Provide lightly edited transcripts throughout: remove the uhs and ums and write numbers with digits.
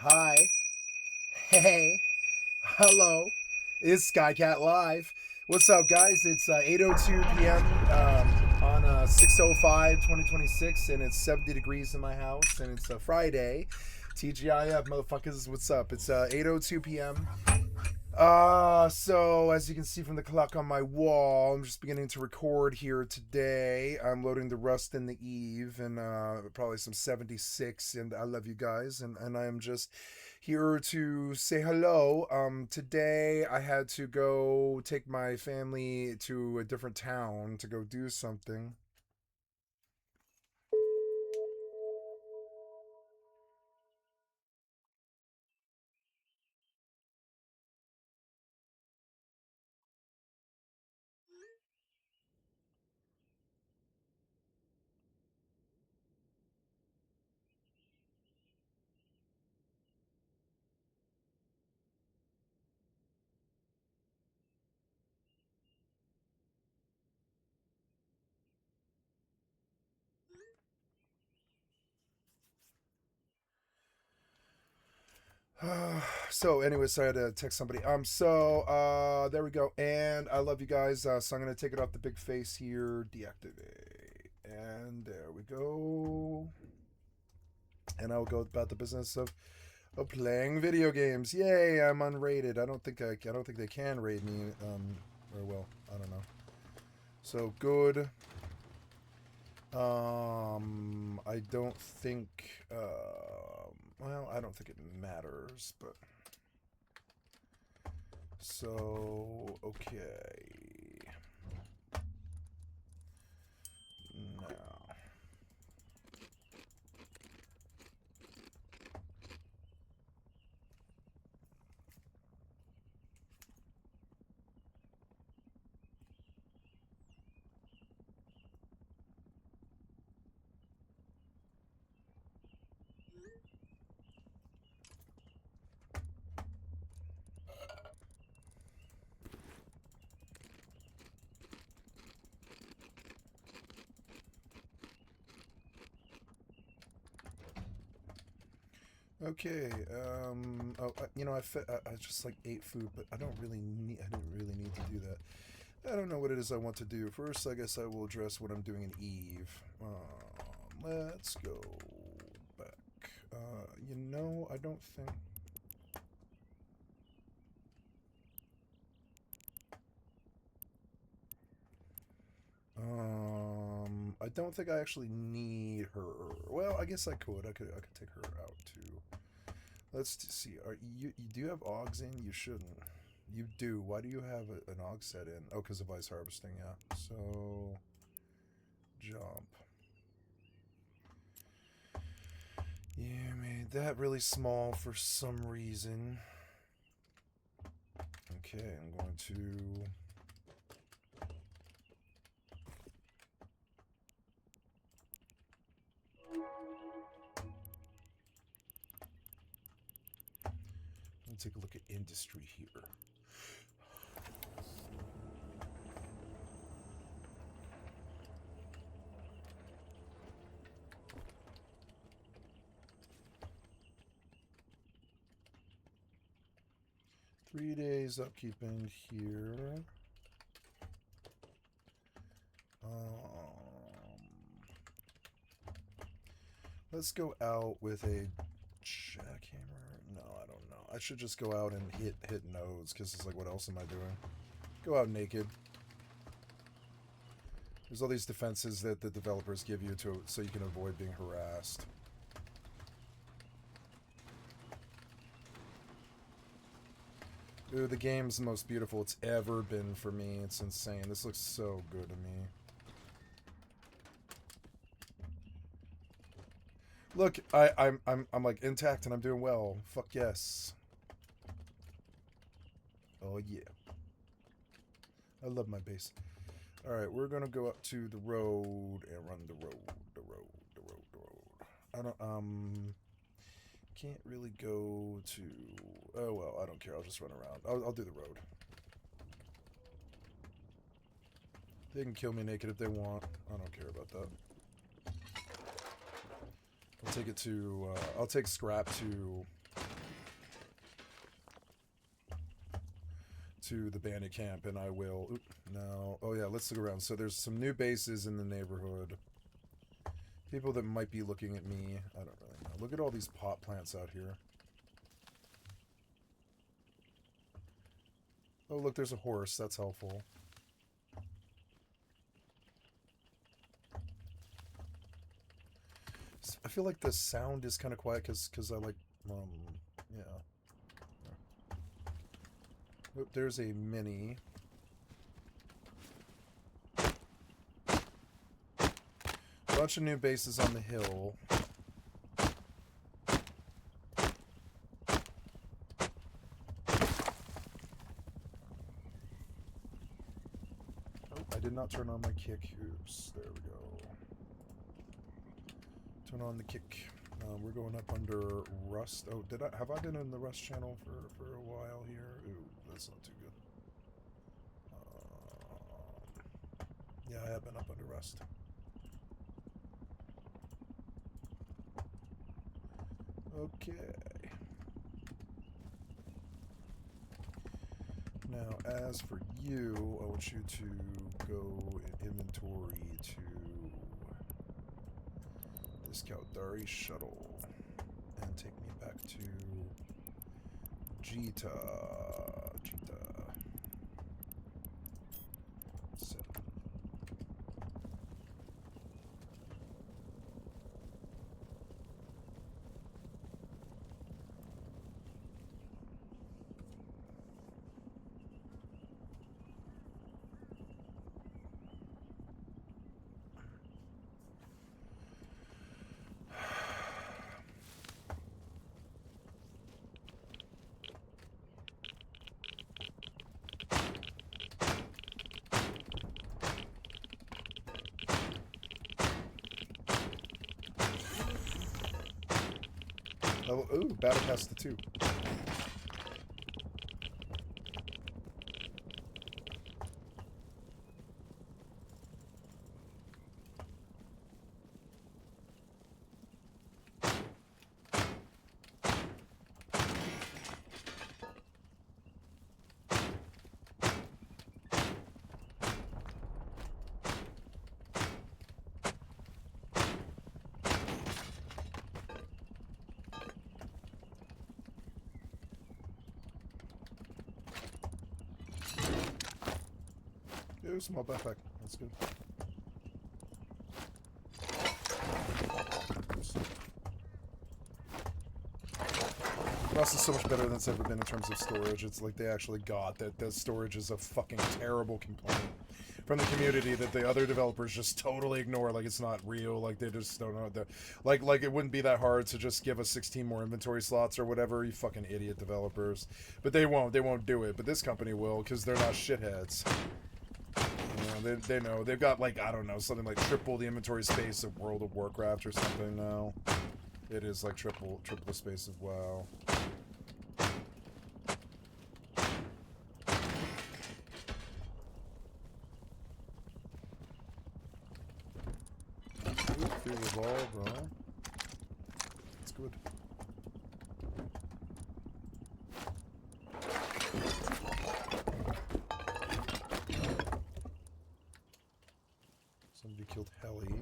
Hi. Hey. Hello. It's Skycatlive. What's up, guys? It's 8:02 p.m. On 6/05/2026, and it's 70 degrees in my house, and it's a Friday. TGIF, motherfuckers. What's up? It's 8:02 p.m. So as you can see from the clock on my wall, I'm just beginning to record here today. I'm loading the Rust in the Eve and probably some 76, and I love you guys, and I am just here to say hello. Today I had to go take my family to a different town to go do something. So anyways, I had to text somebody. There we go. And I love you guys. So I'm gonna take it off the big face here, deactivate. And there we go. And I'll go about the business of playing video games. Yay, I'm unrated. I don't think they can rate me. Or well, I don't know. So good. I don't think well, I don't think it matters, but so, okay. Now. Okay. I just like ate food, but I didn't really need to do that. I don't know what it is I want to do. First, I guess I will address what I'm doing in Eve. Let's go back. I don't think. I don't think I actually need her. Well, I guess I could. I could take her out too. Let's see. You do have Augs in? You shouldn't. You do. Why do you have an Aug set in? Oh, because of ice harvesting. Yeah. So jump. You made that really small for some reason. Okay, I'm going to. Let's take a look at industry here. 3 days upkeep in here. Let's go out with a jackhammer. No, I don't know. I should just go out and hit nodes because it's like, what else am I doing? Go out naked. There's all these defenses that the developers give you so you can avoid being harassed. Ooh, the game's the most beautiful it's ever been for me. It's insane. This looks so good to me. Look, I'm like intact and I'm doing well. Fuck yes. Oh yeah. I love my base. All right, we're gonna go up to the road and run the road. I don't can't really go to. Oh well, I don't care. I'll just run around. I'll do the road. They can kill me naked if they want. I don't care about that. I'll take it to. I'll take scrap to to the bandit camp, and I will. Oop, no. Oh yeah, let's look around. So there's some new bases in the neighborhood. People that might be looking at me. I don't really know. Look at all these pot plants out here. Oh, look, there's a horse. That's helpful. I feel like the sound is kind of quiet because I like, yeah. Oh, there's a mini. Bunch of new bases on the hill. Oh, I did not turn on my kick. Oops, there we go. Turn on the kick. We're going up under Rust. Oh, have I been in the Rust channel for a while here? Ooh, that's not too good. Yeah, I have been up under Rust. Okay. Now, as for you, I want you to go in inventory to this Caldari shuttle and take me back to Jita. Oh, ooh, Battle Pass to 2. Ooh, small backpack. That's good. Rust is so much better than it's ever been in terms of storage. It's like they actually got that the storage is a fucking terrible complaint from the community that the other developers just totally ignore. Like it's not real. Like they just don't know that. Like it wouldn't be that hard to just give us 16 more inventory slots or whatever. You fucking idiot developers. But they won't. They won't do it. But this company will because they're not shitheads. They know. They've got, like, I don't know, something like triple the inventory space of World of Warcraft or something now. It is like triple the space of WoW. Ooh, free revolve, huh? That's good. Somebody killed Helly.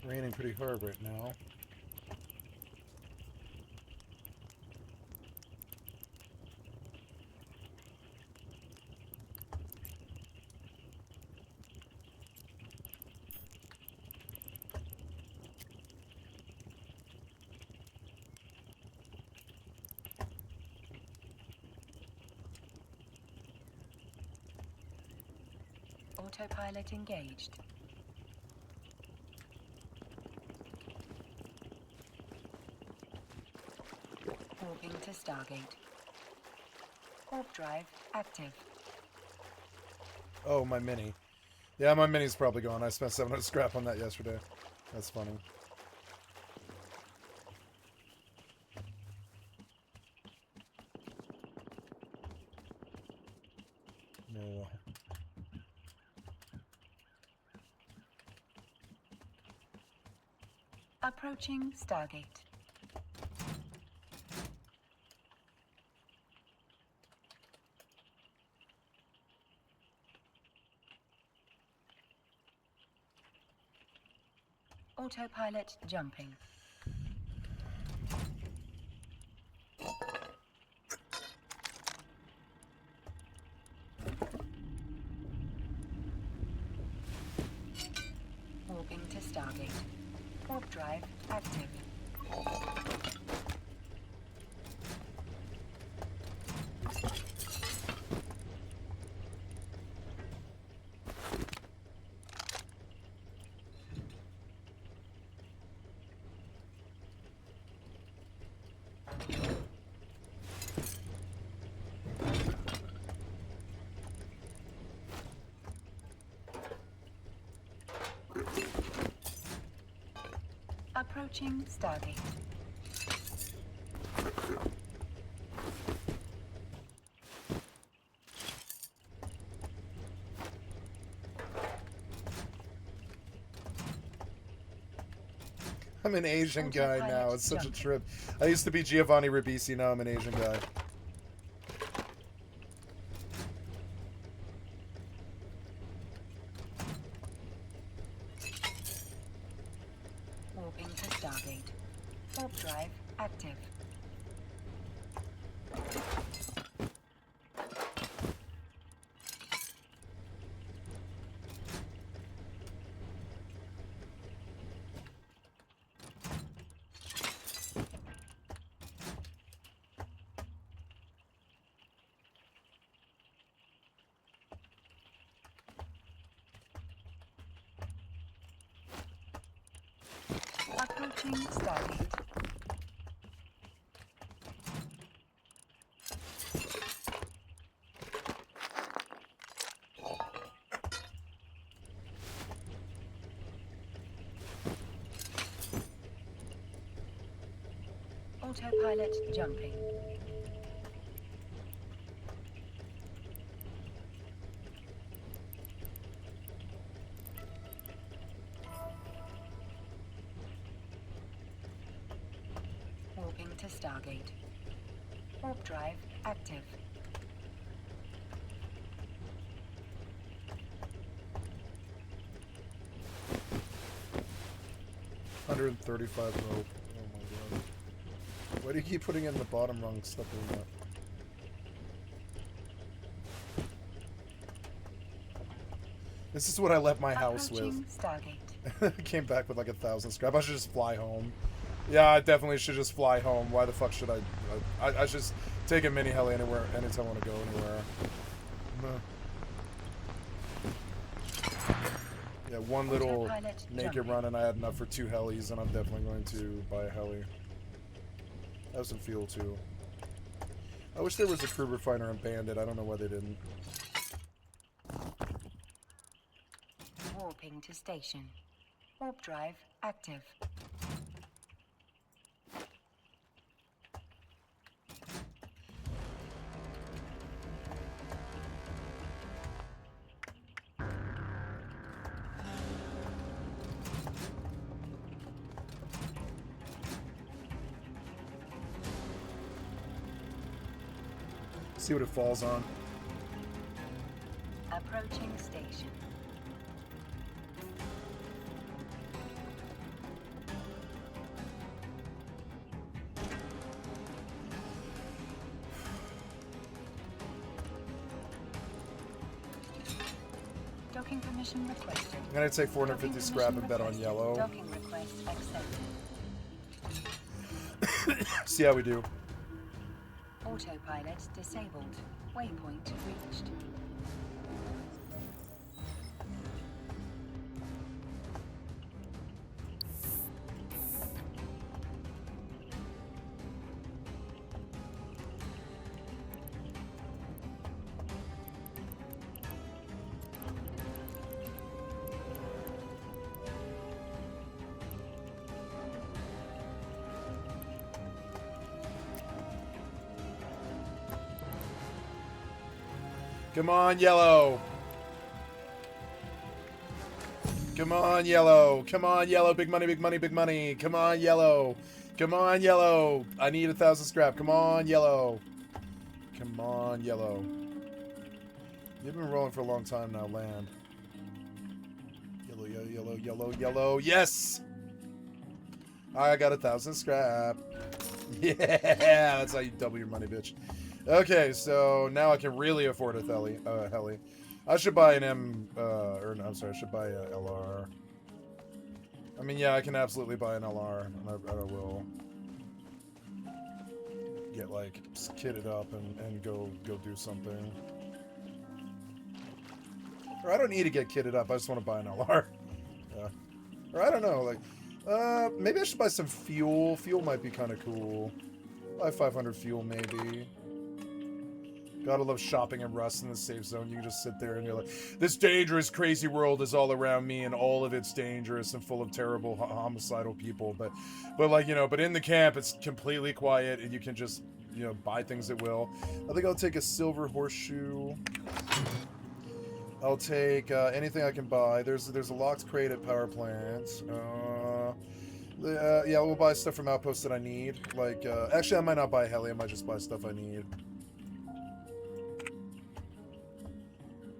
Raining pretty hard right now. Autopilot engaged. Warping to Stargate. Warp drive active. Oh, my Mini. Yeah, my Mini's probably gone. I spent 700 scrap on that yesterday. That's funny. No. Approaching Stargate. Autopilot jumping. Warping to Stargate. Warp drive active. Approaching Stargate. I'm an Asian guy now. It's such a trip. I used to be Giovanni Ribisi. Now I'm an Asian guy. Warping to Stargate. Warp drive active. Approaching Stargate. Autopilot jumping. Warping to Stargate. Warp drive active. $135 rope. Oh my god. Why do you keep putting in the bottom rung stuff in that? This is what I left my house with. Stargate. Came back with like 1,000 scrap. I should just fly home. Yeah, I definitely should just fly home. Why the fuck should I should just take a mini heli anywhere, anytime I want to go anywhere. Yeah, one little naked run and I had enough for 2 helis, and I'm definitely going to buy a heli. Have some fuel too. I wish there was a crude refiner and Bandit. I don't know why they didn't. Warping to station. Warp drive active. See what it falls on. Approaching station. Docking permission requested. I'm gonna take 450 scrap and bet on yellow. Docking request accepted. See how we do. Autopilot disabled. Waypoint reached. Come on, yellow. Come on, yellow. Come on, yellow. Big money, big money, big money. Come on, yellow. Come on, yellow. I need 1,000 scrap. Come on, yellow. Come on, yellow. You've been rolling for a long time now, land. Yellow, yellow, yellow, yellow, yellow. Yes! I got 1,000 scrap. Yeah, that's how you double your money, bitch. Okay, so now I can really afford a heli. I should buy an or no, I'm sorry, I should buy a LR. I mean, yeah, I can absolutely buy an LR, and I will get like kitted up and go do something. Or I don't need to get kitted up. I just want to buy an LR. Yeah. Or I don't know, like, maybe I should buy some fuel. Fuel might be kind of cool. Buy 500 fuel, maybe. Gotta love shopping in Rust in the safe zone. You can just sit there and you're like, this dangerous, crazy world is all around me, and all of it's dangerous and full of terrible, homicidal people. But like, you know, but in the camp, it's completely quiet, and you can just, you know, buy things at will. I think I'll take a silver horseshoe. I'll take anything I can buy. There's a locked crate at power plants. Yeah, we'll buy stuff from outposts that I need. Like, actually, I might not buy a heli. I might just buy stuff I need.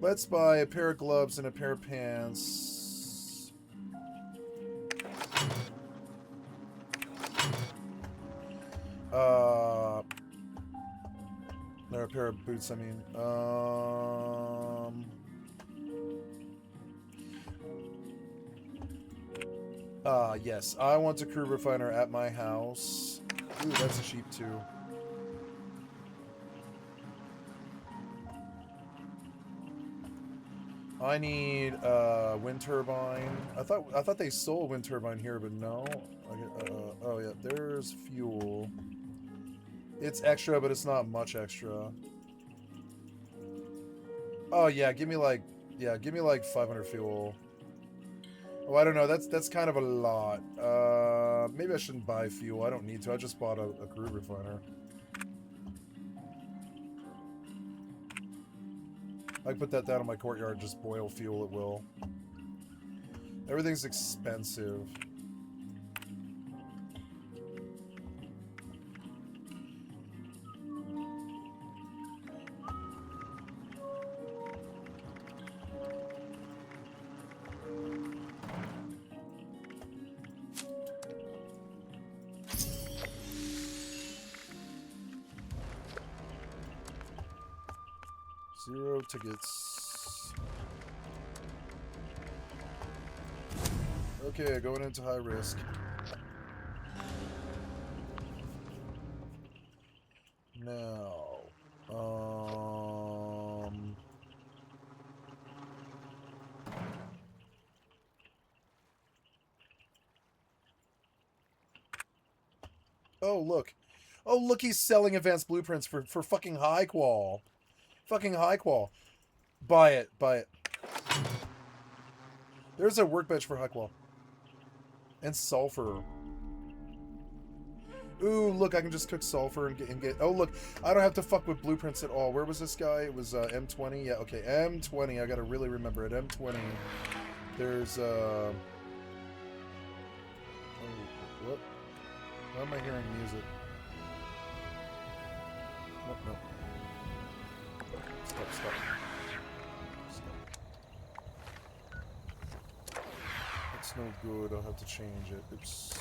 Let's buy a pair of gloves and a pair of pants. Or a pair of boots, I mean. Yes. I want a crude refiner at my house. Ooh, that's cheap too. I need wind turbine. I thought they sold wind turbine here, but no. Oh yeah, there's fuel. It's extra, but it's not much extra. Oh yeah, give me like 500 fuel. Oh, I don't know. That's kind of a lot. Maybe I shouldn't buy fuel. I don't need to. I just bought a crude refiner. I can put that down in my courtyard, just boil fuel at will. Everything's expensive. Zero tickets. Okay, going into high risk. Now, oh look. Oh look, he's selling advanced blueprints for fucking high qual. Fucking high qual. Buy it. Buy it. There's a workbench for high qual. And sulfur. Ooh, look, I can just cook sulfur and get... Oh, look, I don't have to fuck with blueprints at all. Where was this guy? It was M20. Yeah, okay, M20. I gotta really remember it. M20. There's, Oh, what? Why am I hearing music? Nope, nope. Stop. It's no good. I'll have to change it. It's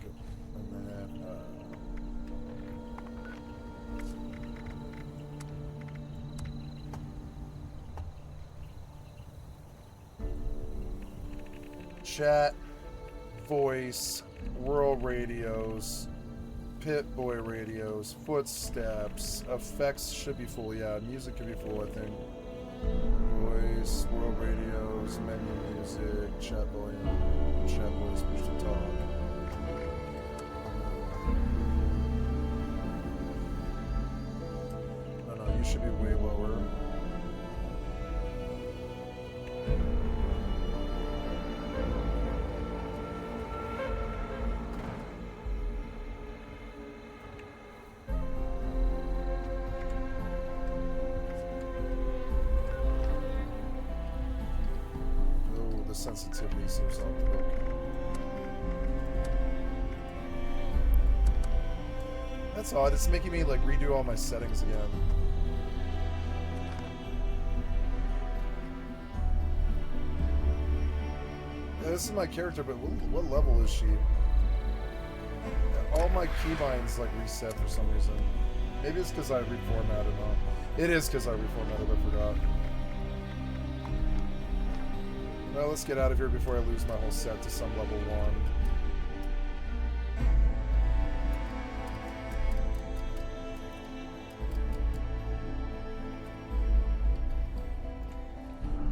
good. And then chat, voice, world radios, Pit-Boy radios, footsteps, effects should be full, yeah, music could be full, I think. Voice, world radios, menu music, chat volume, chat voice, push to talk. No, you should be way lower. Sensitivity seems off the hook. That's odd. It's making me like redo all my settings again. Yeah, this is my character, but what level is she? All my keybinds like reset for some reason. Maybe it's because I reformatted them. It is because I reformatted. I forgot. Well, let's get out of here before I lose my whole set to some level 1.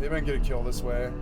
Maybe I can get a kill this way.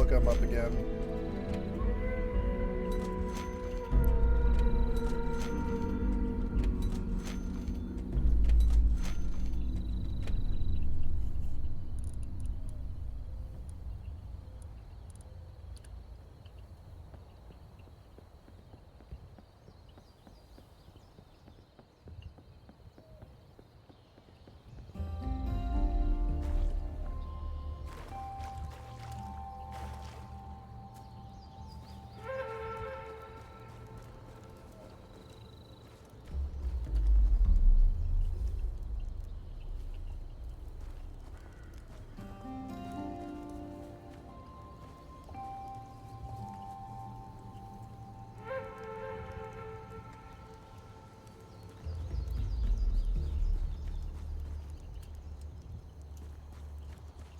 I'm up again.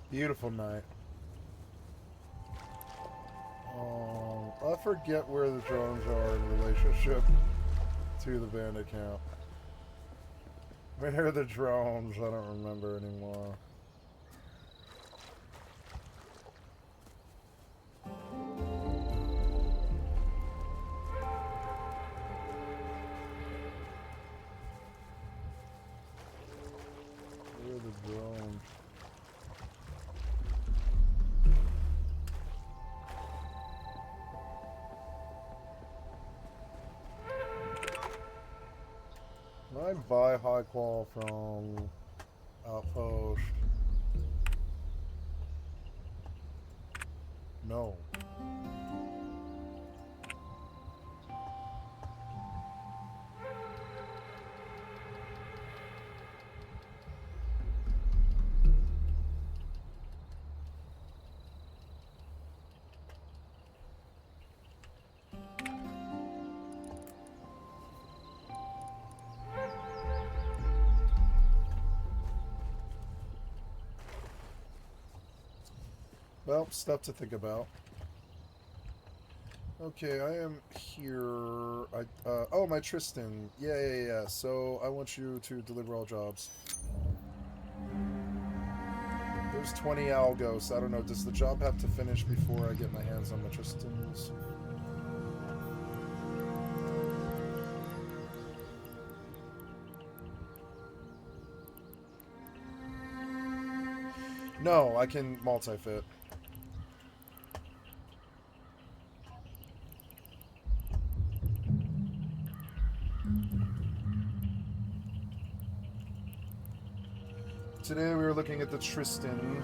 Beautiful night. I forget where the drones are in relationship to the bandit camp. Where are the drones? I don't remember anymore. Where are the drones? Can I buy high qual from Outpost? No. Well, stuff to think about. Okay, I am here. Oh, my Tristan. Yeah. So I want you to deliver all jobs. There's 20 algos. I don't know. Does the job have to finish before I get my hands on my Tristans? No, I can multi-fit. Today we were looking at the Tristan.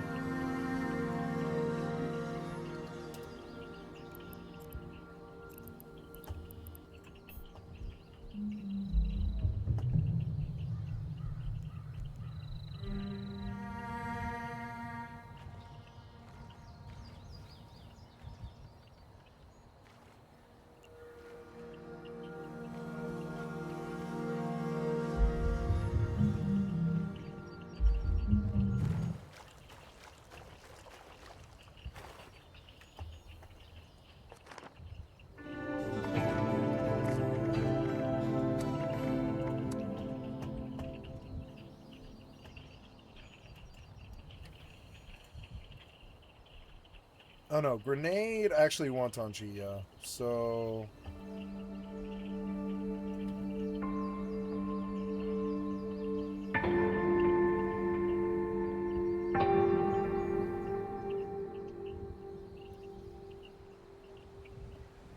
Oh no, grenade I actually want on G, yeah. So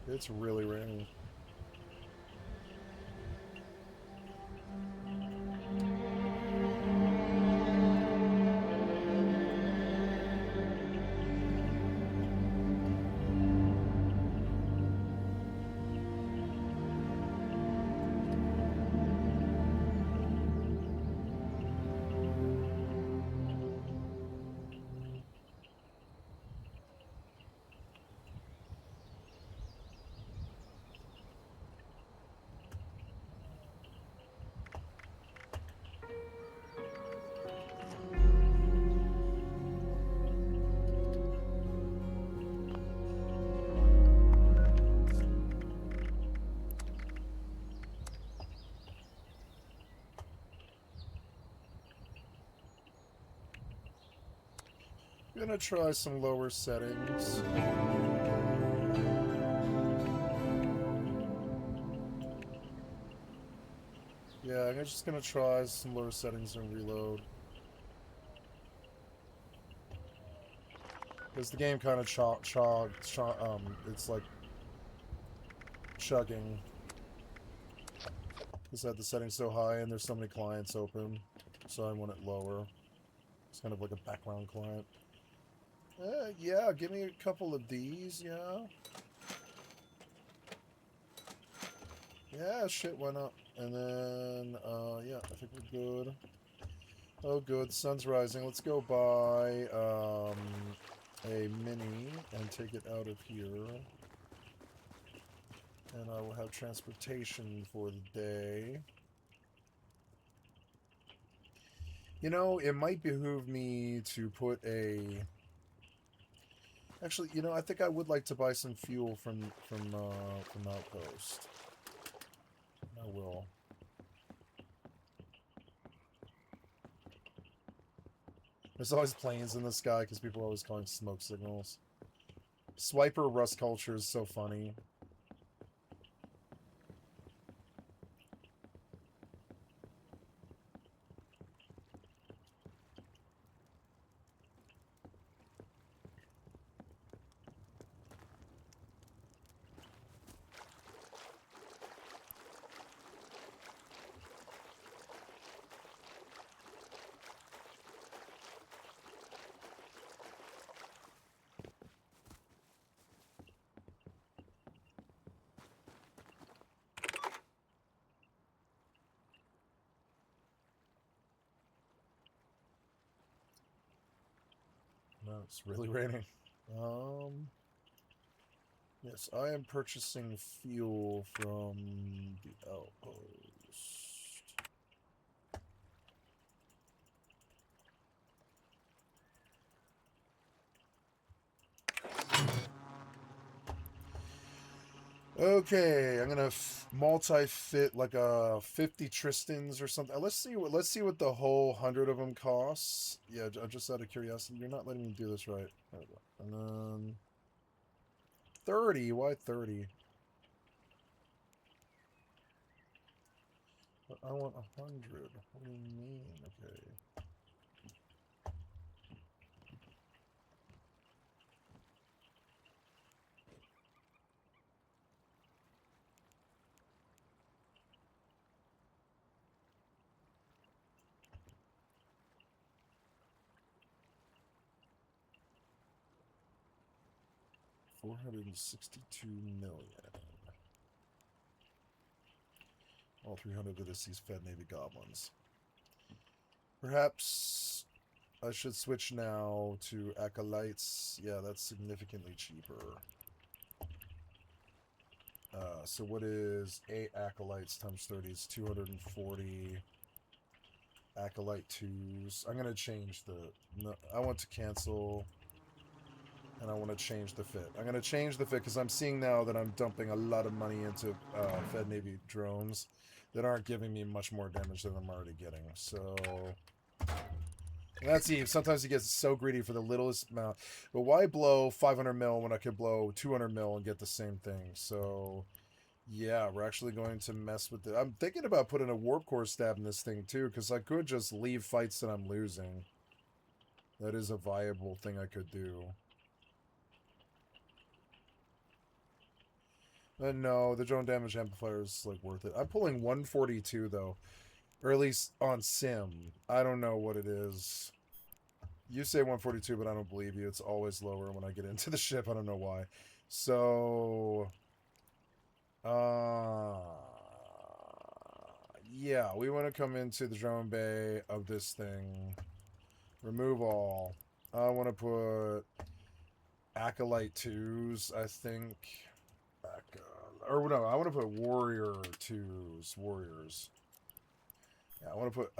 it's really raining. I'm gonna try some lower settings. Yeah, I'm just gonna try some lower settings and reload. Because the game kind of it's like chugging. Because I had the settings so high and there's so many clients open. So I want it lower. It's kind of like a background client. Yeah, give me a couple of these, yeah. Yeah, shit went up. And then, yeah, I think we're good. Oh, good. Sun's rising. Let's go buy, a mini and take it out of here. And I will have transportation for the day. You know, it might behoove me to put a... Actually, you know, I think I would like to buy some fuel from Outpost. I will. There's always planes in the sky because people are always calling smoke signals. Swiper Rust culture is so funny. No, it's really raining. Yes, I am purchasing fuel from the Outpost. Okay, I'm gonna multi-fit like a 50 Tristans or something. Let's see what the whole 100 of them costs. Yeah, just out of curiosity, you're not letting me do this right. There we go. And then 30. Why 30? But I want 100. What do you mean? Okay. 462 million. All 300 of these fed Navy goblins. Perhaps I should switch now to acolytes. Yeah, that's significantly cheaper. So what is 8 acolytes times 30 is 240 acolyte 2s. I'm going to change the... No, I want to cancel... And I want to change the fit. I'm going to change the fit because I'm seeing now that I'm dumping a lot of money into Fed Navy drones that aren't giving me much more damage than I'm already getting. So... Let's see, sometimes he gets so greedy for the littlest amount. But why blow 500 mil when I could blow 200 mil and get the same thing? So... Yeah, we're actually going to mess with it. I'm thinking about putting a warp core stab in this thing too, because I could just leave fights that I'm losing. That is a viable thing I could do. No, the drone damage amplifier is like worth it. I'm pulling 142 though, or at least on sim. I don't know what it is. You say 142, but I don't believe you. It's always lower when I get into the ship. I don't know why. So, yeah, we want to come into the drone bay of this thing. Remove all. I want to put acolyte 2s, I think. Or no, I want to put warrior 2s. Warriors. Yeah, I want to put,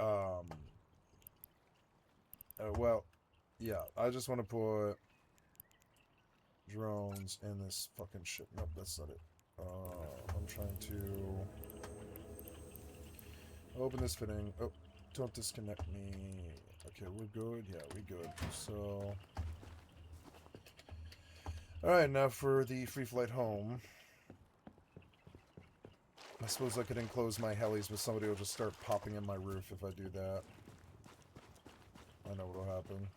well, yeah, I just want to put drones in this fucking ship. Nope, that's not it. I'm trying to open this fitting. Oh, don't disconnect me. Okay, we're good. Yeah, we good. So, alright, now for the free flight home. I suppose I could enclose my helis, but somebody will just start popping in my roof if I do that. I know what'll happen.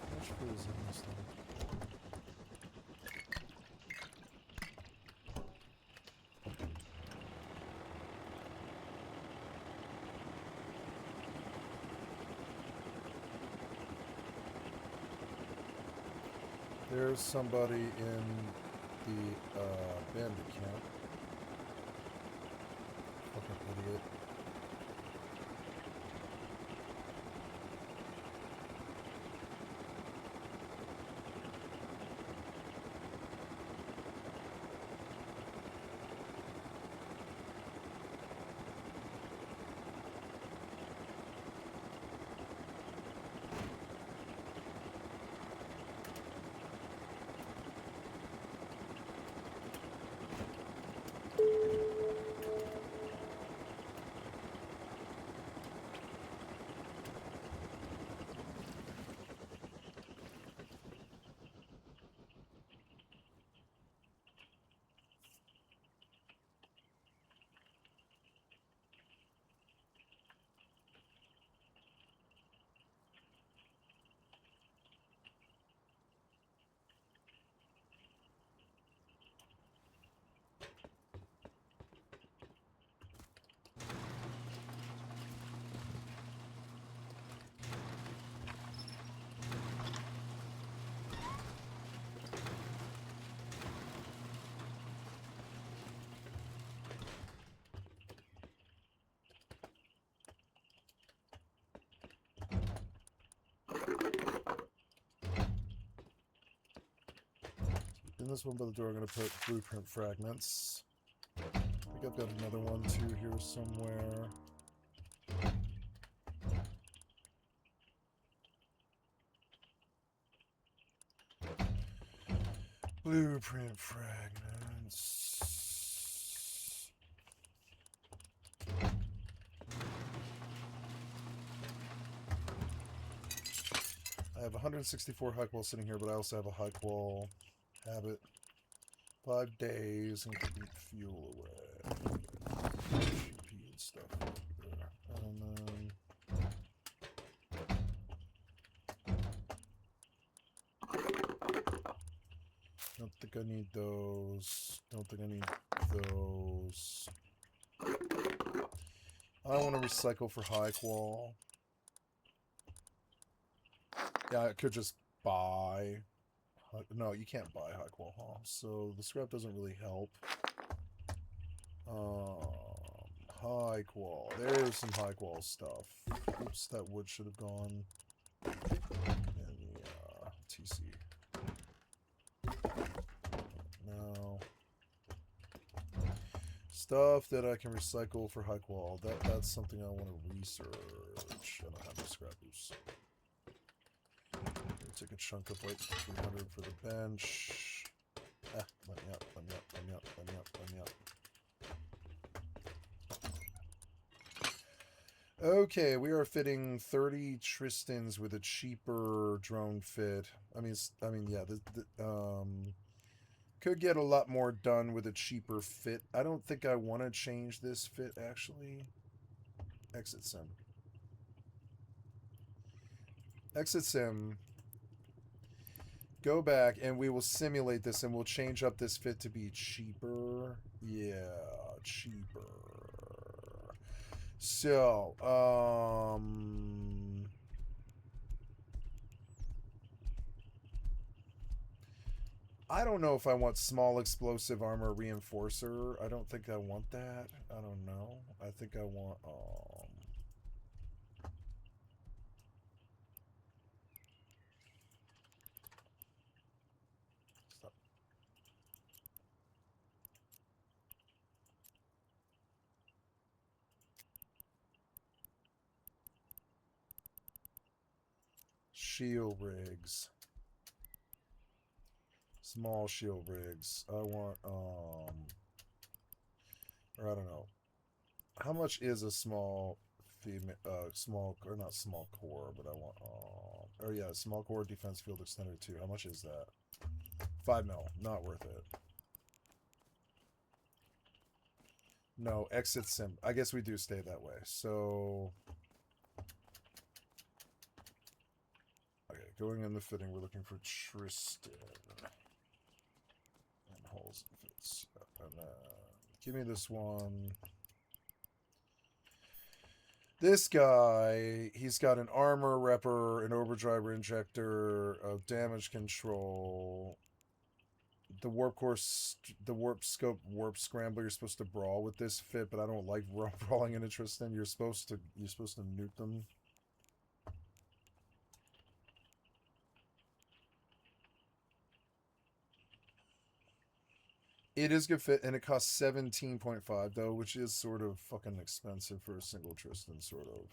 How much food is in this thing? There's somebody in the bandit camp. Fucking idiot. And this one by the door, I'm going to put blueprint fragments. I think I've got another one too here somewhere. Blueprint fragments. I have 164 high qual sitting here, but I also have a high qual habit. 5 days and keep fuel away. GP and stuff right there. And then don't think I need those. Don't think I need those. I want to recycle for high qual. Yeah, I could just buy. No, you can't buy high qual, huh? So the scrap doesn't really help. High qual. There's some high qual stuff. Oops, that wood should have gone in the TC. No. Stuff that I can recycle for high qual. That's something I want to research. I don't have the scrap loose. Take a chunk of like 300 for the bench. Let me up, let me up, let me up, let me up, let me up. Okay, we are fitting 30 Tristans with a cheaper drone fit. I mean, yeah, could get a lot more done with a cheaper fit. I don't think I want to change this fit, actually. Exit sim. Exit sim. Go back, and we will simulate this, and we'll change up this fit to be cheaper. Yeah, cheaper. So, I don't know if I want small explosive armor reinforcer. I don't think I want that. I don't know. I think I want, stop. Shield rigs. Small shield rigs. I want, or I don't know. How much is a small female, small, or not small core, but I want, oh yeah, small core defense field extender 2. How much is that? 5 mil. Not worth it. No, exit sim. I guess we do stay that way. So, okay, going in the fitting, we're looking for Tristan. And holes and fits. And then, give me this one. This guy, he's got an armor repper, an overdrive injector, damage control. The warp course, the warp scope, warp scrambler. You're supposed to brawl with this fit, but I don't like brawling into Tristan. You're supposed to nuke them. It is good fit, and it costs 17.5 though, which is sort of fucking expensive for a single Tristan, sort of.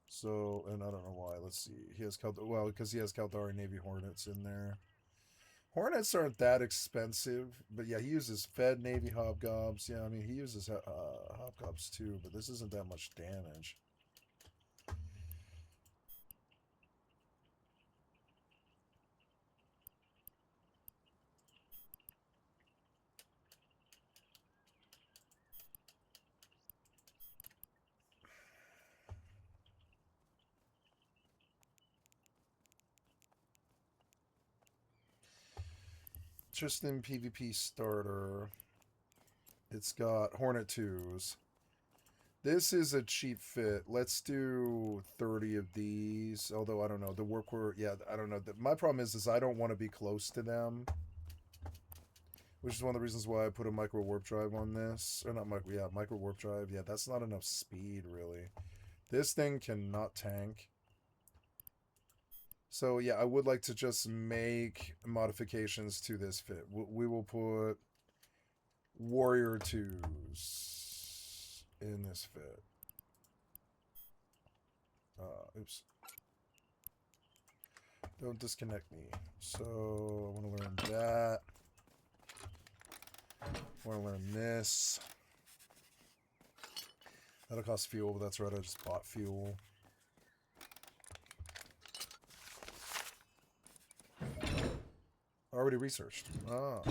So, and I don't know why. Let's see. He has well, because he has Caldari Navy Hornets in there. Hornets aren't that expensive, but yeah, he uses Fed Navy Hobgobs. Yeah, I mean, he uses Hobgobs too, but this isn't that much damage. Tristan PvP starter. It's got Hornet 2s. This is a cheap fit. Let's do 30 of these. Although, I don't know. The warp core, yeah, I don't know. My problem is I don't want to be close to them. Which is one of the reasons why I put a micro warp drive on this. Or not micro, yeah, micro warp drive. Yeah, that's not enough speed, really. This thing cannot tank. So yeah, I would like to just make modifications to this fit. We will put warrior twos in this fit. Oops. Don't disconnect me. So I want to learn that. I want to learn this. That'll cost fuel, but that's right. I just bought fuel. Already researched. Ah.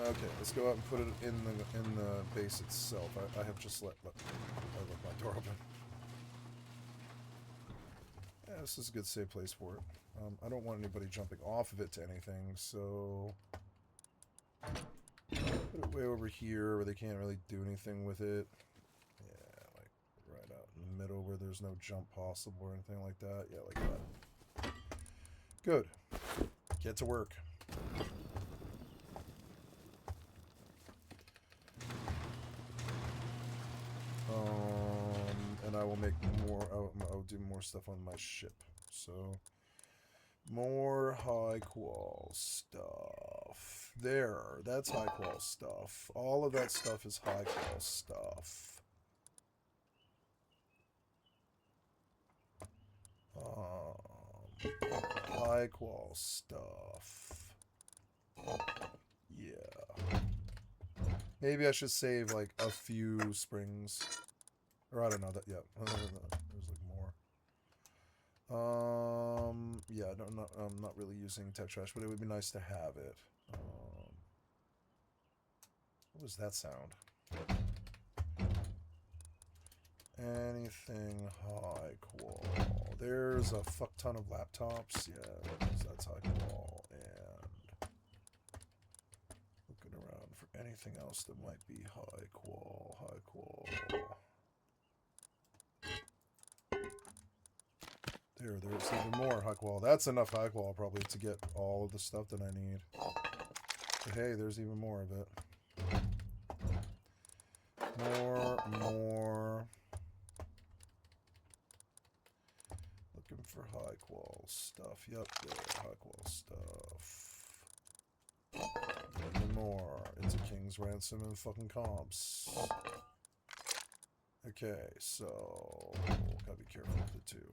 Okay, let's go out and put it in the base itself. I have just let my door open. Yeah, this is a good safe place for it. I don't want anybody jumping off of it to anything, so put it way over here where they can't really do anything with it. Yeah, like right out in the middle where there's no jump possible or anything like that. Yeah, like that. Good. Get to work. And I will make more. I'll do more stuff on my ship. So more high qual stuff. There, that's high qual stuff. All of that stuff is high qual stuff. High qual stuff. Yeah. Maybe I should save like a few springs. Or I don't know that. Yeah, there's like more. Yeah, I'm not really using tech trash, but it would be nice to have it. What was that sound? Anything high qual. There's a fuck ton of laptops. Yeah, that's high qual. And looking around for anything else that might be high qual. High qual. There's even more high qual. That's enough high qual probably to get all of the stuff that I need. But hey, there's even more of it. More. Looking for high qual stuff. Yep, there, high qual stuff. Even more. It's a King's Ransom and fucking comps. Okay, so gotta be careful with it too.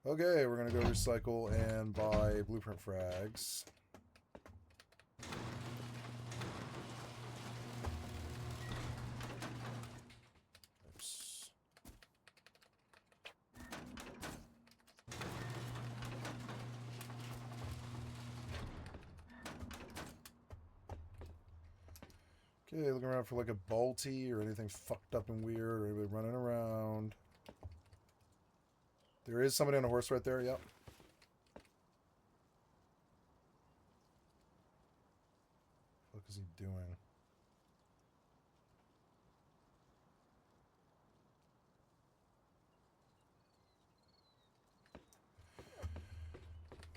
Okay, we're gonna go recycle and buy blueprint frags. Oops. Okay, looking around for like a bolty or anything fucked up and weird or anybody running around. There is somebody on a horse right there, yep. What is he doing?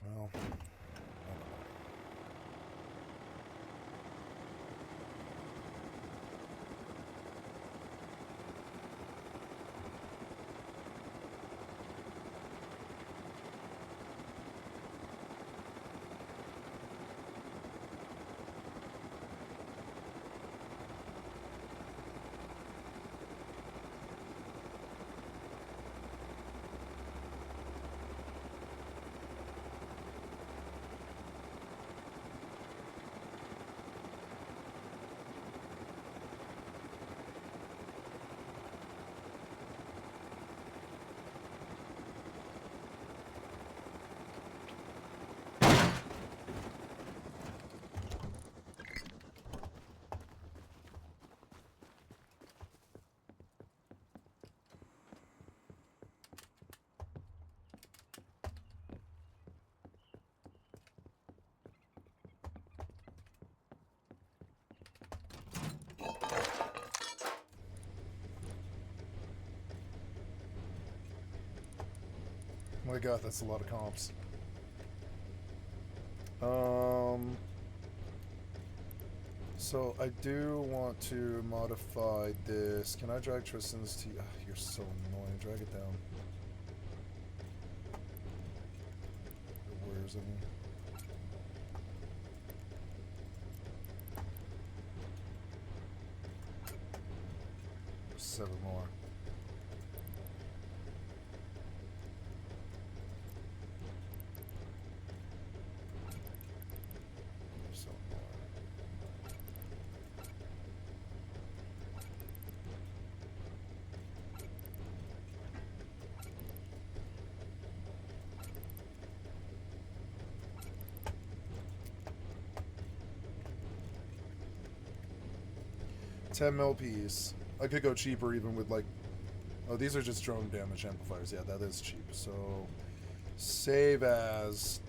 Well, I don't know. Oh my god, that's a lot of comps. So I do want to modify this. Can I drag Tristan's to... Ugh, you're so annoying. Drag it down. The warriors of me. 7 more. So more. $10 piece. I could go cheaper even with like... Oh, these are just drone damage amplifiers. Yeah, that is cheap. So, save as...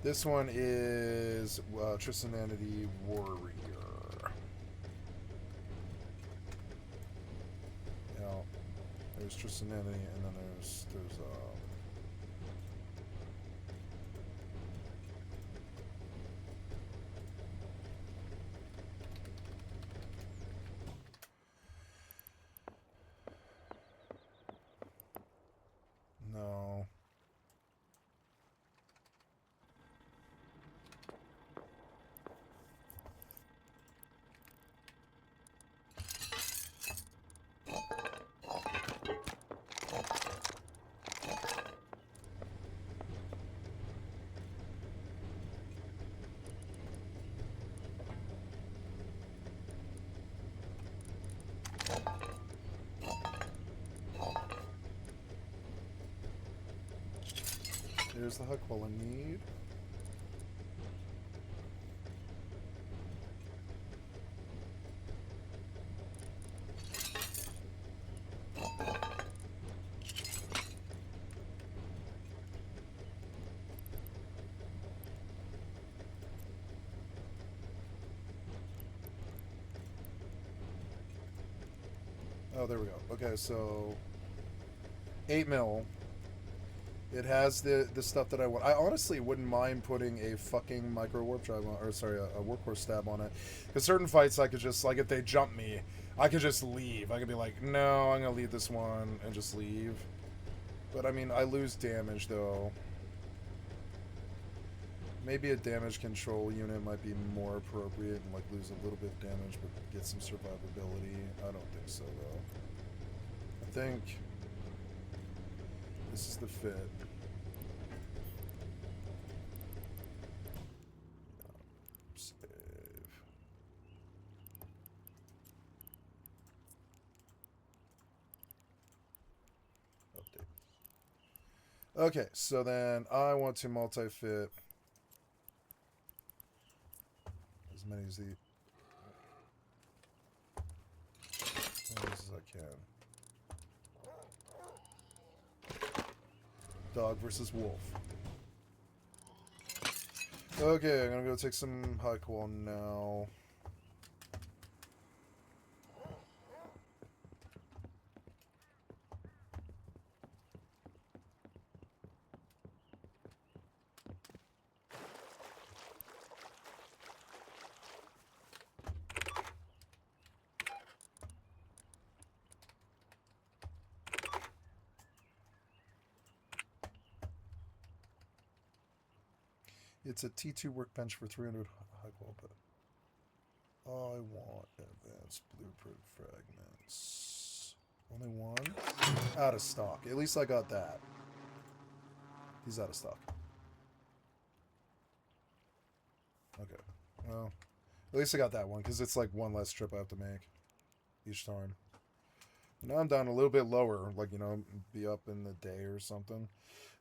This one is Tristananity Warrior. Yeah, there's Tristananity, and then there's no. Here's the huck wall I need. Oh, there we go. Okay, so 8 mil. It has the stuff that I want. I honestly wouldn't mind putting a fucking micro warp drive on, or sorry, a workhorse stab on it. Because certain fights I could just, like, if they jump me, I could just leave. I could be like, no, I'm gonna leave this one and just leave. But I mean, I lose damage though. Maybe a damage control unit might be more appropriate and like lose a little bit of damage but get some survivability. I don't think so though. I think this is the fit. Save. Update. Okay, so then I want to multi-fit as many as I can. Dog versus wolf. Okay, I'm gonna go take some high qual now. It's a T2 workbench for 300 high qual, but I want advanced blueprint fragments. Only one? Out of stock. At least I got that. He's out of stock. Okay. Well, at least I got that one, because it's like one less trip I have to make each time. Now I'm down a little bit lower, like, you know, be up in the day or something.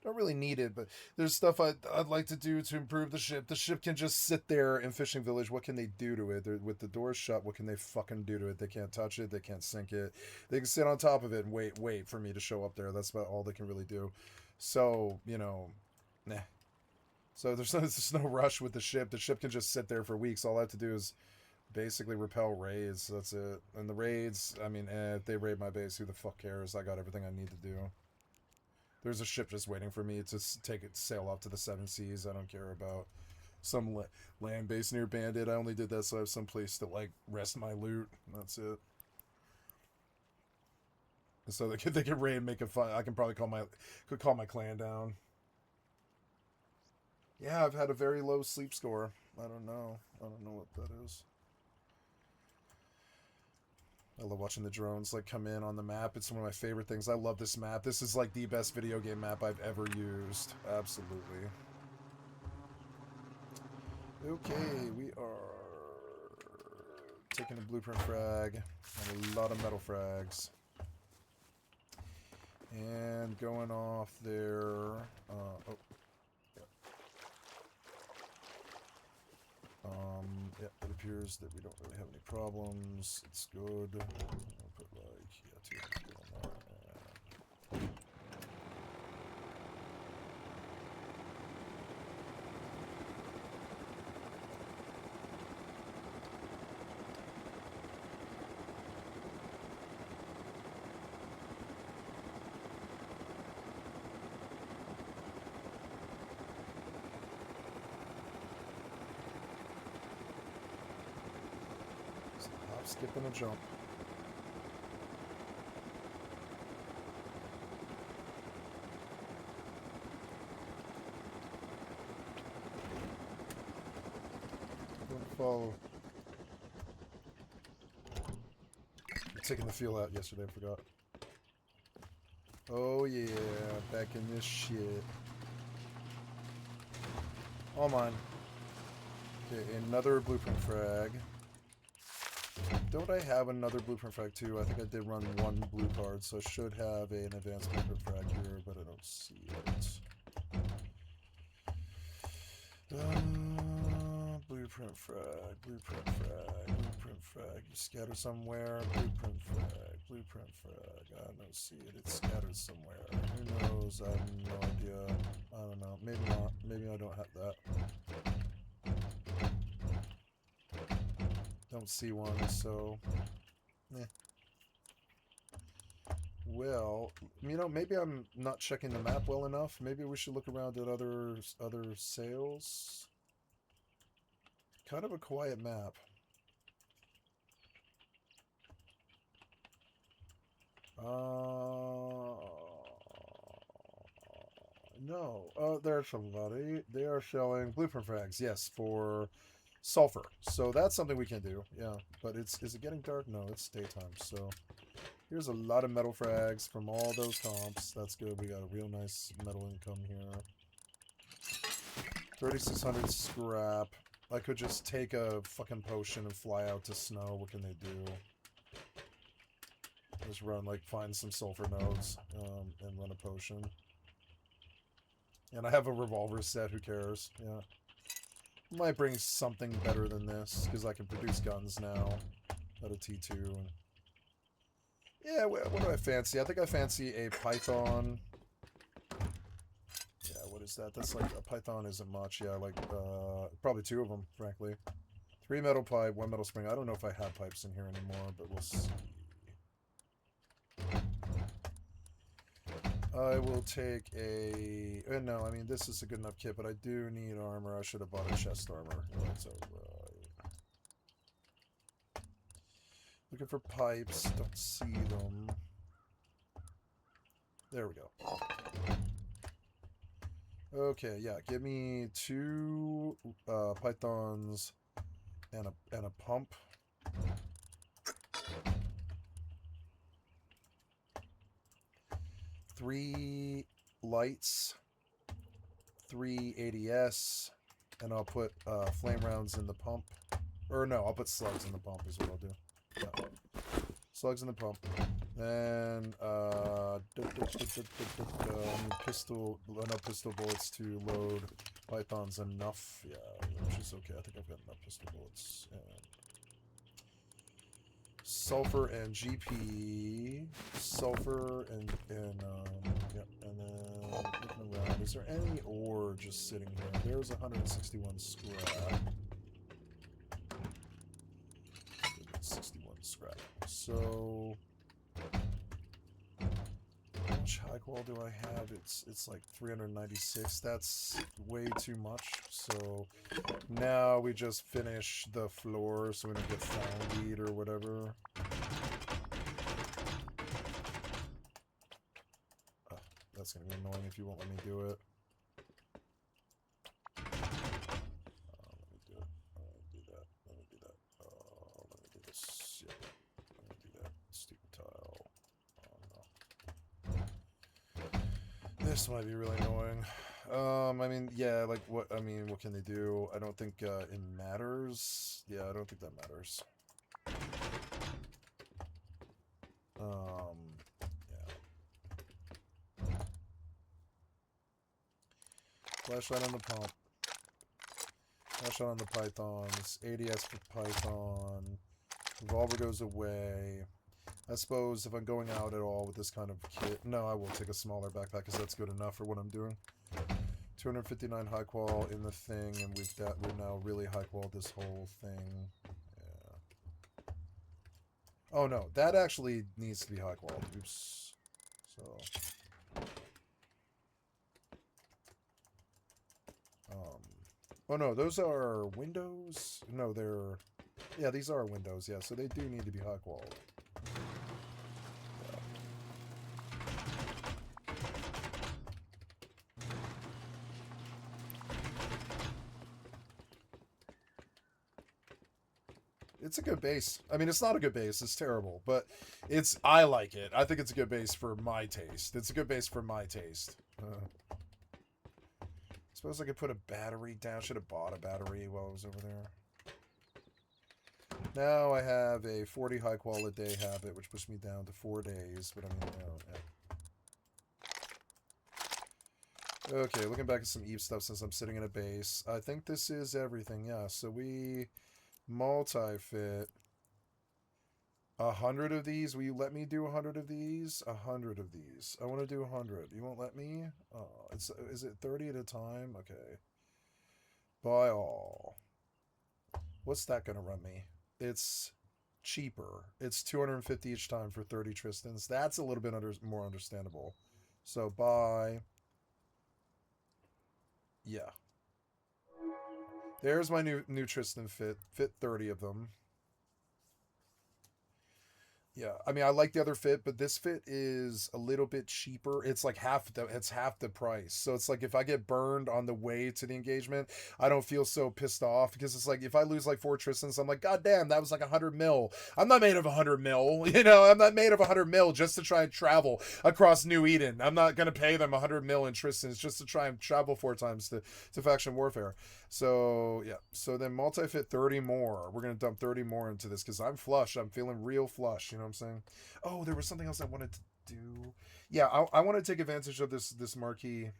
Don't really need it, but there's stuff I'd like to do to improve the ship. The ship can just sit there in Fishing Village. What can they do to it? With the doors shut, what can they fucking do to it? They can't touch it. They can't sink it. They can sit on top of it and wait for me to show up there. That's about all they can really do. So, you know, nah. So there's no rush with the ship. The ship can just sit there for weeks. All I have to do is basically repel raids. That's it. And the raids, I mean, if they raid my base, who the fuck cares? I got everything I need to do. There's a ship just waiting for me to take it, sail off to the 7 seas. I don't care about some land base near Bandit. I only did that so I have some place to like rest my loot. That's it. And so they can raid, make it fun. I can probably call my clan down. Yeah, I've had a very low sleep score. I don't know what that is. I love watching the drones like come in on the map. It's one of my favorite things. I love this map. This is like the best video game map I've ever used. Absolutely. Okay, we are taking a blueprint frag and a lot of metal frags. And going off there. Yeah, it appears that we don't really have any problems. It's good. I'll put like, yeah, 200 feet on that. Skip and a jump. Don't fall. I'm taking the fuel out yesterday, I forgot. Oh yeah, back in this shit. All mine. Okay, another blueprint frag. Don't I have another blueprint frag too? I think I did run one blue card, so I should have an advanced blueprint frag here, but I don't see it. Blueprint frag, blueprint frag, blueprint frag. You scattered somewhere. Blueprint frag. I don't see it. It's scattered somewhere. Who knows? I have no idea. I don't know. Maybe not. Maybe I don't have that. Don't see one, so eh. Well, you know, maybe I'm not checking the map well enough. Maybe we should look around at other sails. Kind of a quiet map. No. There's somebody. They are showing blueprint frags. Yes, for sulfur. So that's something we can do. Yeah, but is it getting dark? No, it's daytime. So here's a lot of metal frags from all those comps. That's good. We got a real nice metal income here. 3,600 scrap. I could just take a fucking potion and fly out to snow. What can they do? Just run, like, find some sulfur nodes and run a potion. And I have a revolver set. Who cares? Yeah. Might bring something better than this, because I can produce guns now at a T2. And yeah, what do I fancy? I think I fancy a Python. Yeah, what is that? That's like, a Python isn't much. Yeah, like, probably 2 of them, frankly. 3 metal pipe, 1 metal spring. I don't know if I have pipes in here anymore, but we'll see. I will take a... no, I mean, this is a good enough kit, but I do need armor. I should have bought a chest armor. That's alright. Looking for pipes. Don't see them. There we go. Okay, yeah. Give me 2 pythons and a pump. 3 lights, 3 ADS, and I'll put flame rounds in the pump. Or no, I'll put slugs in the pump is what I'll do. Yeah. Slugs in the pump. Then pistol bullets to load pythons enough. Yeah, which is okay. I think I've got enough pistol bullets. And sulfur and GP, sulfur and yeah, and then looking around. Is there any ore just sitting here? There's 161 scrap. 61 scrap. So much high qual do I have? It's like 396. That's way too much. So now we just finish the floor so we don't get foundied or whatever. That's gonna be annoying if you won't let me do it. Let me do it. Let me do that. Let me do that. Let me do this. Yeah. Let me do that. Stupid tile. Oh no. This might be really annoying. I mean, yeah, like what? I mean, what can they do? I don't think it matters. Yeah, I don't think that matters. Flashlight on the pump. Flashlight on the pythons. ADS for python. Revolver goes away. I suppose if I'm going out at all with this kind of kit... No, I will take a smaller backpack because that's good enough for what I'm doing. 259 high qual in the thing, and we're now really high qual this whole thing. Yeah. Oh no, that actually needs to be high qual. Oops. So... Oh no, those are windows? No, they're... Yeah, these are windows, yeah, so they do need to be high quality. It's a good base. I mean, it's not a good base. It's terrible, but I like it. I think it's a good base for my taste. It's a good base for my taste. Suppose I could put a battery down. Should have bought a battery while I was over there. Now I have a 40 high quality day habit, which pushed me down to 4 days. But I mean, yeah. Okay, looking back at some Eve stuff since I'm sitting in a base. I think this is everything. Yeah, so we multi-fit 100 of these. Will you let me do 100 of these? 100 of these. I want to do 100. You won't let me? Oh, is it 30 at a time? Okay. Buy all. What's that going to run me? It's cheaper. It's 250 each time for 30 Tristans. That's a little bit more understandable. So buy. Yeah. There's my new Tristan fit. Fit 30 of them. Yeah, I mean, I like the other fit, but this fit is a little bit cheaper. It's like half the price. So it's like if I get burned on the way to the engagement, I don't feel so pissed off because it's like if I lose like 4 Tristans, I'm like, God damn, that was like 100 mil. I'm not made of 100 mil, you know. I'm not made of 100 mil just to try and travel across New Eden. I'm not gonna pay them 100 mil in Tristans just to try and travel 4 times to faction warfare. So yeah, so then multi-fit 30 more. We're gonna dump 30 more into this because I'm flush. I'm feeling real flush. You know what I'm saying? Oh, there was something else I wanted to do. Yeah, I want to take advantage of this marquee.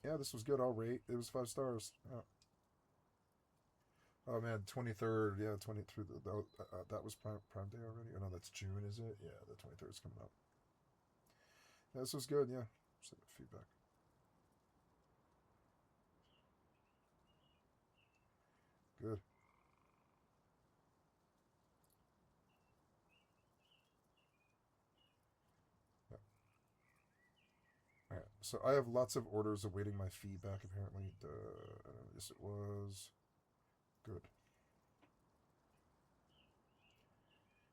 Yeah, this was good. I'll rate. It was 5 stars. Yeah. Oh man, 23rd. Yeah, 20 through that was Prime Day already. Oh no, that's June, is it? Yeah, the 23rd is coming up. Yeah, this was good. Yeah, feedback. Good. Yeah. All right. So I have lots of orders awaiting my feedback. Apparently, yes, it was good.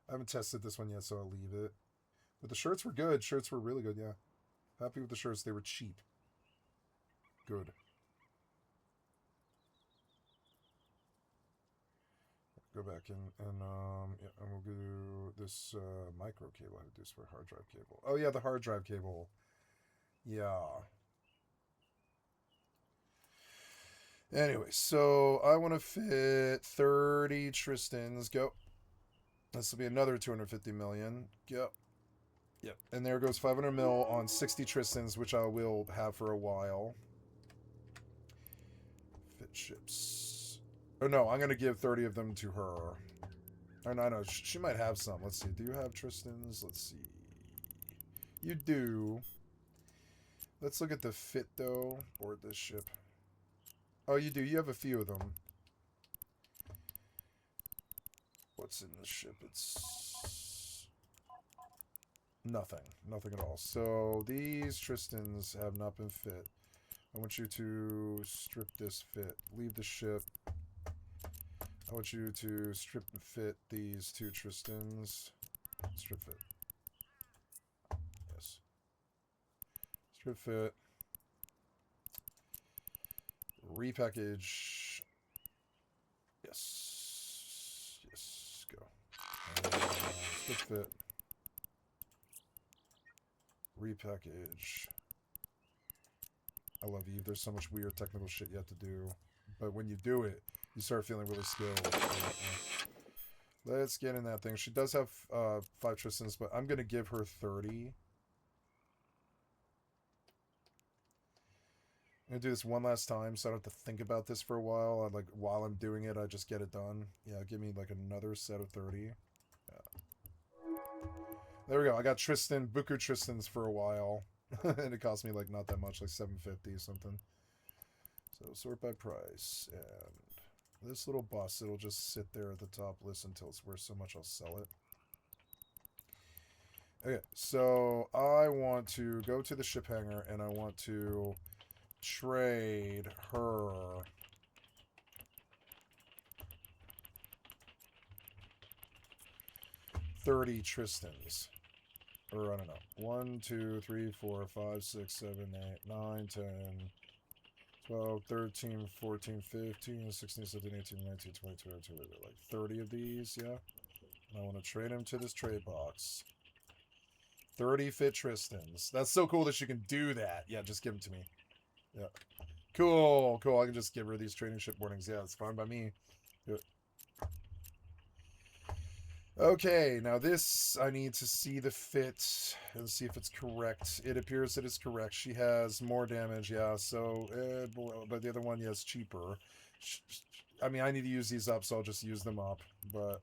I haven't tested this one yet, so I'll leave it. But the shirts were good. Shirts were really good. Yeah, happy with the shirts. They were cheap. Good. Go back yeah, and we'll do this micro cable I have to do for hard drive cable. Oh yeah, the hard drive cable. Yeah. Anyway, so I want to fit 30 Tristans. Go. This will be another 250 million. Go. Yep. And there goes 500 mil on 60 Tristans, which I will have for a while. Fit ships. Oh no, I'm going to give 30 of them to her. Or no, she might have some. Let's see. Do you have Tristans? Let's see. You do. Let's look at the fit, though. Board this ship. Oh, you do. You have a few of them. What's in this ship? It's... nothing. Nothing at all. So, these Tristans have not been fit. I want you to strip this fit. Leave the ship. I want you to strip and fit these two Tristans. Strip fit. Yes. Strip fit. Repackage. Yes. Yes. Go. Strip fit. Repackage. I love Eve. There's so much weird technical shit you have to do. But when you do it, you start feeling really skilled. Let's get in that thing. She does have 5 Tristans, but I'm going to give her 30. I'm going to do this one last time so I don't have to think about this for a while. While I'm doing it, I just get it done. Yeah, give me like another set of 30. Yeah. There we go. I got Tristan, Buku Tristans for a while. And it cost me like not that much, like $7.50 or something. So sort by price. And this little bus, it'll just sit there at the top list until it's worth so much I'll sell it. Okay, so I want to go to the ship hangar and I want to trade her 30 Tristans. Or, I don't know. 1, 2, 3, 4, 5, 6, 7, 8, 9, 10, 12, 13, 14, 15, 16, 17, 18, 19, 20, 22, like 30 of these, yeah? And I want to trade them to this trade box. 30 fit Tristans. That's so cool that she can do that. Yeah, just give them to me. Yeah. Cool, cool. I can just give her these training ship warnings. Yeah, it's fine by me. Do it. Okay, now this, I need to see the fit and see if it's correct. It appears that it's correct. She has more damage, yeah, so, but the other one, yes, cheaper. I mean, I need to use these up, so I'll just use them up, but...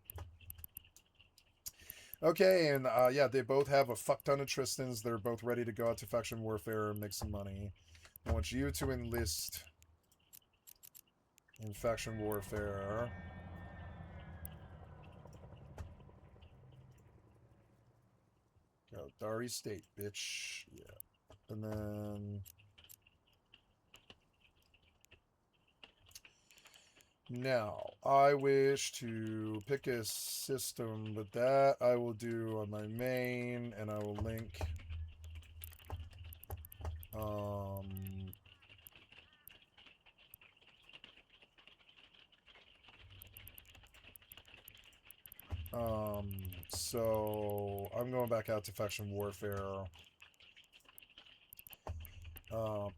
Okay, and, yeah, they both have a fuck ton of Tristans. They're both ready to go out to faction warfare and make some money. I want you to enlist in faction warfare. Go, Dari State, bitch. Yeah. And then... Now, I wish to pick a system, but that I will do on my main, and I will link... so I'm going back out to faction warfare.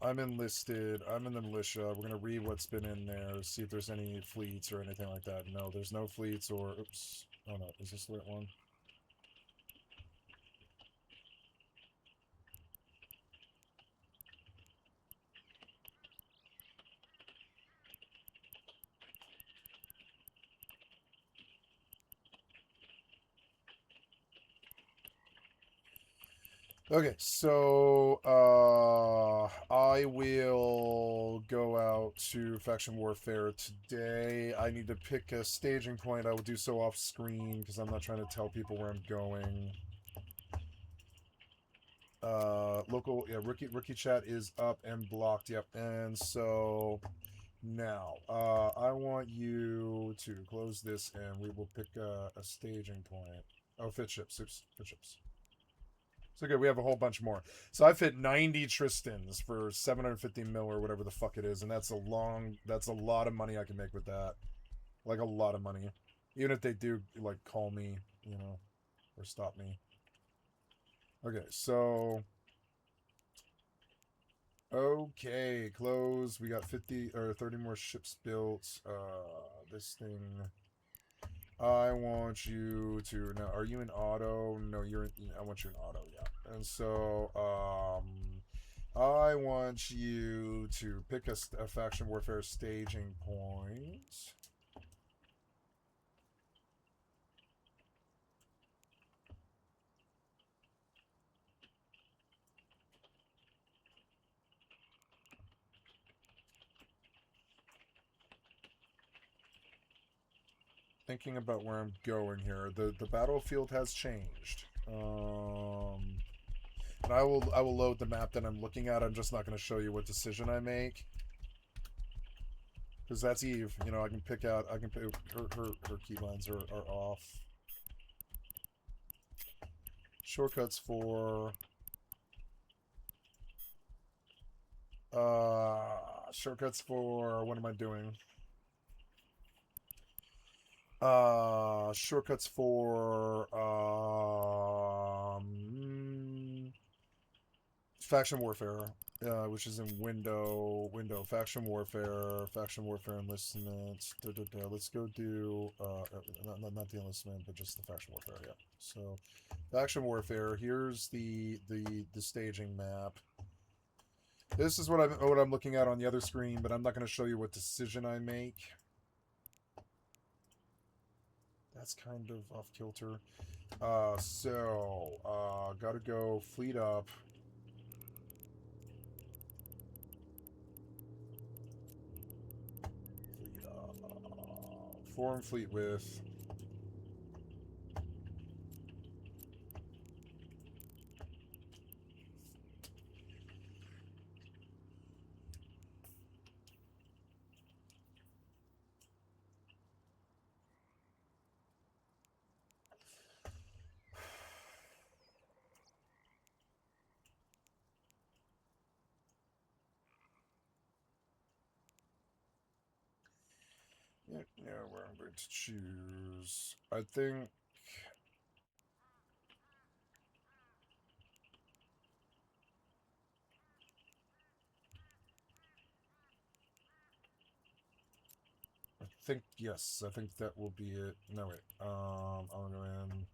I'm enlisted. I'm in the militia. We're gonna read what's been in there, see if there's any fleets or anything like that. No, there's no fleets or... Oops. Oh no, is this the right one? Okay, so I will go out to faction warfare today. I need to pick a staging point. I will do so off screen because I'm not trying to tell people where I'm going. Local, yeah, rookie chat is up and blocked. Yep, and so now I want you to close this and we will pick a staging point. Oh, fit ships, fit ships. So good, we have a whole bunch more. So I fit 90 Tristans for 750 mil or whatever the fuck it is, and that's a lot of money I can make with that. Like a lot of money. Even if they do like call me, you know, or stop me. Okay, so okay, close. We got 50 or 30 more ships built. This thing, I want you to... Now, are you in auto? No, you're in... I want you in auto, yeah. And so, I want you to pick a faction warfare staging point. thinking about where I'm going here. The battlefield has changed. And I will load the map that I'm looking at. I'm just not going to show you what decision I make. Because that's Eve. You know, I can pick out... I can pick... Her keybinds are off. Shortcuts for... Shortcuts for... What am I doing? Shortcuts for... Faction Warfare, which is in window, Faction Warfare, enlistment. Let's go do, not the enlistment, but just the Faction Warfare, yeah. So, Faction Warfare, here's the staging map. This is what I'm looking at on the other screen, but I'm not going to show you what decision I make. That's kind of off kilter. Gotta go fleet up. Form fleet with. Yeah, where I'm going to choose. I think. Yes, I think that will be it. No, wait. I'll go in.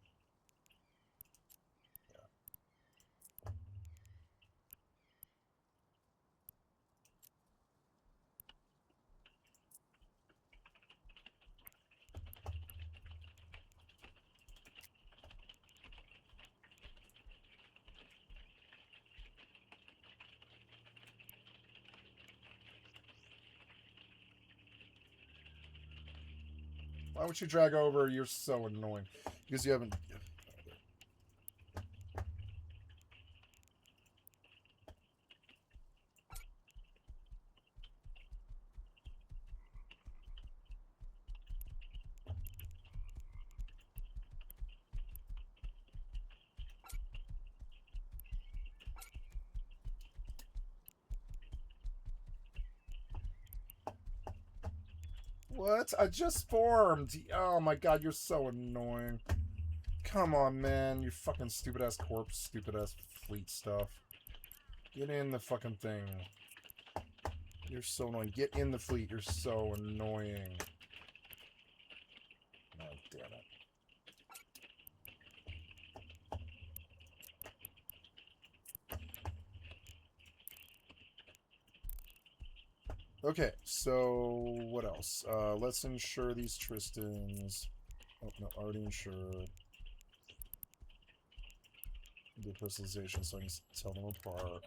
Why would you drag over? You're so annoying. Because you haven't... What? I just formed! Oh my god, you're so annoying. Come on, man. You fucking stupid-ass corpse, stupid-ass fleet stuff. Get in the fucking thing. You're so annoying. Get in the fleet. You're so annoying. Oh, damn it. Okay, so what else? Let's insure these Tristans. Oh, no, already insured. Do personalization so I can tell them apart.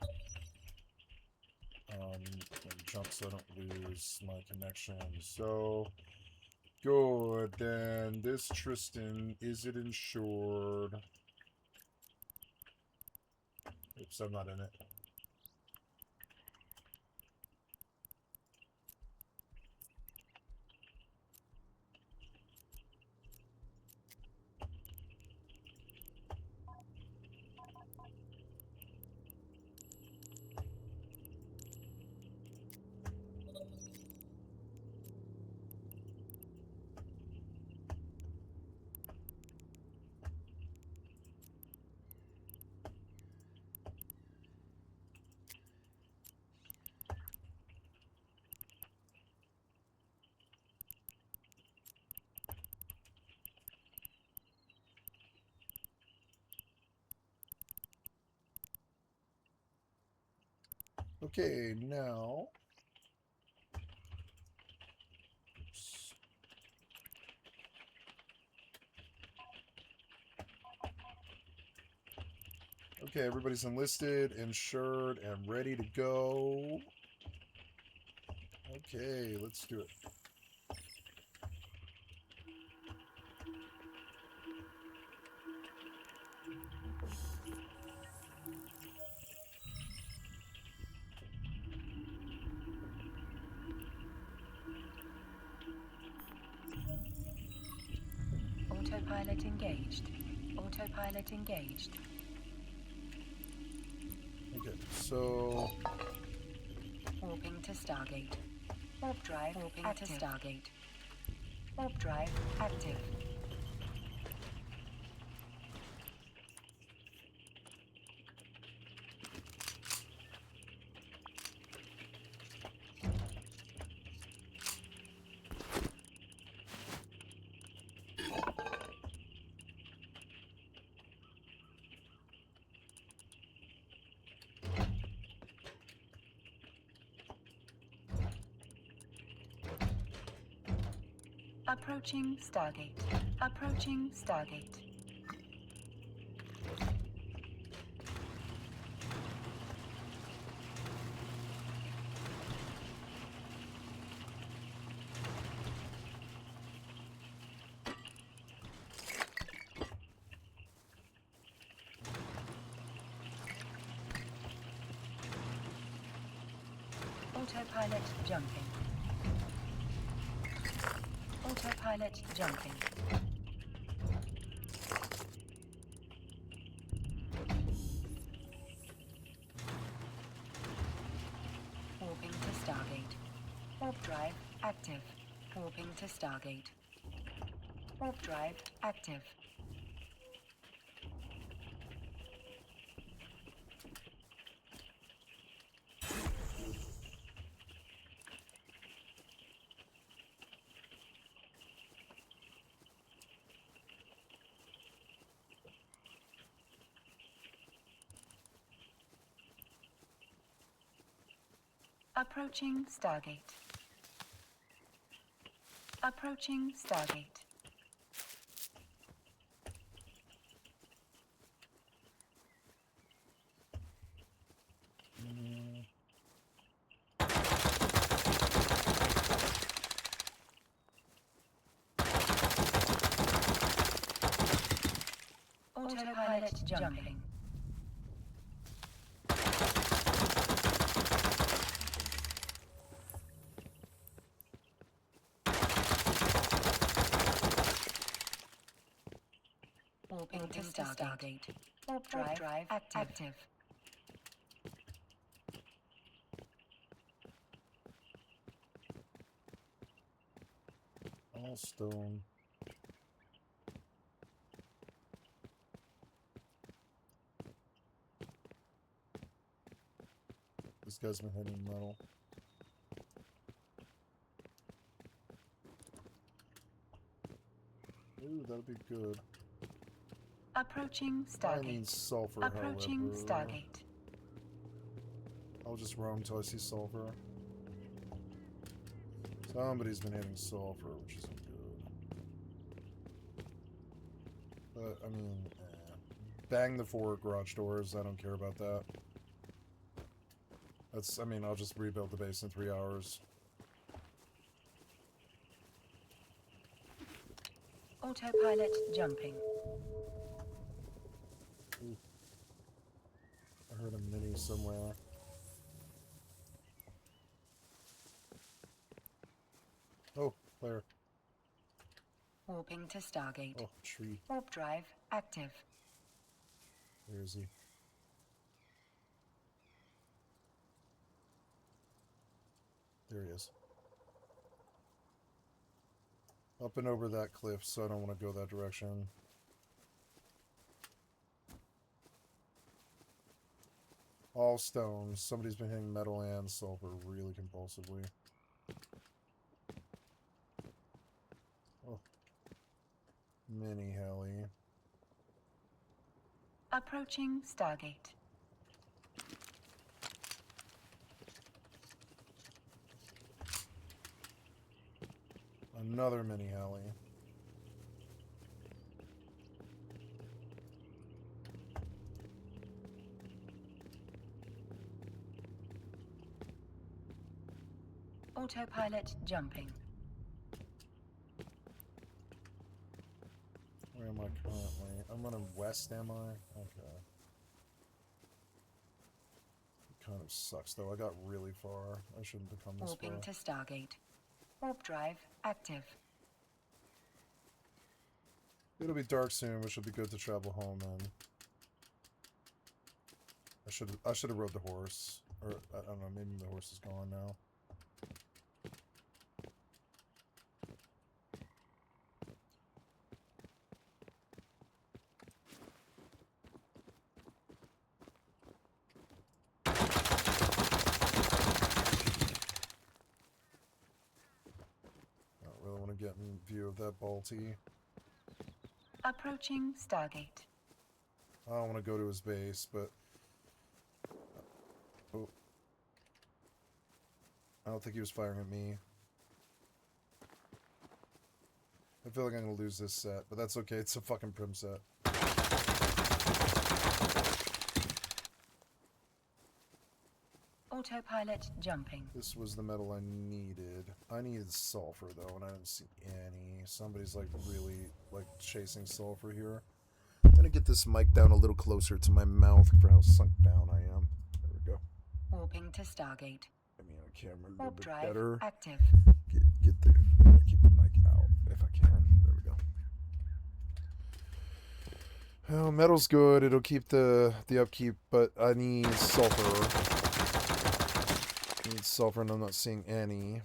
Jump so I don't lose my connection. So, good. Then this Tristan, is it insured? Oops, I'm not in it. Okay, now... Oops. Okay, everybody's enlisted, insured, and ready to go. Okay, let's do it. Autopilot engaged. Autopilot engaged. Okay, so Warping to Stargate. Warp drive warping active. To Stargate. Warp drive active. Approaching Stargate. Approaching Stargate. Autopilot jumping. Autopilot jumping. Warping to Stargate. Warp drive active. Warping to Stargate. Warp drive active. Approaching Stargate. Approaching Stargate. Autopilot jumping. Warping to Stargate. Warp drive active. all stone. This guy's been hitting metal. Ooh, that'll be good. Approaching Stargate. I need sulfur, Approaching however. Stargate. I'll just roam until I see sulfur. Somebody's been hitting sulfur, which isn't good. But, I mean, bang the 4 garage doors. I don't care about that. That's, I mean, I'll just rebuild the base in 3 hours. Autopilot jumping. Ooh. I heard a mini somewhere. Oh, player. Warping to Stargate. Oh, tree. Warp drive active. Where is he? There he is. Up and over that cliff, so I don't want to go that direction. All stones. Somebody's been hitting metal and sulfur really compulsively. Oh. Mini heli. Approaching Stargate. Another mini heli. Autopilot jumping. Where am I currently? I'm running west, am I? Okay. It kind of sucks, though. I got really far. I shouldn't have come this far. Warping to Stargate. Warp drive active. It'll be dark soon, which will be good to travel home then. I should have rode the horse. Or, I don't know, maybe the horse is gone now. I don't really want to get in view of that Balti. Approaching Stargate. I don't want to go to his base, but... Oh. I don't think he was firing at me. I feel like I'm going to lose this set, but that's okay. It's a fucking prim set. Autopilot jumping. This was the metal I needed. I needed sulfur, though, and I didn't see any. Somebody's, like, really, like, chasing sulfur here. I'm going to get this mic down a little closer to my mouth for how sunk down I am. There we go. Warping to Stargate. Get me on camera a little Warp bit drive better. active. Get the... keep the mic out if I can. There we go. Oh, metal's good. It'll keep the upkeep, but I need sulfur. I need sulfur, and I'm not seeing any.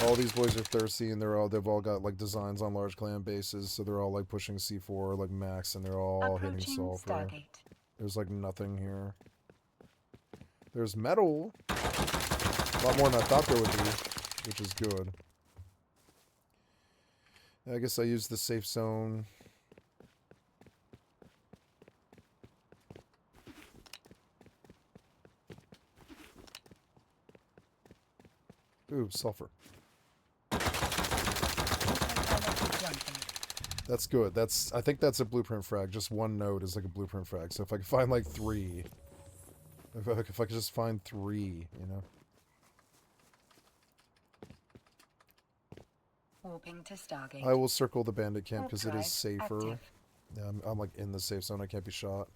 All these boys are thirsty, and they've all got like designs on large clan bases, so they're all like pushing C4 like max, and they're all hitting sulfur. Stargate. There's like nothing here. There's metal. A lot more than I thought there would be, which is good. I guess I used the safe zone. Ooh, sulfur. That's good. I think that's a blueprint frag. Just one node is like a blueprint frag. So if I can find like 3, if I could just find 3, you know. Warping to Stargate. I will circle the bandit camp because it is Drive safer. active. Yeah, I'm like in the safe zone. I can't be shot.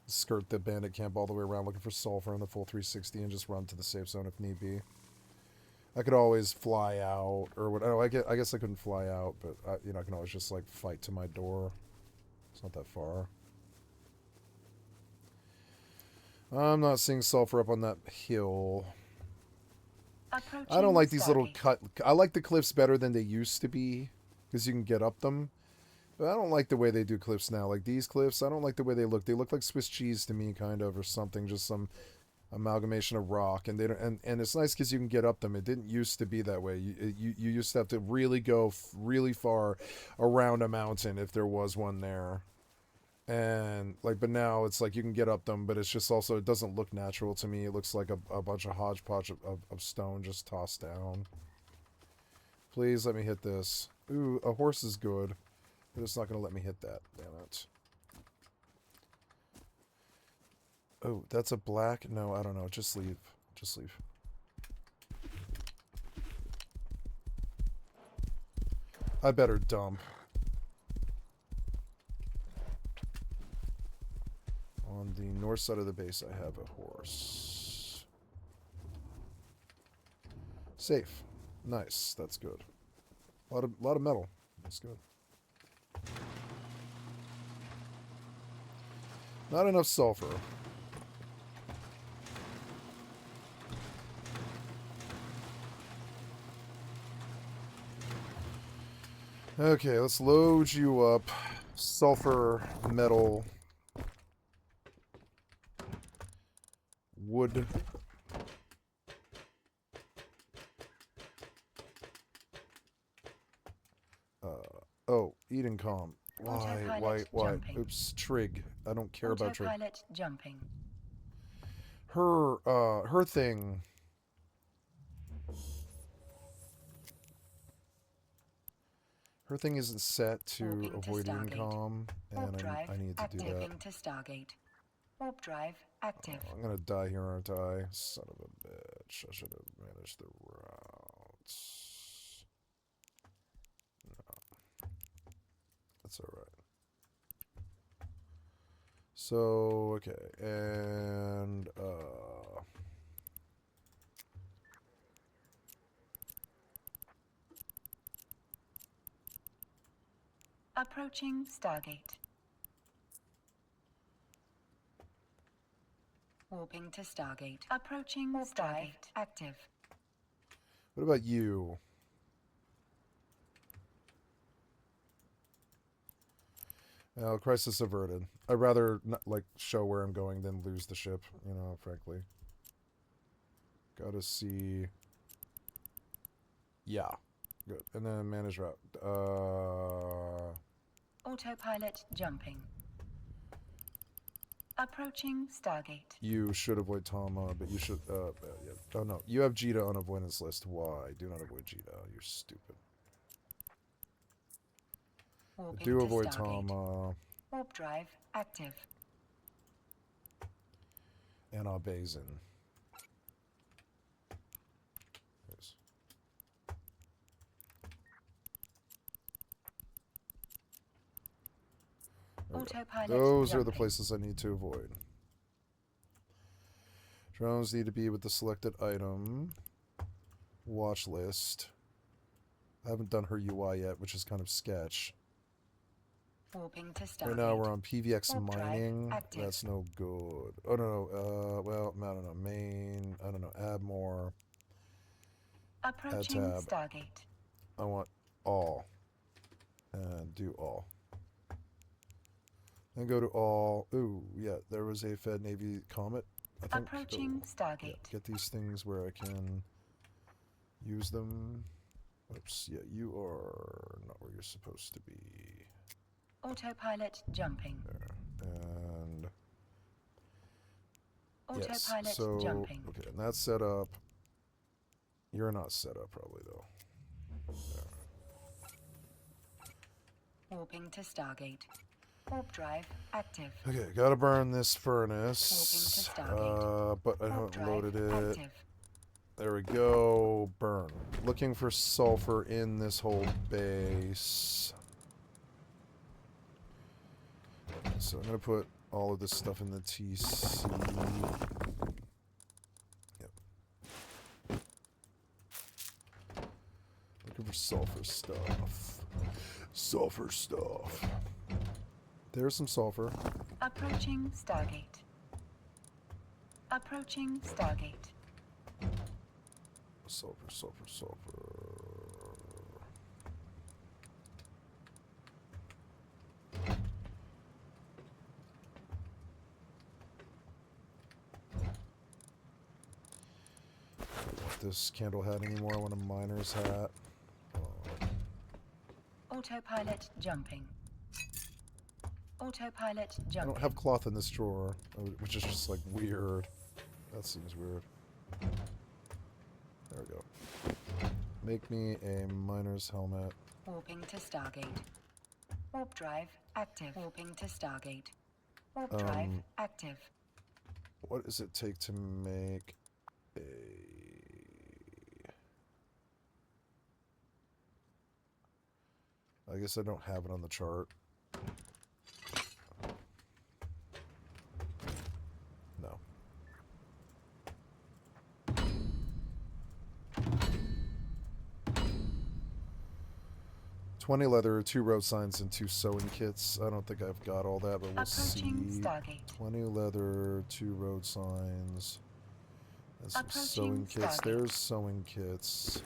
Skirt the bandit camp all the way around looking for sulfur in the full 360 and just run to the safe zone if need be. I could always fly out or what. Oh, I guess I couldn't fly out, but I can always just like fight to my door. It's not that far. I'm not seeing sulfur up on that hill. I don't like these little cut. I like the cliffs better than they used to be because you can get up them. But I don't like the way they do cliffs now. Like these cliffs, I don't like the way they look. They look like Swiss cheese to me, kind of, or something. Just some amalgamation of rock, and they don't. And it's nice because you can get up them. It didn't used to be that way. You used to have to really go really far around a mountain if there was one there. And like, but now it's like you can get up them, but it's just also it doesn't look natural to me. It looks like a bunch of hodgepodge of stone just tossed down. Please let me hit this. Ooh, a horse is good. But it's not going to let me hit that. Damn it. Oh, that's a black? No, I don't know. Just leave. Just leave. I better dump. On the north side of the base, I have a horse. Safe. Nice. That's good. A lot of metal. That's good. Not enough sulfur. Okay, let's load you up. Sulfur, metal, wood. Oh, Eden calm. Why? Jumping. Oops, Trig. I don't care about Trig. Autopilot jumping. Her thing. Her thing isn't set to Warping to avoid Eden Stargate. calm, Warp and drive I need to do that. activating to Stargate. Warp drive active. Oh, I'm gonna die here, aren't I? Son of a bitch. I should have managed the routes. No. That's alright. So, okay, and, Approaching Stargate. Warping to Stargate. Approaching Stargate. Active. What about you? Oh, crisis averted. I'd rather not, like, show where I'm going than lose the ship, you know, frankly. Gotta see... Yeah. Good. And then manage route. Autopilot jumping. Approaching Stargate. You should avoid Tama, but you should... yeah. Oh, no. You have Jita on avoidance list. Why? Do not avoid Jita. You're stupid. Do avoid Tama. Warp drive active. And Bazin. Yes. Autopilot Those jumping. are the places I need to avoid. Drones need to be with the selected item. Watch list. I haven't done her UI yet, which is kind of sketch. Warping to Stargate. Right now we're on PVX Warp drive mining. active. That's no good. Oh no, well, I don't know. Main, I don't know. Add more. Approaching tab. Stargate. I want all. And do all. Then go to all. Ooh, yeah, there was a Fed Navy Comet, I think. Approaching Stargate. Yeah, get these things where I can use them. Oops, yeah, you are not where you're supposed to be. Autopilot jumping. There. And Autopilot yes, so, jumping. okay, and that's set up. You're not set up probably though. There. Warping to Stargate. Warp drive active. Okay, gotta burn this furnace. Warping to Stargate. But I Warp haven't drive loaded it. active. There we go. Burn. Looking for sulfur in this whole base. So I'm going to put all of this stuff in the TC. Yep. Looking for sulfur stuff. Sulfur stuff. There's some sulfur. Approaching Stargate. Approaching Stargate. Sulfur, sulfur, sulfur. This candle hat anymore. I want a miner's hat. Autopilot jumping. Autopilot I jumping. don't have cloth in this drawer, which is just like weird. That seems weird. There we go. Make me a miner's helmet. Warping to Stargate. Warp drive active. Warping to Stargate. Warp drive active. What does it take to make a... I guess I don't have it on the chart. No. $20 leather, 2 road signs, and 2 sewing kits. I don't think I've got all that, but we'll Approaching see. Stargate. 20 leather, 2 road signs, and some Approaching sewing kits. Stargate. There's sewing kits.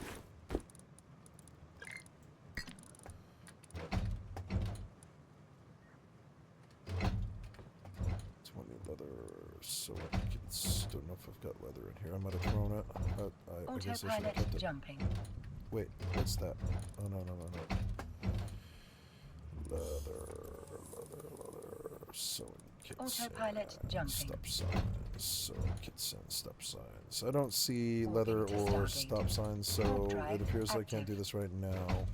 Don't know if I've got leather in here. I might have thrown it. I guess I should have Autopilot kept it. jumping. Wait, what's that? Oh, no. Leather. Sewing kits. Autopilot jumping. Stop signs. Sewing kits and stop signs. I don't see leather Warping to or Stargate. stop signs, so Warp drive it appears I can't active. do this right now.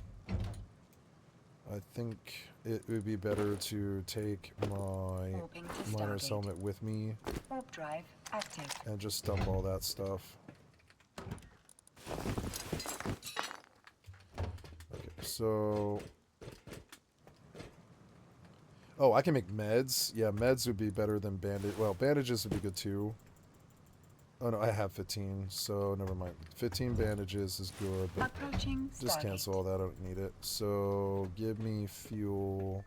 I think it would be better to take my Warping to miner's Stargate. helmet with me Warp drive active. and just dump all that stuff. Okay, so... Oh, I can make meds. Yeah, meds would be better than bandage. Well, bandages would be good too. Oh no, I have 15, so never mind. 15 bandages is good, but Approaching just Stargate. cancel all that. I don't need it. So give me fuel,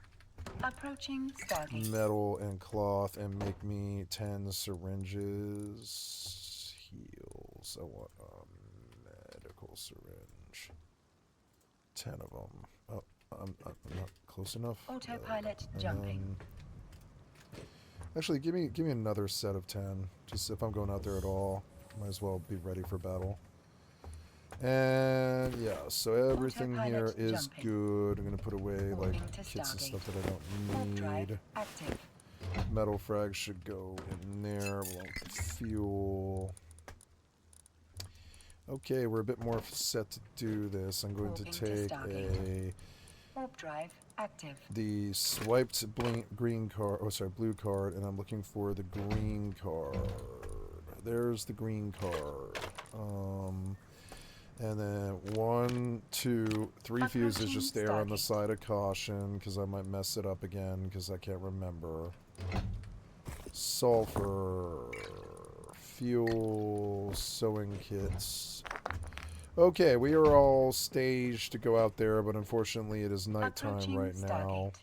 Approaching Stargate. metal, and cloth, and make me 10 syringes. Heals. I want a medical syringe. 10 of them. Oh, I'm not close enough. Autopilot And jumping. Actually, give me another set of 10. Just if I'm going out there at all, might as well be ready for battle. And yeah, so everything here Autopilot is jumping. good. I'm gonna put away like Moving to kits and Stargate. stuff that I Warp don't drive need. active. Metal frag should go in there. Along with fuel. Okay, we're a bit more set to do this. I'm going to Warping to take Stargate. Warp drive active. the swiped green card, blue card, and I'm looking for the green card. There's the green card. And then 1, 2, 3 fuses just there on the Stargate. side of caution because I might mess it up again because I can't remember. Sulfur, fuel, sewing kits. Okay, we are all staged to go out there, but unfortunately it is nighttime Approaching right now. Stargate.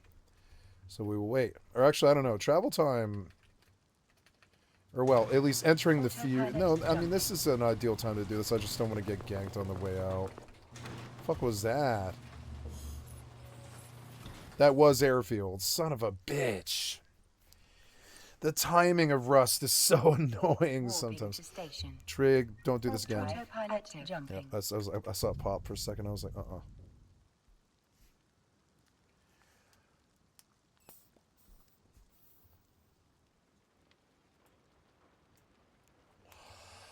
So we will wait. Or actually, I don't know. Travel time... Or, well, at least entering the fuse... No, I mean, this is an ideal time to do this. I just don't want to get ganked on the way out. Fuck was that? That was airfield. Son of a bitch. The timing of Rust is so annoying Warping sometimes. to station. Trig, don't do this Warp again. drive Autopilot Yeah, jumping. I saw it pop for a second. I was like,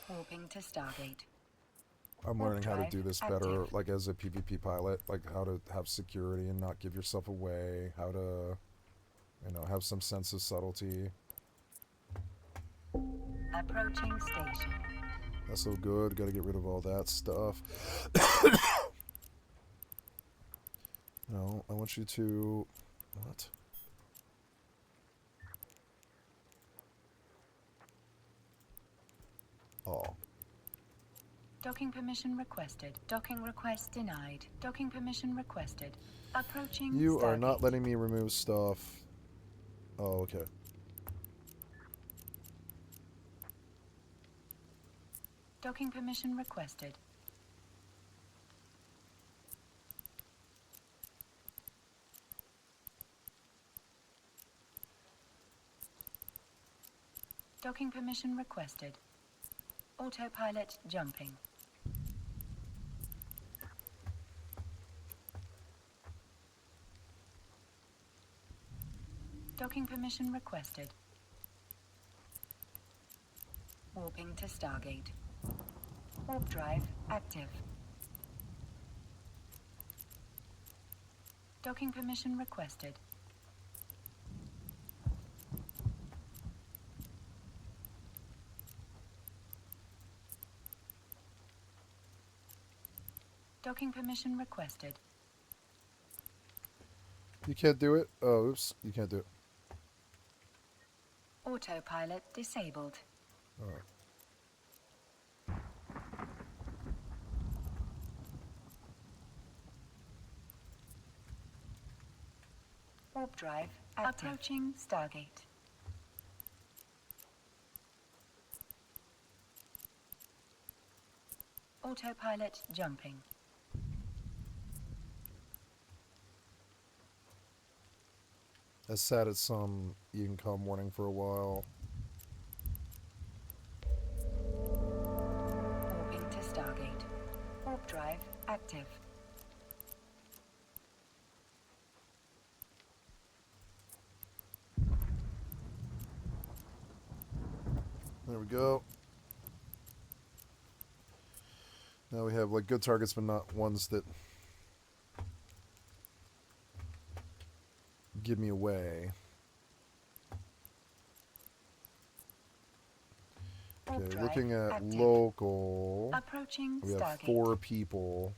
Warping to Stargate. I'm Warp learning how to drive do this better, active. like as a PvP pilot, like how to have security and not give yourself away, how to, have some sense of subtlety. Approaching station. That's so good. Got to get rid of all that stuff. No, I want you to... What? Oh. Docking permission requested. Docking request denied. Docking permission requested. Approaching You are not Stargate. letting me remove stuff. Oh, okay. Docking permission requested. Docking permission requested. Autopilot jumping. Docking permission requested. Warping to Stargate. Warp drive active. Docking permission requested. Docking permission requested. You can't do it? Oh, oops. You can't do it. Autopilot disabled. Alright. Warp drive active. Approaching Stargate. Autopilot jumping. I sat at some income warning for a while. Warping to Stargate. Warp drive active. There we go. Now we have like good targets, but not ones that give me away. Warp Okay, drive looking at active. local. Approaching We have Stargate. 4 people.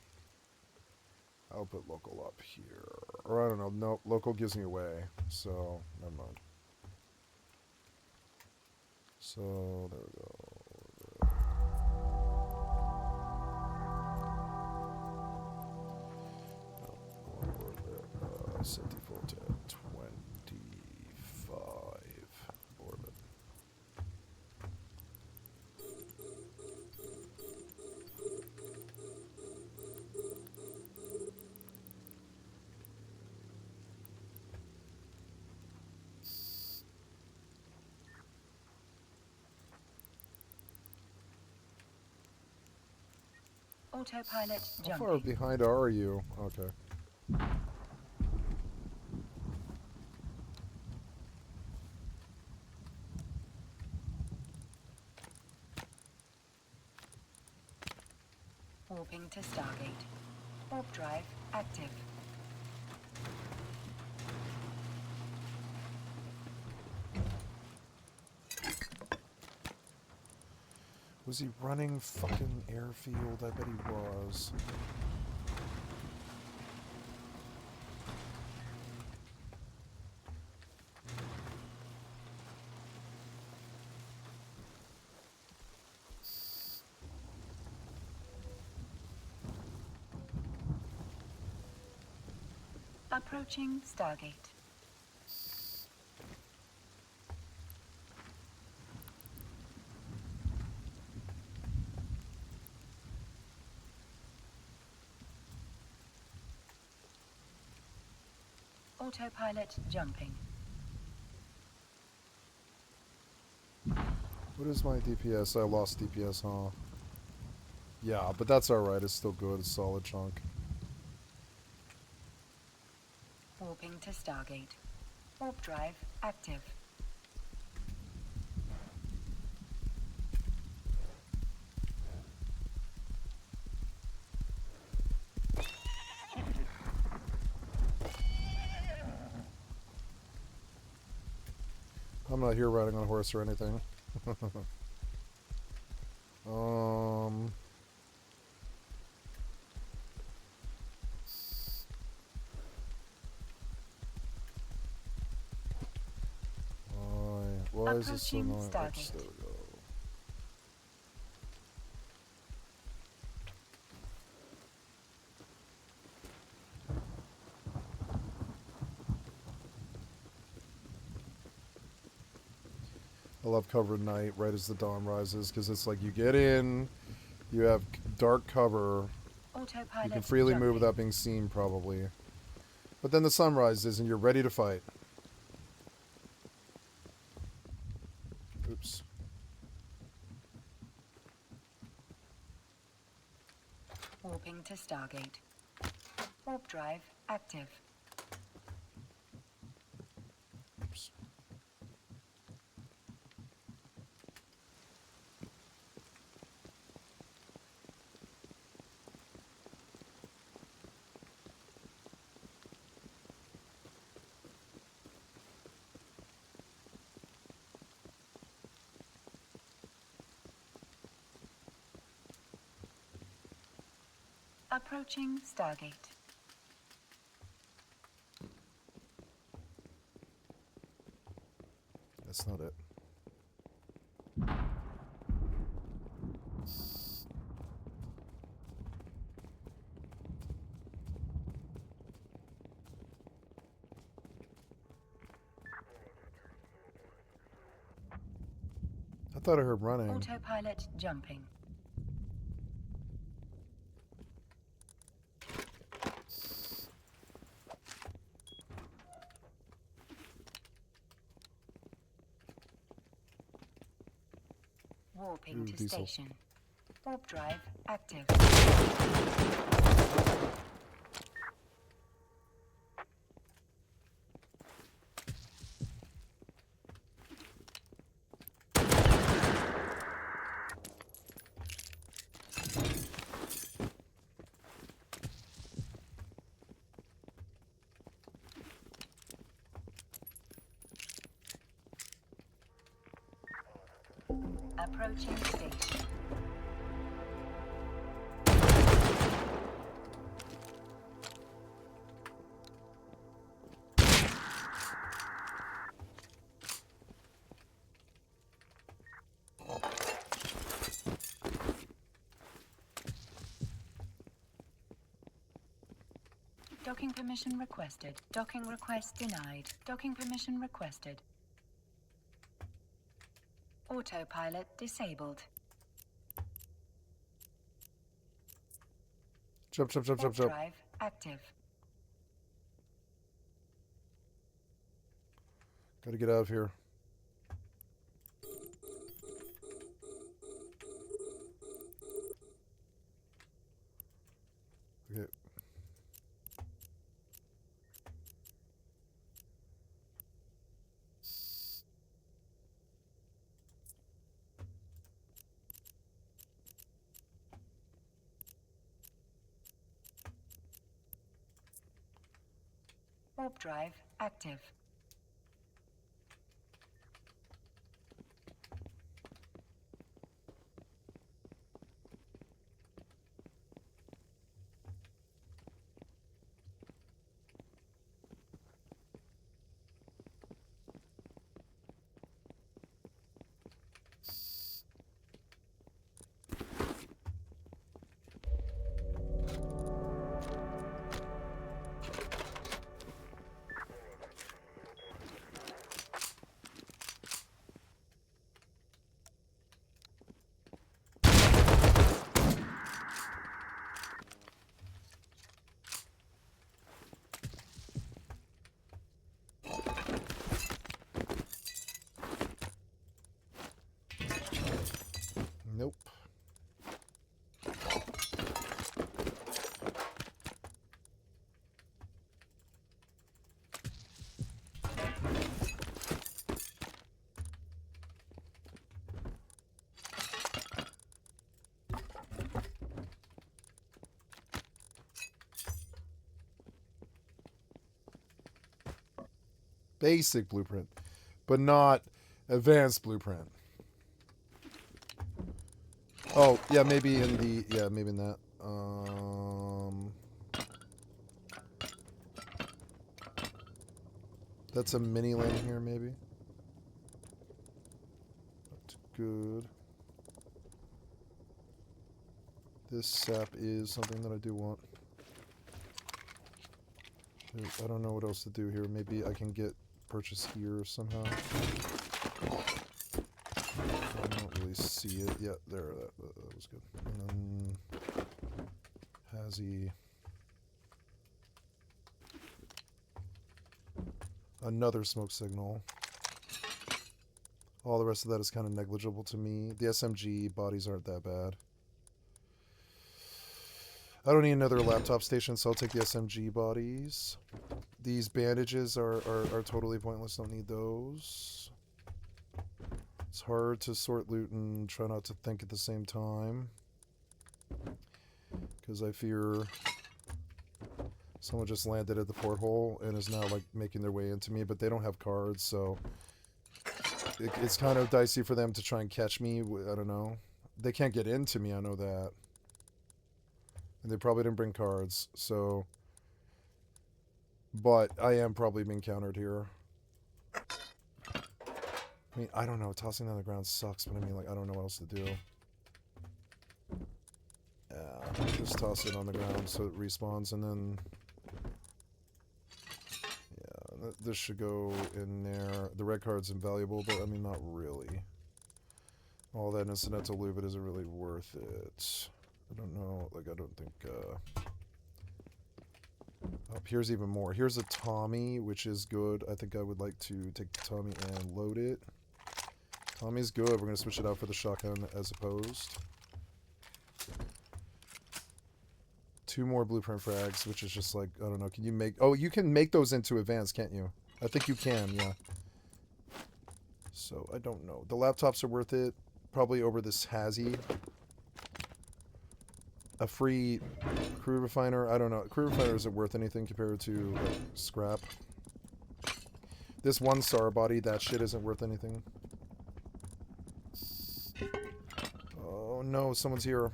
I'll put local up here. Or I don't know. No, local gives me away. So, never mind. So, there we go. Autopilot How far jumping. behind are you? Okay. Warping to Stargate. Warp drive active. Was he running fucking airfield? I bet he was. Approaching Stargate. Autopilot jumping. What is my DPS? I lost DPS, huh? Yeah, but that's alright. It's still good. It's a solid chunk. Warping to Stargate. Warp drive active. I'm not here riding on a horse or anything. Why is this so Approaching annoying? Stargate. There we go. I love cover at night right as the dawn rises because it's like you get in, you have dark cover, Autopilot you can freely jumping. move without being seen probably. But then the sun rises and you're ready to fight. Oops. Warping to Stargate. Warp drive active. Oops. Approaching Stargate. That's not it. I thought I heard running. Autopilot jumping. Warping Ooh, to diesel. station. Warp drive active. Approaching station. Docking permission requested. Docking request denied. Docking permission requested. Autopilot disabled. Jump, jump, jump, jump, Warp jump. drive active. Gotta get out of here. Warp drive active. Nope. Basic blueprint, but not advanced blueprint. Oh, yeah, maybe in the, yeah, maybe in that. That's a mini lane here, maybe. That's good. This sap is something that I do want. I don't know what else to do here. Maybe I can get purchase here somehow. I don't really see it. Yeah, there. That was good. And then has he another smoke signal? All the rest of that is kind of negligible to me. The SMG bodies aren't that bad. I don't need another laptop station, so I'll take the SMG bodies. These bandages are totally pointless. Don't need those. It's hard to sort loot and try not to think at the same time, because I fear someone just landed at the porthole and is now like making their way into me, but they don't have cards, so it's kind of dicey for them to try and catch me. I don't know. They can't get into me, I know that. And they probably didn't bring cards, so... But I am probably being countered here. I mean, I don't know. Tossing on the ground sucks, but I mean, like, I don't know what else to do. Yeah, just toss it on the ground so it respawns, and then... Yeah, this should go in there. The red card's invaluable, but I mean, not really. All that incidental loot, but is it really worth it? I don't know. Like, I don't think, Oh, here's even more. Here's a Tommy, which is good. I think I would like to take the Tommy and load it. Tommy's good. We're going to switch it out for the shotgun as opposed. 2 more blueprint frags, which is just like, I don't know. Can you make... Oh, you can make those into advanced, can't you? I think you can, yeah. So, I don't know. The laptops are worth it. Probably over this Hazy. A free crude refiner. I don't know. Crude refiner isn't worth anything compared to like, scrap. This 1-star body, that shit isn't worth anything. Oh no, someone's here.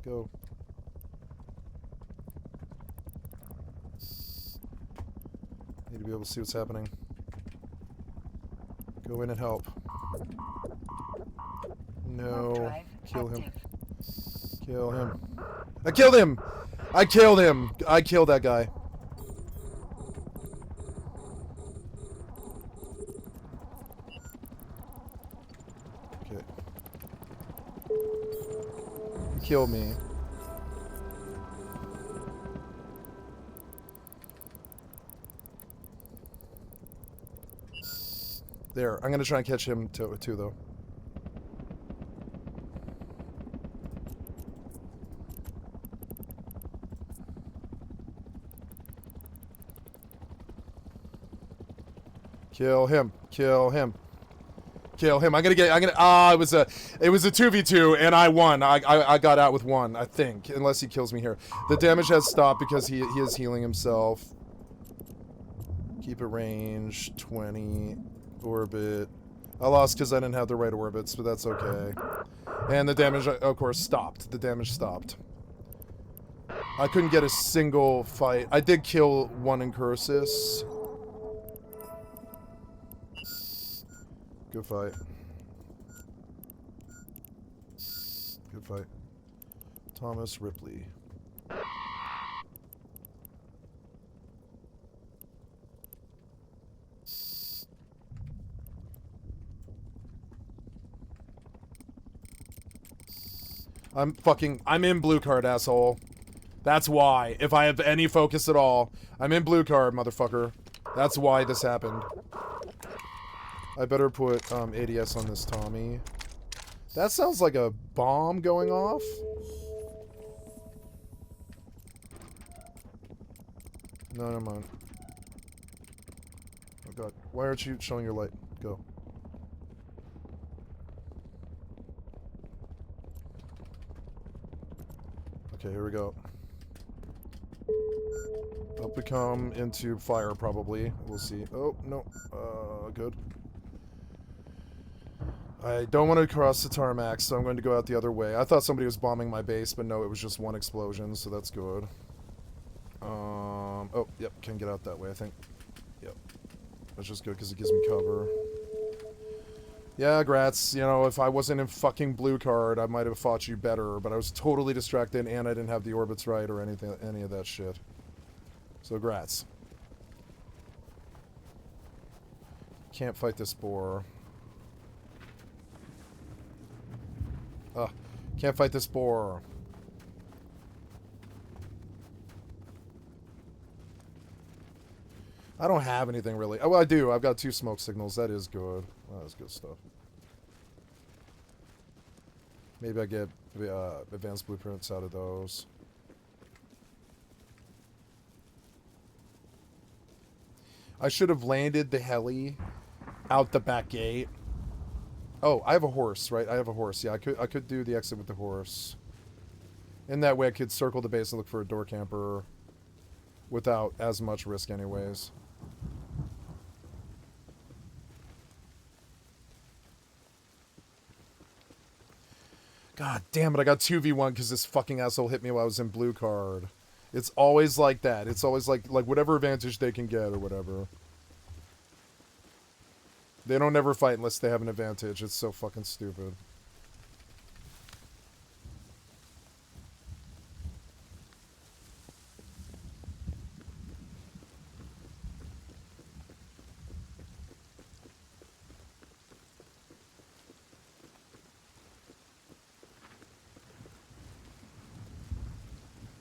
Go. Need to be able to see what's happening. Go in and help. No. Kill him. Kill him. I killed him! I killed him! I killed that guy. Okay. He killed me. There. I'm gonna try and catch him too, though. Kill him. Kill him. Kill him. It was a 2v2 and I won. I got out with 1, I think, unless he kills me here. The damage has stopped because he is healing himself. Keep it range 20 orbit. I lost because I didn't have the right orbits, but that's okay. And the damage, of course, stopped. The damage stopped. I couldn't get a single fight. I did kill 1 Incursus. Good fight. Good fight. Thomas Ripley. I'm in blue card, asshole. That's why. If I have any focus at all, I'm in blue card, motherfucker. That's why this happened. I better put ADS on this Tommy. That sounds like a bomb going off. No, never mind. Oh god. Why aren't you showing your light? Go. Okay, here we go. Hope we come into fire, probably. We'll see. Oh, no. Good. I don't want to cross the tarmac, so I'm going to go out the other way. I thought somebody was bombing my base, but no, it was just 1 explosion, so that's good. Oh, yep, can get out that way, I think. Yep. That's just good, because it gives me cover. Yeah, Gratz, you know, if I wasn't in fucking blue card, I might have fought you better, but I was totally distracted, and I didn't have the orbits right or anything, any of that shit. So, Gratz. Can't fight this boar. Can't fight this boar. I don't have anything really. Oh, well, I do. I've got 2 smoke signals. That is good. That is good stuff. Maybe I get advanced blueprints out of those. I should have landed the heli out the back gate. Oh, I have a horse, right? I have a horse. Yeah, I could do the exit with the horse. In that way, I could circle the base and look for a door camper without as much risk anyways. God damn it, I got 2v1 because this fucking asshole hit me while I was in blue card. It's always like that. It's always like whatever advantage they can get or whatever. They don't ever fight unless they have an advantage. It's so fucking stupid.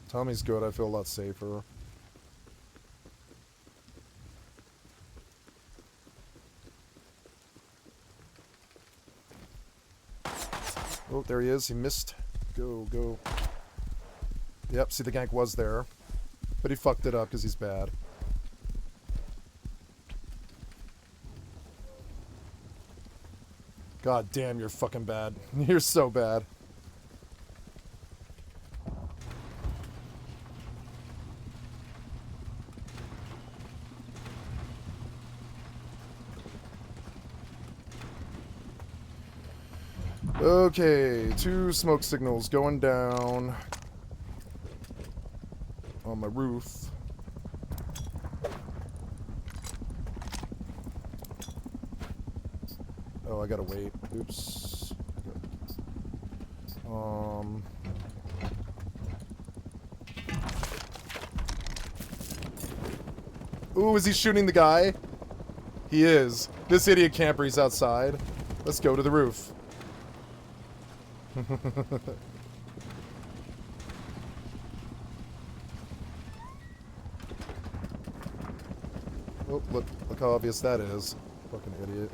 Tommy's good. I feel a lot safer. Oh, there he is. He missed. Go, go. Yep, see, the gank was there. But he fucked it up because he's bad. God damn, you're fucking bad. You're so bad. Okay, 2 smoke signals going down on my roof. Oh, I gotta wait. Oops. Ooh, is he shooting the guy? He is. This idiot camper, he's outside. Let's go to the roof. Oh, look how obvious that is. Fucking idiot.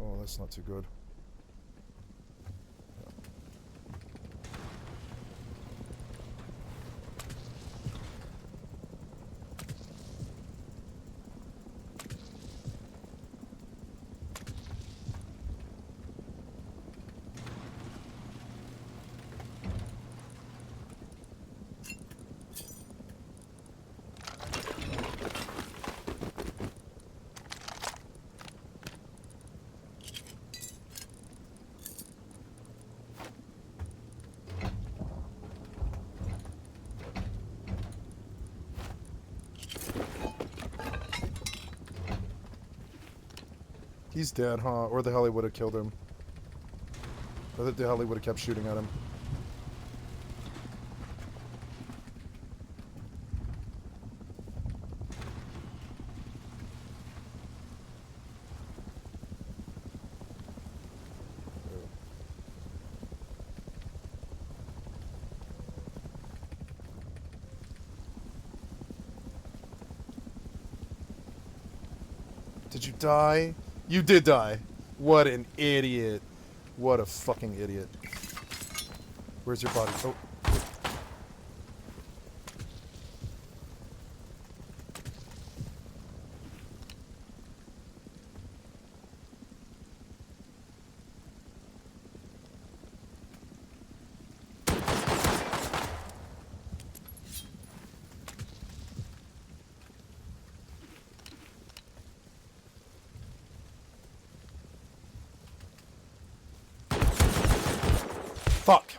Oh, that's not too good. He's dead, huh? Or the hell he would have killed him. Or the hell he would have kept shooting at him. Did you die? You did die. What an idiot. What a fucking idiot. Where's your body? Oh. Fuck.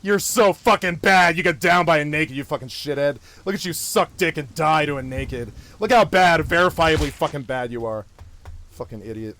You're so fucking bad. You got down by a naked, you fucking shithead. Look at you suck dick and die to a naked. Look how bad, verifiably fucking bad you are. Fucking idiot.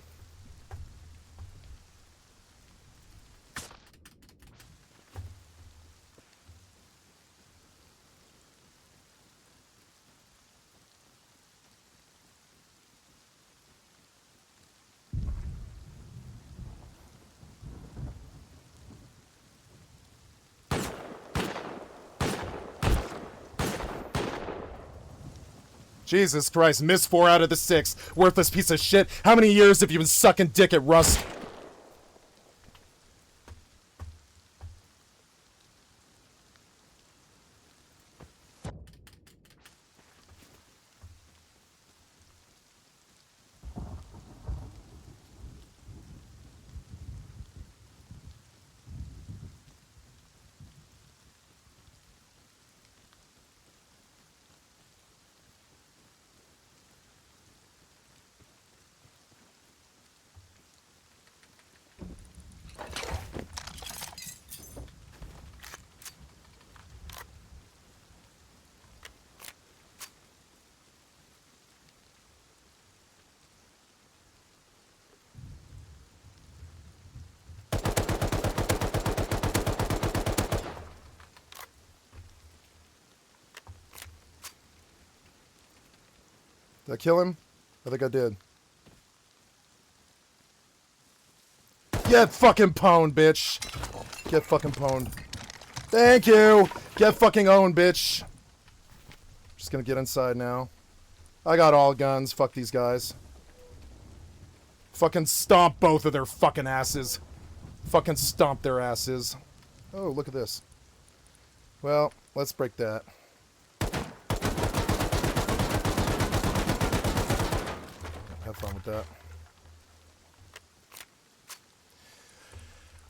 Jesus Christ, missed 4 out of the 6. Worthless piece of shit. How many years have you been sucking dick at Rust? Did I kill him? I think I did. Get fucking pwned, bitch. Get fucking pwned. Thank you. Get fucking owned, bitch. Just gonna get inside now. I got all guns. Fuck these guys. Fucking stomp both of their fucking asses. Fucking stomp their asses. Oh, look at this. Well, let's break that. Have fun with that.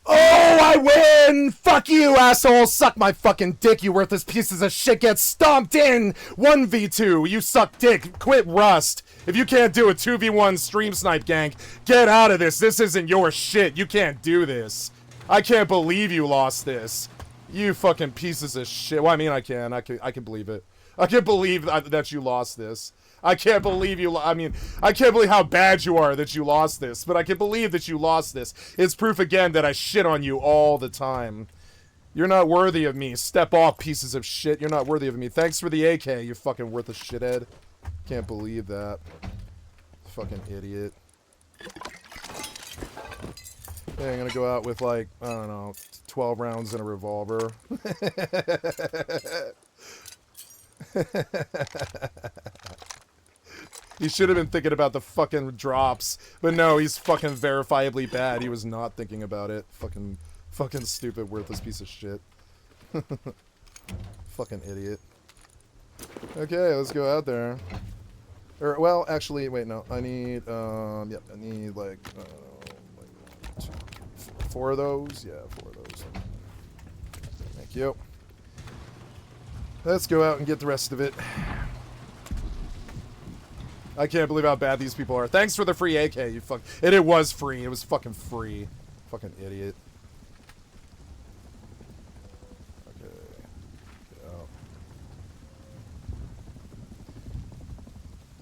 Oh, I win! Fuck you, asshole! Suck my fucking dick, you worthless pieces of shit! Get stomped in! 1v2, you suck dick! Quit Rust! If you can't do a 2v1 stream snipe gank, get out of this! This isn't your shit! You can't do this! I can't believe you lost this! You fucking pieces of shit. Well, I mean, I can believe it. I can't believe that you lost this. I can't believe you, I mean, I can't believe how bad you are that you lost this, but I can believe that you lost this. It's proof again that I shit on you all the time. You're not worthy of me. Step off, pieces of shit. You're not worthy of me. Thanks for the AK, you fucking worthless shithead. Can't believe that. Fucking idiot. Yeah, I'm gonna go out with, like, I don't know, 12 rounds in a revolver. He should have been thinking about the fucking drops. But no, he's fucking verifiably bad. He was not thinking about it. Fucking stupid, worthless piece of shit. Fucking idiot. Okay, let's go out there. Or, well, actually, wait, no. I need, yep, I need, like 4 of those. Yeah, 4 of those. Thank you. Let's go out and get the rest of it. I can't believe how bad these people are. Thanks for the free AK, you fuck. And it was free. It was fucking free. Fucking idiot. Okay. Oh.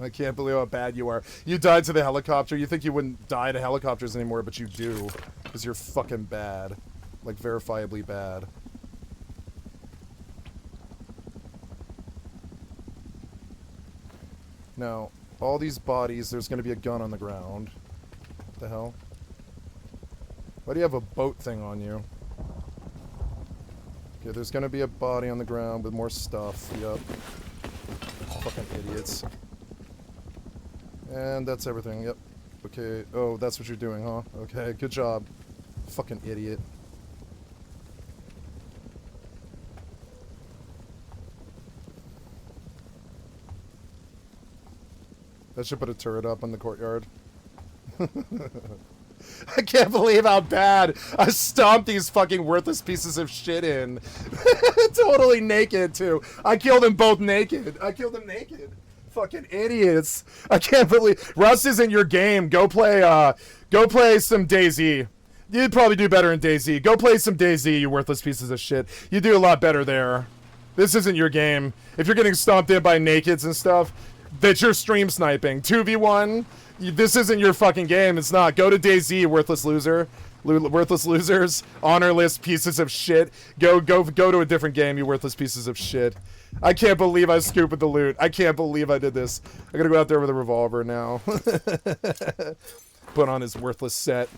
I can't believe how bad you are. You died to the helicopter. You think you wouldn't die to helicopters anymore, but you do. Because you're fucking bad. Like, verifiably bad. Now, all these bodies, there's going to be a gun on the ground. What the hell? Why do you have a boat thing on you? Okay, there's going to be a body on the ground with more stuff. Yup. Fucking idiots. And that's everything. Yep. Okay. Oh, that's what you're doing, huh? Okay, good job. Fucking idiot. That should put a turret up in the courtyard. I can't believe how bad I stomped these fucking worthless pieces of shit in. Totally naked, too. I killed them both naked. I killed them naked. Fucking idiots. I can't believe... Rust isn't your game. Go play some DayZ. You'd probably do better in DayZ. Go play some DayZ, you worthless pieces of shit. You do a lot better there. This isn't your game. If you're getting stomped in by nakeds and stuff, that's your stream sniping. 2v1, this isn't your fucking game. It's not. Go to DayZ, worthless loser. Worthless losers. Honorless pieces of shit. Go to a different game, you worthless pieces of shit. I can't believe I scooped the loot. I can't believe I did this. I gotta go out there with a revolver now. Put on his worthless set.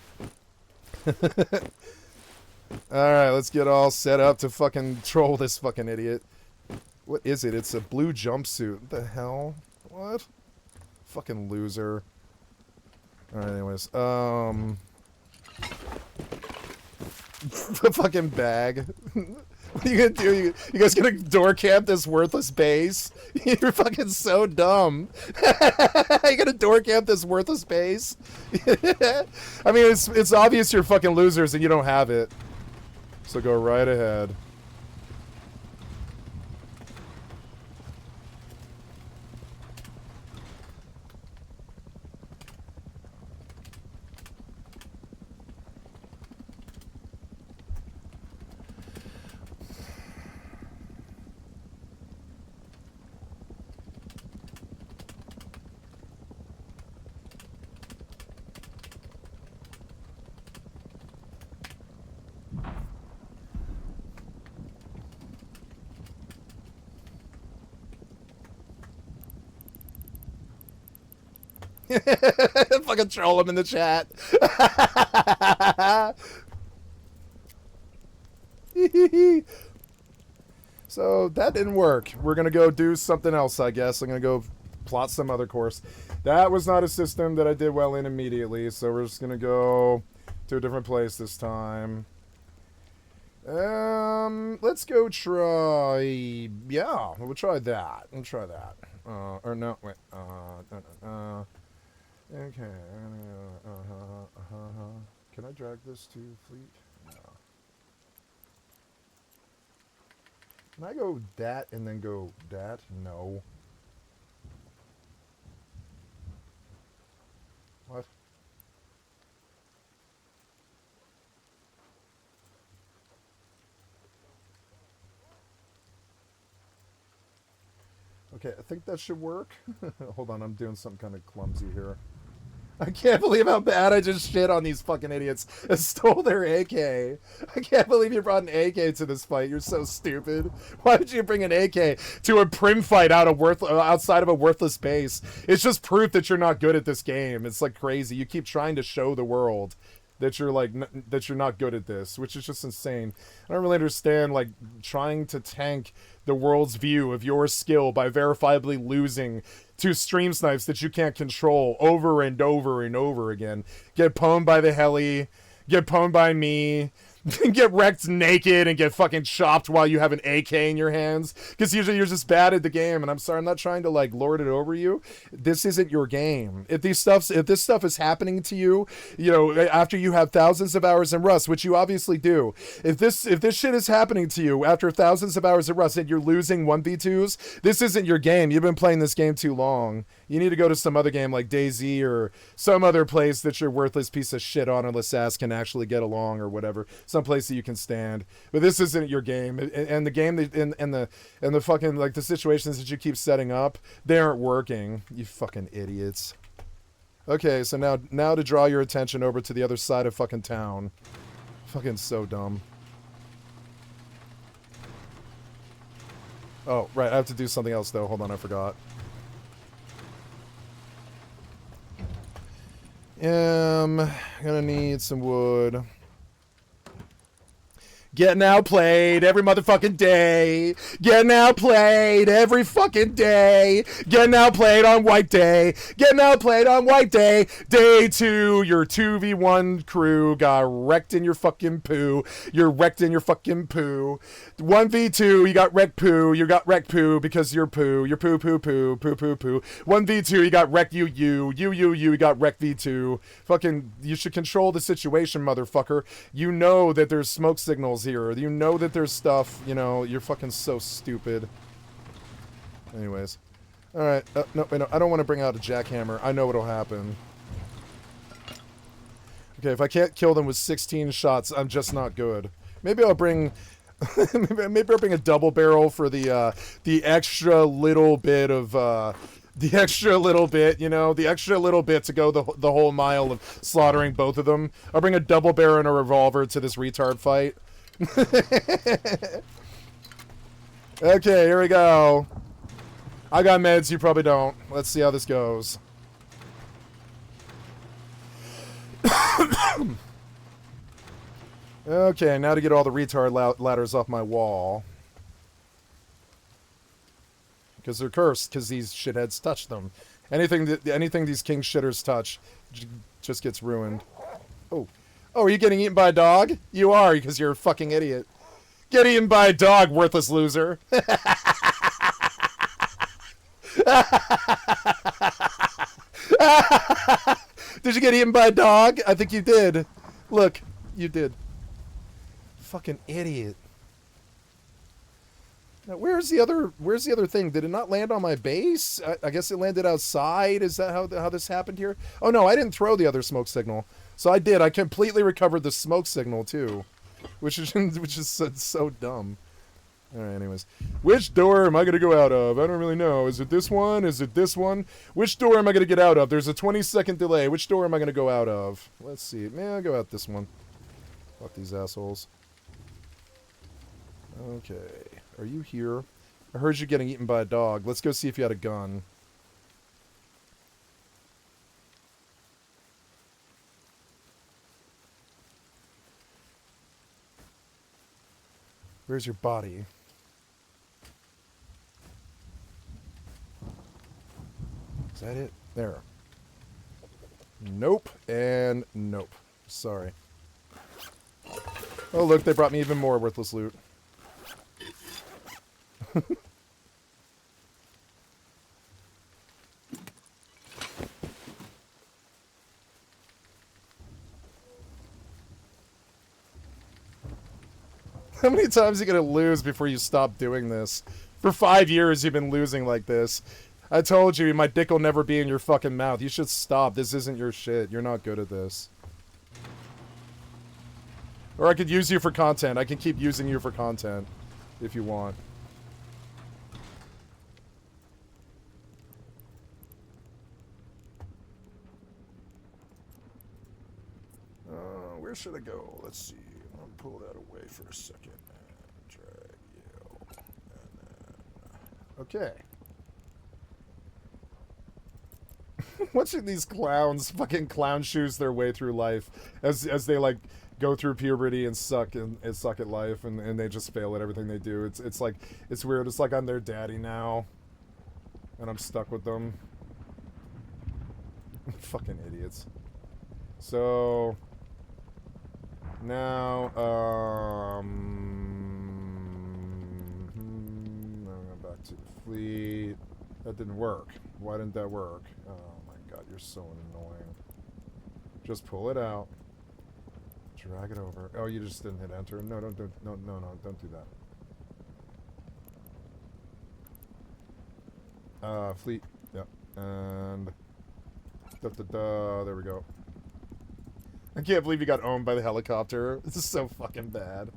Alright, let's get all set up to fucking troll this fucking idiot. What is it? It's a blue jumpsuit. What the hell? What? Fucking loser. Alright, anyways. The fucking bag. What are you gonna do? You guys gonna door camp this worthless base? You're fucking so dumb. You gonna door camp this worthless base? I mean, it's obvious you're fucking losers and you don't have it. So go right ahead. Fucking troll him in the chat. So that didn't work. We're gonna go do something else, I guess. I'm gonna go plot some other course. That was not a system that I did well in immediately, so we're just gonna go to a different place this time. Let's go try... Yeah, we'll try that. We'll try that. Or no, wait. Okay. Can I drag this to fleet? No. Can I go that and then go that? No. What? Okay, I think that should work. Hold on, I'm doing something kind of clumsy here. I can't believe how bad I just shit on these fucking idiots and stole their AK. I can't believe you brought an AK to this fight. You're so stupid. Why would you bring an AK to a prim fight outside of a worthless base? It's just proof that you're not good at this game. It's like crazy. You keep trying to show the world that you're like that you're not good at this, which is just insane. I don't really understand like trying to tank the world's view of your skill by verifiably losing to stream snipes that you can't control over and over and over again. Get pwned by the heli, get pwned by me, Get wrecked naked and get fucking chopped while you have an AK in your hands, because usually you're just bad at the game. And I'm sorry, I'm not trying to like lord it over you. This isn't your game. If this stuff is happening to you, you know, after you have thousands of hours in Rust, which you obviously do, if this shit is happening to you after thousands of hours in Rust and you're losing 1v2s, this isn't your game. You've been playing this game too long. You need to go to some other game like DayZ or some other place that your worthless piece of shit honorless ass can actually get along, or whatever. Some place that you can stand. But this isn't your game. And the game that, and the fucking like the situations that you keep setting up, they aren't working. You fucking idiots. Okay, so now to draw your attention over to the other side of fucking town. Fucking so dumb. Oh, right, I have to do something else though. Hold on, I forgot. Gonna need some wood. Getting outplayed every motherfucking day. Getting outplayed every fucking day. Getting outplayed on White Day. Getting outplayed on White Day. Day 2, your 2v1 crew got wrecked in your fucking poo. You're wrecked in your fucking poo. 1v2, you got wrecked poo. You got wrecked poo because you're poo. You're poo poo poo. Poo poo poo. 1v2, you got wrecked you. You got wrecked v2. Fucking, you should control the situation, motherfucker. You know that there's smoke signals here. You know that there's stuff, you know, you're fucking so stupid. Anyways. Alright, no, wait, no, I don't want to bring out a jackhammer. I know what'll happen. Okay, if I can't kill them with 16 shots, I'm just not good. Maybe I'll bring... maybe I'll bring a double barrel for the extra little bit of, the extra little bit, you know, the extra little bit to go the whole mile of slaughtering both of them. I'll bring a double barrel and a revolver to this retard fight. Okay, here we go. I got meds, you probably don't. Let's see how this goes. Okay, now to get all the retard ladders off my wall. Because they're cursed, because these shitheads touch them. Anything these king shitters touch just gets ruined. Oh. Oh, are you getting eaten by a dog? You are, because you're a fucking idiot. Get eaten by a dog, worthless loser. Did you get eaten by a dog? I think you did. Look, you did. Fucking idiot. Now, where's the other thing? Did it not land on my base? I guess it landed outside. Is that how this happened here? Oh no, I didn't throw the other smoke signal. So I did. I completely recovered the smoke signal too, which is so dumb. All right. Anyways, which door am I gonna go out of? I don't really know. Is it this one? Is it this one? Which door am I gonna get out of? There's a 20-second delay. Which door am I gonna go out of? Let's see. Man, I'll go out this one. Fuck these assholes. Okay. Are you here? I heard you getting eaten by a dog. Let's go see if you had a gun. Where's your body? Is that it? There. Nope. And nope. Sorry. Oh, look, they brought me even more worthless loot. How many times are you going to lose before you stop doing this? For 5 years you've been losing like this. I told you, my dick will never be in your fucking mouth. You should stop. This isn't your shit. You're not good at this. Or I could use you for content. I can keep using you for content. If you want. Where should I go? Let's see. I'll pull that away for a second. And drag you. And then... Okay. Watching these clowns fucking clown shoes their way through life as they like go through puberty and suck at life and they just fail at everything they do. It's like it's weird. It's like I'm their daddy now and I'm stuck with them. Fucking idiots. So Now, I'm going back to the fleet. That didn't work. Why didn't that work? Oh my god, you're so annoying. Just pull it out. Drag it over. Oh, you just didn't hit enter. No, don't do that. Fleet. Yep. And there we go. I can't believe you got owned by the helicopter. This is so fucking bad.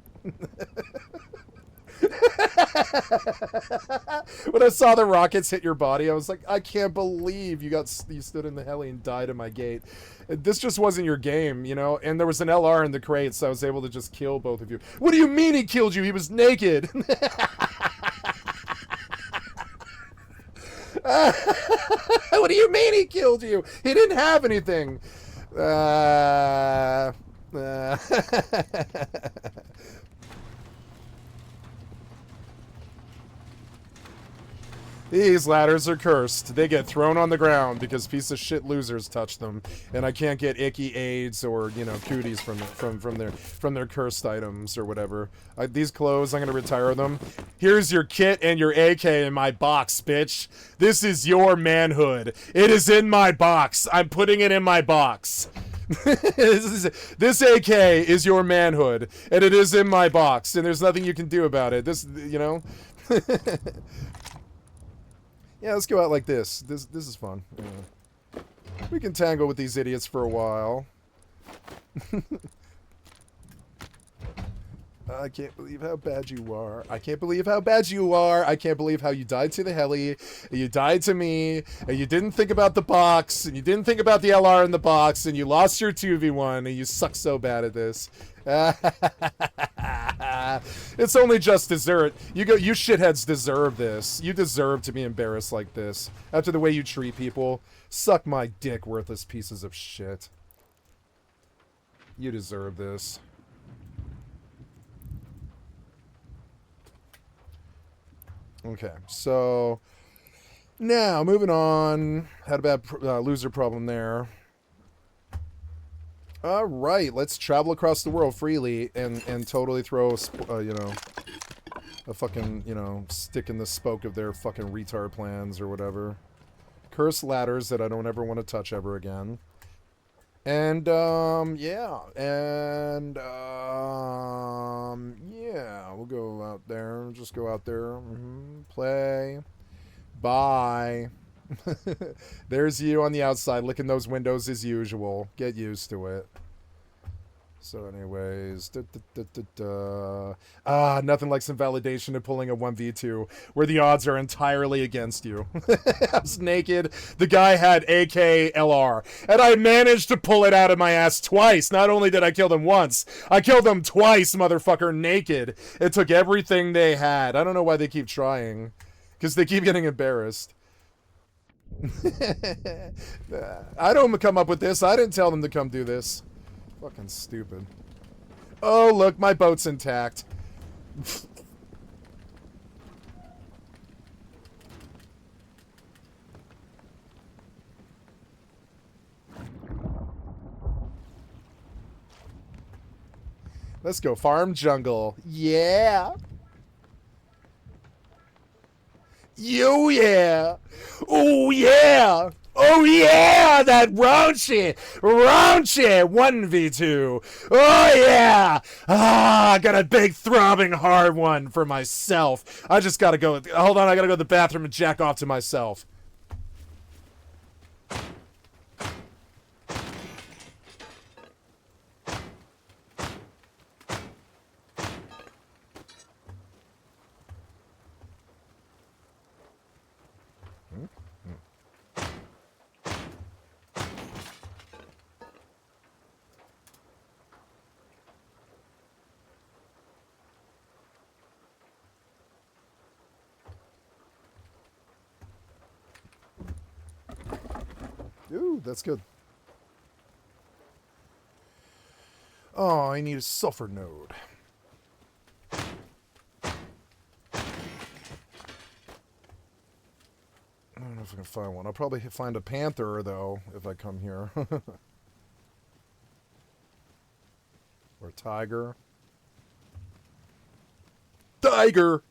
When I saw the rockets hit your body, I was like, I can't believe you stood in the heli and died in my gate. This just wasn't your game, you know? And there was an LR in the crate, so I was able to just kill both of you. What do you mean he killed you? He was naked. What do you mean he killed you? He didn't have anything. These ladders are cursed. They get thrown on the ground because piece of shit losers touch them, and I can't get icky AIDS or, you know, cooties from their cursed items or whatever. These clothes, I'm gonna retire them. Here's your kit and your AK in my box, bitch. This is your manhood. It is in my box. I'm putting it in my box. This AK is your manhood, and it is in my box, and there's nothing you can do about it. This, you know. Yeah, let's go out like this. This is fun. Yeah. We can tangle with these idiots for a while. I can't believe how bad you are. I can't believe how bad you are. I can't believe how you died to the heli, and you died to me, and you didn't think about the box, and you didn't think about the LR in the box, and you lost your 2v1, and you suck so bad at this. It's only just dessert. You shitheads deserve this. You deserve to be embarrassed like this. After the way you treat people. Suck my dick, worthless pieces of shit. You deserve this. Okay, so now moving on. Had a bad loser problem there. All right, let's travel across the world freely and totally throw you know, a fucking, you know, stick in the spoke of their fucking retard plans or whatever. Curse ladders that I don't ever want to touch ever again. And yeah, and yeah, we'll go out there. Just go out there. Play. Bye. There's you on the outside licking those windows as usual. Get used to it. So anyways, nothing like some validation of pulling a 1v2 where the odds are entirely against you. I was naked. The guy had AK LR, and I managed to pull it out of my ass twice. Not only did I kill them once, I killed them twice, motherfucker, naked. It took everything they had. I don't know why they keep trying, because they keep getting embarrassed. I don't come up with this. I didn't tell them to come do this. Fucking stupid. Oh, look, my boat's intact. Let's go farm jungle. Yeah. Yo, yeah. Oh, yeah. Oh, yeah, that raunchy 1v2. Oh, yeah. I got a big throbbing hard one for myself. I just gotta go. Hold on, I gotta go to the bathroom and jack off to myself. Ooh, that's good. Oh, I need a sulfur node. I don't know if I can find one. I'll probably find a panther, though, if I come here. Or tiger. Tiger!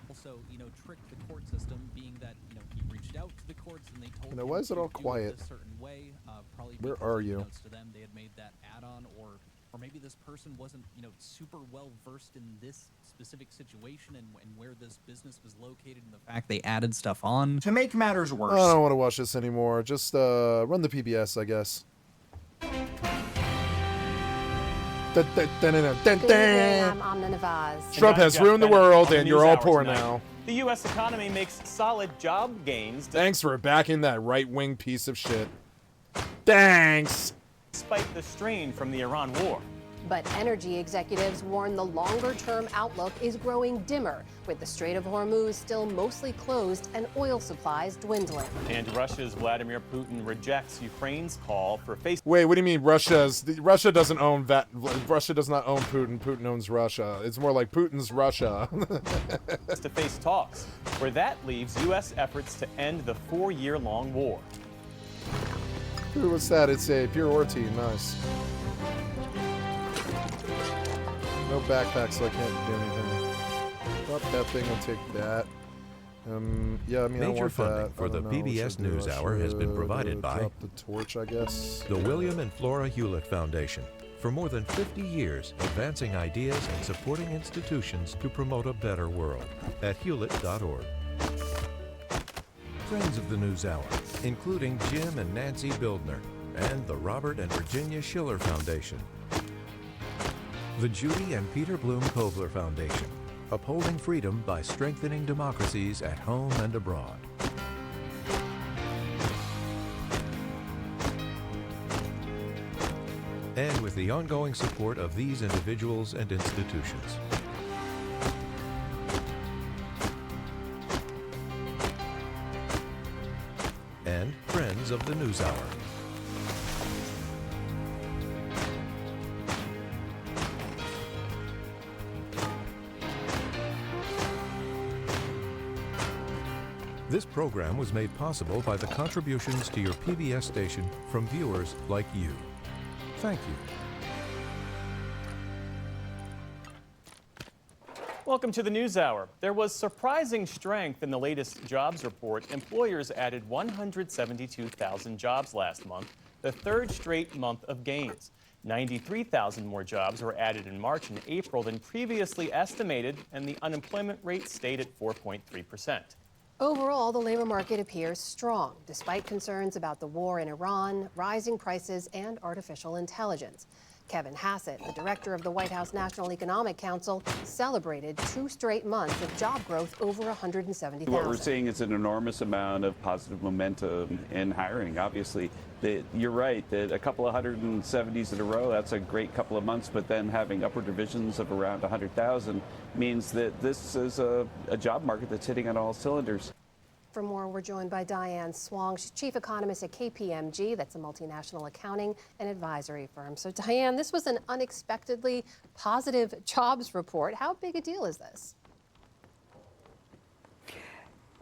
Also, trick the court system, being that, he reached out to the courts and they told him why is it all to do quiet? a certain way. Probably Where because, are you? unbeknownst to them, they had made that add-on, or maybe this person wasn't, super well versed in this specific situation and where this business was located, and the fact they added stuff on. To make matters worse, I don't want to watch this anymore. Just run the PBS, I guess. Good evening, I'm Amna Navaz. Trump has ruined the world, and you're all poor now. The U.S. economy makes solid job gains Thanks for backing that right-wing piece of shit. Thanks! despite the strain from the Iran war. But energy executives warn the longer-term outlook is growing dimmer, with the Strait of Hormuz still mostly closed and oil supplies dwindling. And Russia's Vladimir Putin rejects Ukraine's call for face Wait, what do you mean Russia doesn't own Russia does not own Putin. Putin owns Russia. It's more like Putin's Russia. to-face talks, where that leaves U.S. efforts to end the 4-year-long war. Ooh, what's that? It's a pure ore team. Nice. No backpack, so I can't do anything. Drop that thing, I'll take that. Yeah, I mean, I Major want funding that. for I the don't know what PBS should do. I NewsHour has been should, provided by drop the torch, I guess. the William and Flora Hewlett Foundation. For more than 50 years, advancing ideas and supporting institutions to promote a better world at hewlett.org. Friends of the NewsHour, including Jim and Nancy Bildner, and the Robert and Virginia Schiller Foundation. The Judy and Peter Bloom Kovler Foundation, upholding freedom by strengthening democracies at home and abroad. And with the ongoing support of these individuals and institutions. And friends of the NewsHour. This program was made possible by the contributions to your PBS station from viewers like you. Thank you. Welcome to the NewsHour. There was surprising strength in the latest jobs report. Employers added 172,000 jobs last month, the third straight month of gains. 93,000 more jobs were added in March and April than previously estimated, and the unemployment rate stayed at 4.3%. Overall, the labor market appears strong, despite concerns about the war in Iran, rising prices, and artificial intelligence. Kevin Hassett, the director of the White House National Economic Council, celebrated 2 straight months of job growth over 170,000. What we're seeing is an enormous amount of positive momentum in hiring. Obviously, you're right that a couple of 170s in a row, that's a great couple of months, but then having upward divisions of around 100,000 means that this is a job market that's hitting on all cylinders. For more, we're joined by Diane Swong. She's chief economist at KPMG. That's a multinational accounting and advisory firm. So, Diane, this was an unexpectedly positive jobs report. How big a deal is this?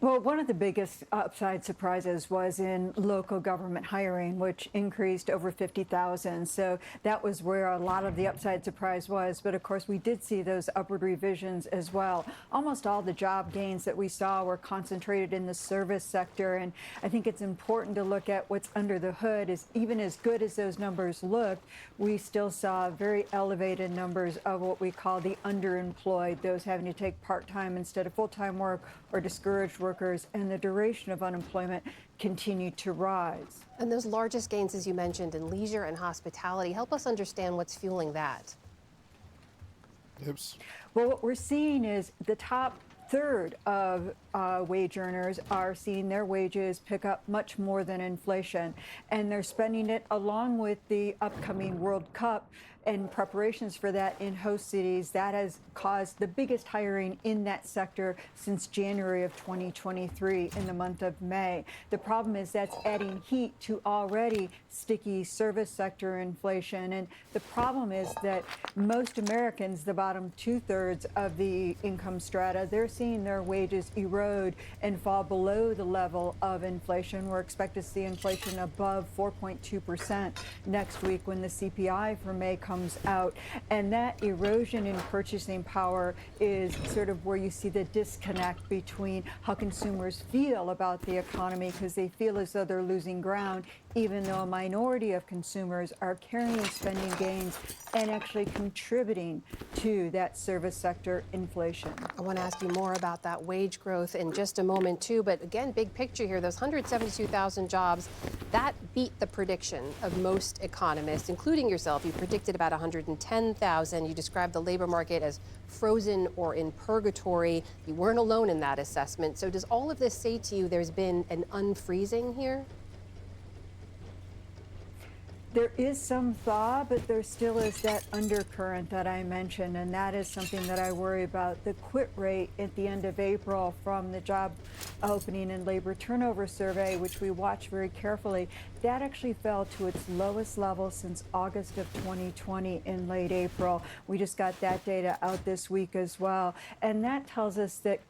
Well, one of the biggest upside surprises was in local government hiring, which increased over 50,000. So that was where a lot of the upside surprise was. But of course, we did see those upward revisions as well. Almost all the job gains that we saw were concentrated in the service sector. And I think it's important to look at what's under the hood. Is even as good as those numbers looked, we still saw very elevated numbers of what we call the underemployed, those having to take part-time instead of full-time work, or discouraged workers, and the duration of unemployment continued to rise. And those largest gains, as you mentioned, in leisure and hospitality, help us understand what's fueling that. Oops. Well, what we're seeing is the top third of wage earners are seeing their wages pick up much more than inflation, and they're spending it along with the upcoming World Cup and preparations for that in host cities, that has caused the biggest hiring in that sector since January of 2023 in the month of May. The problem is that's adding heat to already sticky service sector inflation. And the problem is that most Americans, the bottom 2/3 of the income strata, they're seeing their wages erode and fall below the level of inflation. We're expected to see inflation above 4.2% next week when the CPI for May comes out. And that erosion in purchasing power is sort of where you see the disconnect between how consumers feel about the economy, because they feel as though they're losing ground, even though a minority of consumers are carrying spending gains and actually contributing to that service sector inflation. I want to ask you more about that wage growth in just a moment, too. But again, big picture here, those 172,000 jobs, that beat the prediction of most economists, including yourself. You predicted about 110,000. You described the labor market as frozen or in purgatory. You weren't alone in that assessment. So does all of this say to you there's been an unfreezing here? There is some thaw, but there still is that undercurrent that I mentioned, and that is something that I worry about. The quit rate at the end of April from the job opening and labor turnover survey, which we watch very carefully, that actually fell to its lowest level since August of 2020 in late April. We just got that data out this week as well, and that tells us that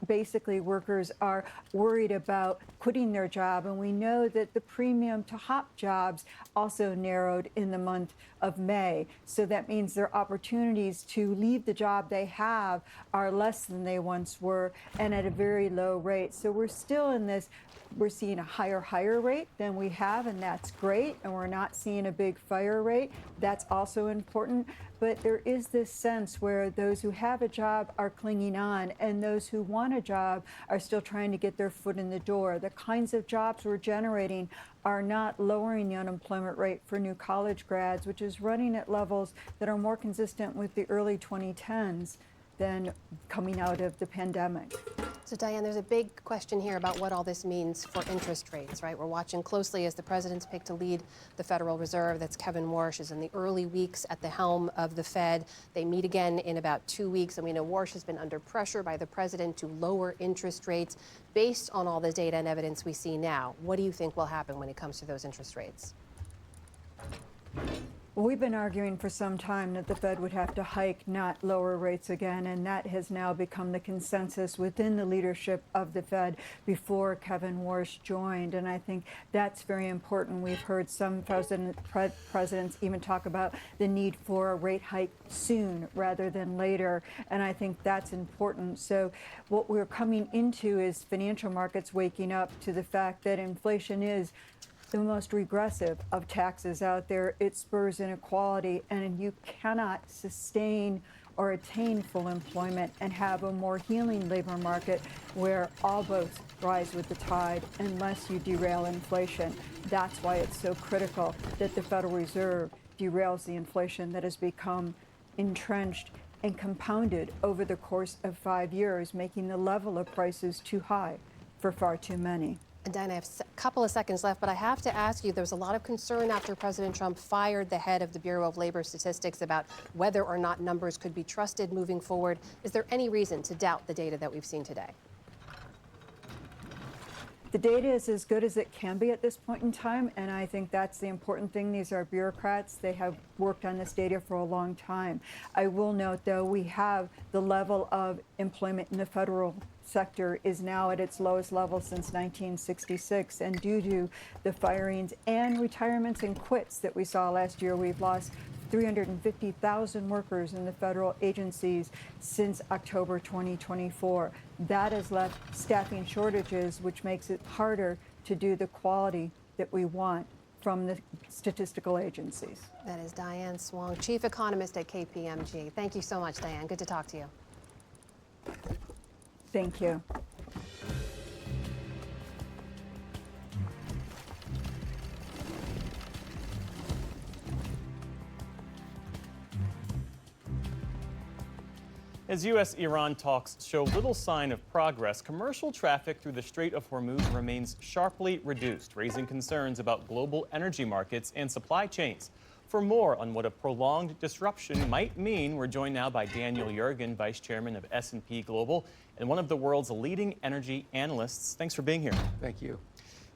basically workers are worried about quitting their job. And we know that the premium to hop jobs also narrowed in the month of May. So that means their opportunities to leave the job they have are less than they once were and at a very low rate. So we're still in this, we're seeing a higher rate than we have, and that's great. And we're not seeing a big fire rate. That's also important. But there is this sense where those who have a job are clinging on, and those who want a job are still trying to get their foot in the door. The kinds of jobs we're generating are not lowering the unemployment rate for new college grads, which is running at levels that are more consistent with the early 2010s than coming out of the pandemic. So, Diane, there's a big question here about what all this means for interest rates, right? We're watching closely as the president's picked to lead the Federal Reserve. That's Kevin Warsh, is in the early weeks at the helm of the Fed. They meet again in about 2 weeks, and we know Warsh has been under pressure by the president to lower interest rates. Based on all the data and evidence we see now, what do you think will happen when it comes to those interest rates? Well, we've been arguing for some time that the Fed would have to hike, not lower rates again, and that has now become the consensus within the leadership of the Fed before Kevin Warsh joined, and I think that's very important. We've heard some presidents even talk about the need for a rate hike soon rather than later, and I think that's important. So what we're coming into is financial markets waking up to the fact that inflation is the most regressive of taxes out there. It spurs inequality, and you cannot sustain or attain full employment and have a more healing labor market where all boats rise with the tide unless you derail inflation. That's why it's so critical that the Federal Reserve derails the inflation that has become entrenched and compounded over the course of 5 years, making the level of prices too high for far too many. And Diana, I have a couple of seconds left, but I have to ask you, there was a lot of concern after President Trump fired the head of the Bureau of Labor Statistics about whether or not numbers could be trusted moving forward. Is there any reason to doubt the data that we've seen today? The data is as good as it can be at this point in time, and I think that's the important thing. These are bureaucrats. They have worked on this data for a long time. I will note, though, we have the level of employment in the federal sector is now at its lowest level since 1966, and due to the firings and retirements and quits that we saw last year, we've lost 350,000 workers in the federal agencies since October 2024. That has left staffing shortages, which makes it harder to do the quality that we want from the statistical agencies. That is Diane Swong, Chief Economist at KPMG. Thank you so much, Diane. Good to talk to you. Thank you. As U.S.-Iran talks show little sign of progress, commercial traffic through the Strait of Hormuz remains sharply reduced, raising concerns about global energy markets and supply chains. For more on what a prolonged disruption might mean, we're joined now by Daniel Yergin, Vice Chairman of S&P Global and one of the world's leading energy analysts. Thanks for being here. Thank you.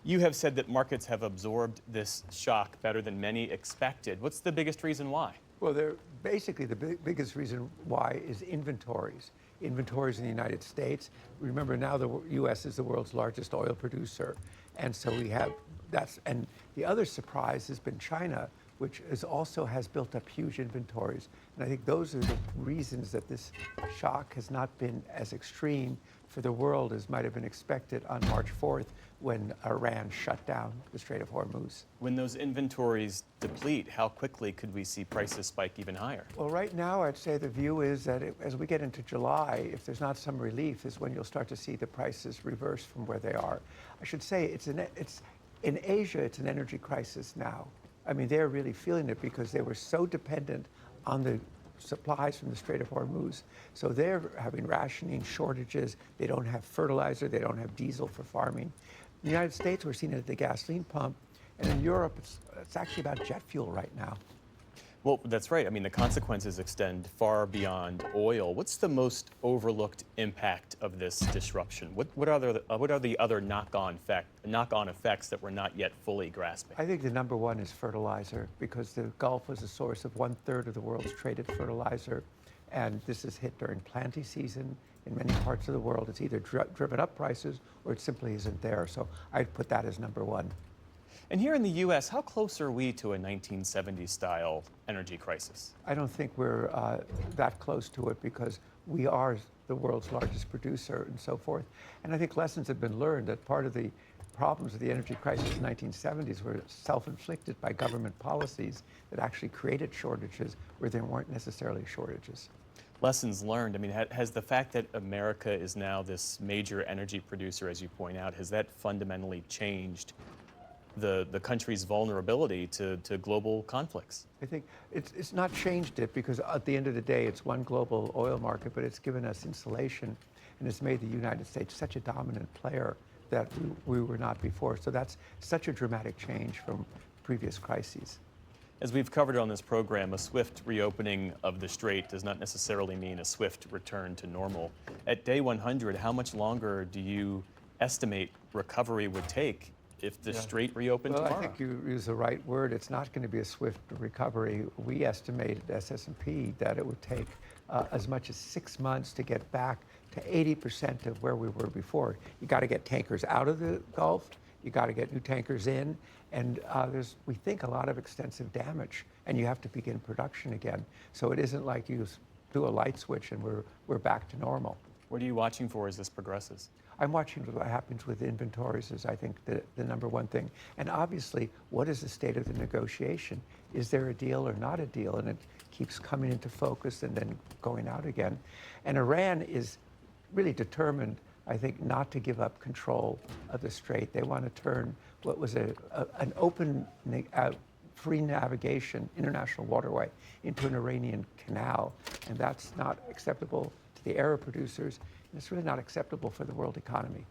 You have said that markets have absorbed this shock better than many expected. What's the biggest reason why? Well, basically the biggest reason why is inventories. Inventories in the United States. Remember, now the U.S. is the world's largest oil producer. And so we have and the other surprise has been China, which also has built up huge inventories. And I think those are the reasons that this shock has not been as extreme for the world as might have been expected on March 4th when Iran shut down the Strait of Hormuz. When those inventories deplete, how quickly could we see prices spike even higher? Well, right now, I'd say the view is that as we get into July, if there's not some relief, is when you'll start to see the prices reverse from where they are. I should say in Asia, it's an energy crisis now. I mean, they're really feeling it because they were so dependent on the supplies from the Strait of Hormuz. So they're having rationing, shortages. They don't have fertilizer. They don't have diesel for farming. In the United States, we're seeing it at the gasoline pump. And in Europe, it's actually about jet fuel right now. Well, that's right. I mean, the consequences extend far beyond oil. What's the most overlooked impact of this disruption? What are the other knock-on effects that we're not yet fully grasping? I think the number one is fertilizer, because the Gulf was a source of 1/3 of the world's traded fertilizer. And this is hit during planting season. In many parts of the world, it's either driven up prices or it simply isn't there. So I'd put that as number one. And here in the U.S., how close are we to a 1970s-style energy crisis? I don't think we're that close to it because we are the world's largest producer and so forth. And I think lessons have been learned that part of the problems of the energy crisis in the 1970s were self-inflicted by government policies that actually created shortages where there weren't necessarily shortages. Lessons learned. I mean, has the fact that America is now this major energy producer, as you point out, has that fundamentally changed the country's vulnerability to global conflicts? I think it's not changed it because at the end of the day, it's one global oil market, but it's given us insulation and it's made the United States such a dominant player that we were not before. So that's such a dramatic change from previous crises. As we've covered on this program, a swift reopening of the strait does not necessarily mean a swift return to normal. At day 100, how much longer do you estimate recovery would take if the strait reopened tomorrow? I think you use the right word. It's not going to be a swift recovery. We estimated at S&P that it would take as much as 6 months to get back to 80% of where we were before. You got to get tankers out of the Gulf. You got to get new tankers in. And there's, we think, a lot of extensive damage. And you have to begin production again. So it isn't like you do a light switch and we're back to normal. What are you watching for as this progresses? I'm watching what happens with inventories is, I think, the number one thing. And obviously, what is the state of the negotiation? Is there a deal or not a deal? And it keeps coming into focus and then going out again. And Iran is really determined, I think, not to give up control of the strait. They want to turn what was an open, free navigation international waterway into an Iranian canal. And that's not acceptable to the Arab producers. It's really not acceptable for the world economy.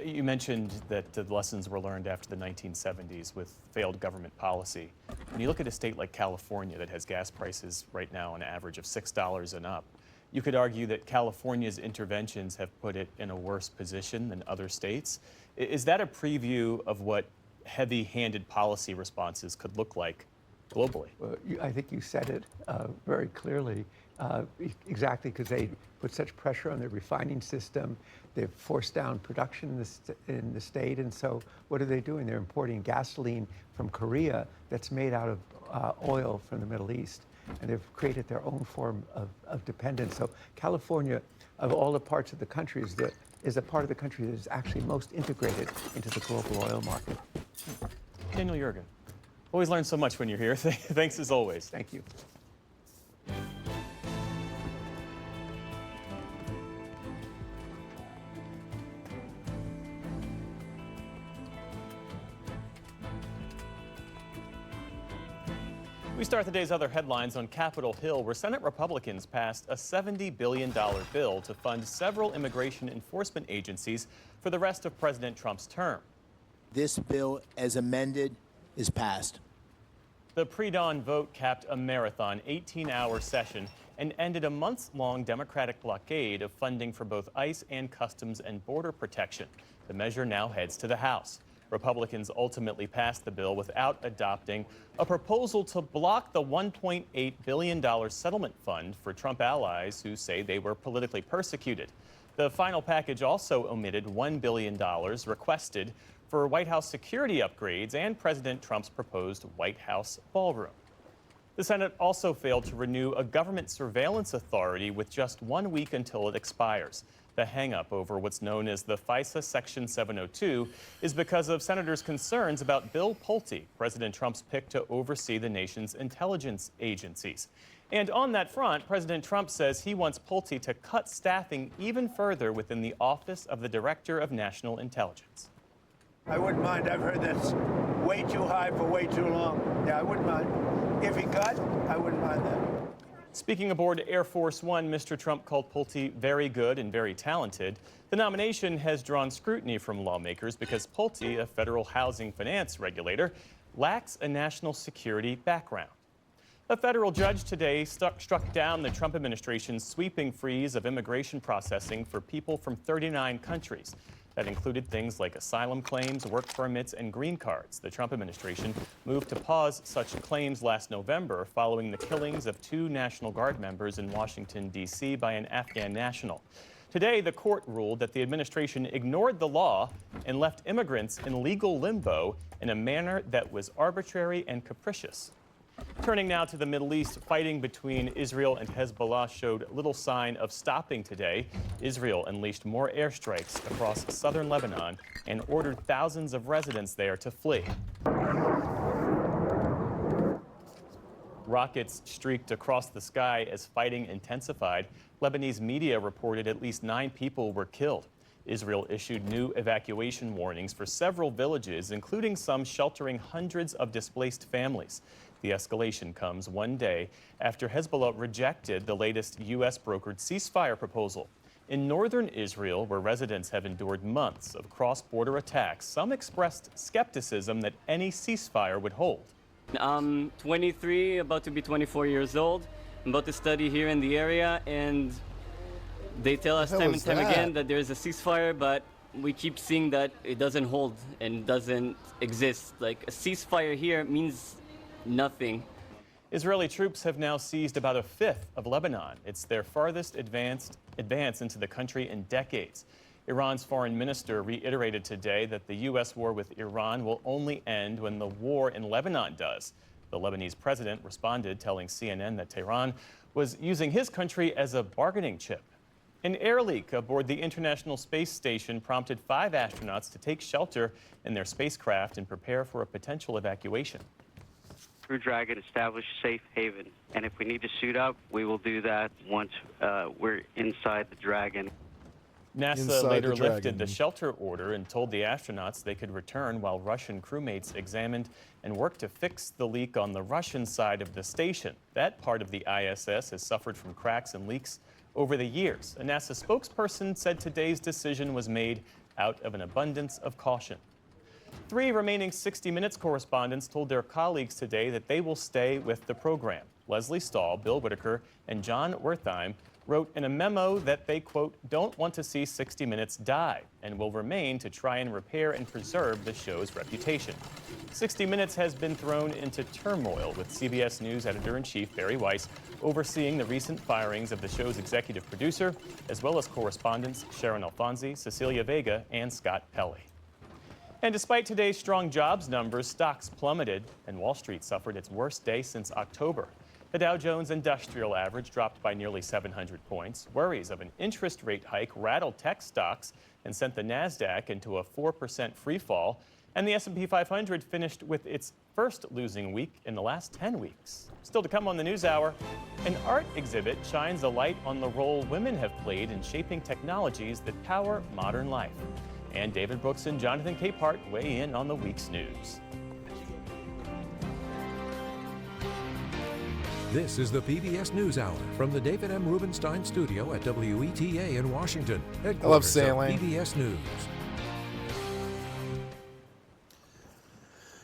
You mentioned that the lessons were learned after the 1970s with failed government policy. When you look at a state like California that has gas prices right now on average of $6 and up, you could argue that California's interventions have put it in a worse position than other states. Is that a preview of what heavy-handed policy responses could look like globally? Well, I think you said it very clearly. Exactly, because they put such pressure on their refining system. They've forced down production in the state. And so what are they doing? They're importing gasoline from Korea that's made out of oil from the Middle East. And they've created their own form of dependence. So California, of all the parts of the country, is a part of the country that is actually most integrated into the global oil market. Daniel Yergin, always learn so much when you're here. Thanks as always. Thank you. We start the day's other headlines on Capitol Hill, where Senate Republicans passed a $70 billion bill to fund several immigration enforcement agencies for the rest of President Trump's term. This bill, as amended, is passed. The pre-dawn vote capped a marathon 18-hour session and ended a months-long Democratic blockade of funding for both ICE and Customs and Border Protection. The measure now heads to the House. Republicans ultimately passed the bill without adopting a proposal to block the $1.8 billion settlement fund for Trump allies who say they were politically persecuted. The final package also omitted $1 billion requested for White House security upgrades and President Trump's proposed White House ballroom. The Senate also failed to renew a government surveillance authority with just 1 week until it expires. The hang-up over what's known as the FISA Section 702 is because of senators' concerns about Bill Pulte, President Trump's pick to oversee the nation's intelligence agencies. And on that front, President Trump says he wants Pulte to cut staffing even further within the Office of the Director of National Intelligence. I wouldn't mind. I've heard that's way too high for way too long. Yeah, I wouldn't mind. If he cut, I wouldn't mind that. Speaking aboard Air Force One, Mr. Trump called Pulte very good and very talented. The nomination has drawn scrutiny from lawmakers because Pulte, a federal housing finance regulator, lacks a national security background. A federal judge today struck down the Trump administration's sweeping freeze of immigration processing for people from 39 countries. That included things like asylum claims, work permits, and green cards. The Trump administration moved to pause such claims last November following the killings of 2 National Guard members in Washington, D.C. by an Afghan national. Today, the court ruled that the administration ignored the law and left immigrants in legal limbo in a manner that was arbitrary and capricious. Turning now to the Middle East, fighting between Israel and Hezbollah showed little sign of stopping today. Israel unleashed more airstrikes across southern Lebanon and ordered thousands of residents there to flee. Rockets streaked across the sky as fighting intensified. Lebanese media reported at least 9 people were killed. Israel issued new evacuation warnings for several villages, including some sheltering hundreds of displaced families. The escalation comes 1 day after Hezbollah rejected the latest U.S.-brokered ceasefire proposal. In northern Israel, where residents have endured months of cross-border attacks, some expressed skepticism that any ceasefire would hold. I'm 23, about to be 24 years old. I'm about to study here in the area, and they tell us time and time again that there's a ceasefire, but we keep seeing that it doesn't hold and doesn't exist. Like, a ceasefire here means nothing. Israeli troops have now seized about a fifth of Lebanon. It's their farthest advance into the country in decades. Iran's foreign minister reiterated today that the U.S. war with Iran will only end when the war in Lebanon does. The Lebanese president responded, telling CNN that Tehran was using his country as a bargaining chip. An air leak aboard the International Space Station prompted 5 astronauts to take shelter in their spacecraft and prepare for a potential evacuation. Crew Dragon established safe haven, and if we need to suit up, we will do that once we're inside the Dragon. NASA later lifted the shelter order and told the astronauts they could return while Russian crewmates examined and worked to fix the leak on the Russian side of the station. That part of the ISS has suffered from cracks and leaks over the years. A NASA spokesperson said today's decision was made out of an abundance of caution. 3 remaining 60 Minutes correspondents told their colleagues today that they will stay with the program. Leslie Stahl, Bill Whitaker, and John Wertheim wrote in a memo that they, quote, don't want to see 60 Minutes die and will remain to try and repair and preserve the show's reputation. 60 Minutes has been thrown into turmoil with CBS News editor-in-chief Barry Weiss overseeing the recent firings of the show's executive producer, as well as correspondents Sharon Alfonsi, Cecilia Vega, and Scott Pelley. And despite today's strong jobs numbers, stocks plummeted and Wall Street suffered its worst day since October. The Dow Jones Industrial Average dropped by nearly 700 points. Worries of an interest rate hike rattled tech stocks and sent the Nasdaq into a 4% free fall. And the S&P 500 finished with its first losing week in the last 10 weeks. Still to come on the NewsHour, an art exhibit shines a light on the role women have played in shaping technologies that power modern life. And David Brooks and Jonathan Capehart weigh in on the week's news. This is the PBS NewsHour from the David M. Rubenstein studio at WETA in Washington. I love Headquarters of sailing. PBS News.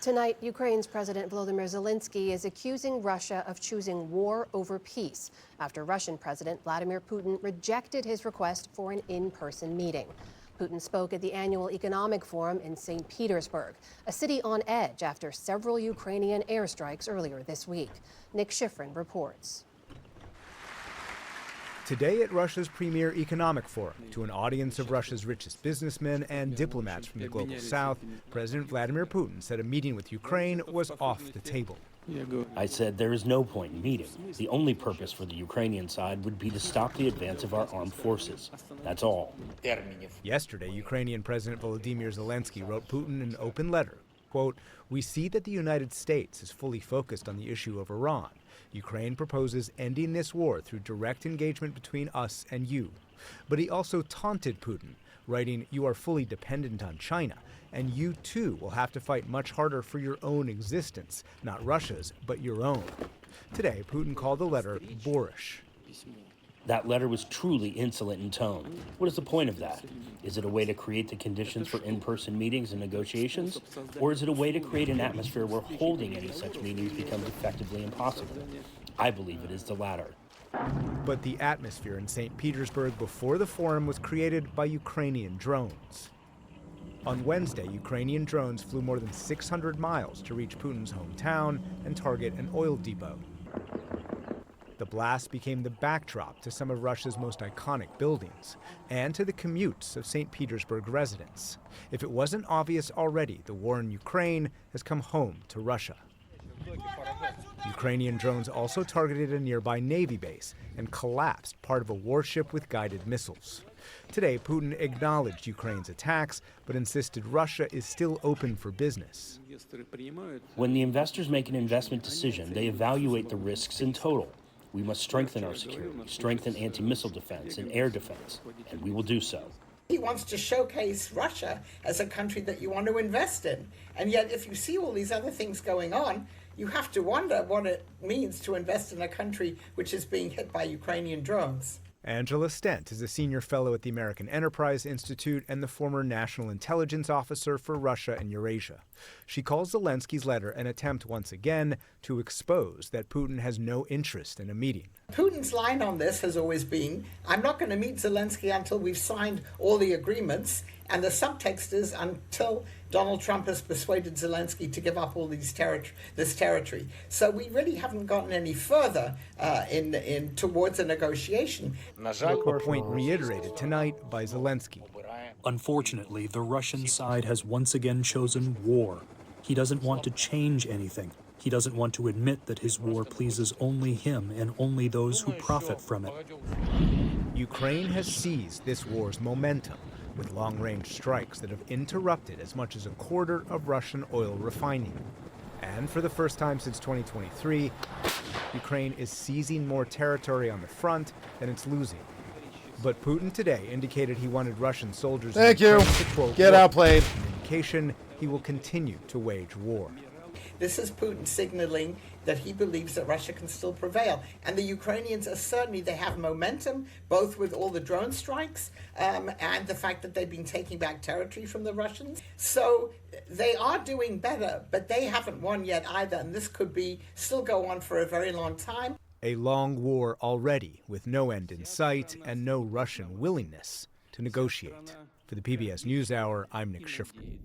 Tonight, Ukraine's President Volodymyr Zelensky is accusing Russia of choosing war over peace after Russian President Vladimir Putin rejected his request for an in-person meeting. Putin spoke at the annual economic forum in St. Petersburg, a city on edge after several Ukrainian airstrikes earlier this week. Nick Schifrin reports. Today at Russia's premier economic forum, to an audience of Russia's richest businessmen and diplomats from the global south, President Vladimir Putin said a meeting with Ukraine was off the table. I said there is no point in meeting. The only purpose for the Ukrainian side would be to stop the advance of our armed forces. That's all. Yesterday, Ukrainian President Volodymyr Zelensky wrote Putin an open letter. Quote, "We see that the United States is fully focused on the issue of Iran. Ukraine proposes ending this war through direct engagement between us and you." But he also taunted Putin, writing, "You are fully dependent on China, and you too will have to fight much harder for your own existence, not Russia's, but your own." Today, Putin called the letter boorish. That letter was truly insolent in tone. What is the point of that? Is it a way to create the conditions for in-person meetings and negotiations? Or is it a way to create an atmosphere where holding any such meetings becomes effectively impossible? I believe it is the latter. But the atmosphere in St. Petersburg before the forum was created by Ukrainian drones. On Wednesday, Ukrainian drones flew more than 600 miles to reach Putin's hometown and target an oil depot. The blast became the backdrop to some of Russia's most iconic buildings and to the commutes of St. Petersburg residents. If it wasn't obvious already, the war in Ukraine has come home to Russia. Ukrainian drones also targeted a nearby Navy base and collapsed part of a warship with guided missiles. Today, Putin acknowledged Ukraine's attacks, but insisted Russia is still open for business. When the investors make an investment decision, they evaluate the risks in total. We must strengthen our security, strengthen anti-missile defense and air defense, and we will do so. He wants to showcase Russia as a country that you want to invest in. And yet, if you see all these other things going on, you have to wonder what it means to invest in a country which is being hit by Ukrainian drones. Angela Stent is a senior fellow at the American Enterprise Institute and the former National Intelligence Officer for Russia and Eurasia. She calls Zelensky's letter an attempt once again to expose that Putin has no interest in a meeting. Putin's line on this has always been, I'm not going to meet Zelensky until we've signed all the agreements, and the subtext is until Donald Trump has persuaded Zelensky to give up all this territory. So we really haven't gotten any further towards a negotiation. A point reiterated tonight by Zelensky. Unfortunately, the Russian side has once again chosen war. He doesn't want to change anything. He doesn't want to admit that his war pleases only him and only those who profit from it. Ukraine has seized this war's momentum with long-range strikes that have interrupted as much as a quarter of Russian oil refining. And for the first time since 2023, Ukraine is seizing more territory on the front than it's losing. But Putin today indicated he wanted Russian soldiers Thank you. to, quote, get outplayed. An indication he will continue to wage war. This is Putin signaling that he believes that Russia can still prevail. And the Ukrainians are certainly, they have momentum, both with all the drone strikes and the fact that they've been taking back territory from the Russians. So they are doing better, but they haven't won yet either. And this could still go on for a very long time. A long war already, with no end in sight and no Russian willingness to negotiate. For the PBS NewsHour, I'm Nick Schifrin.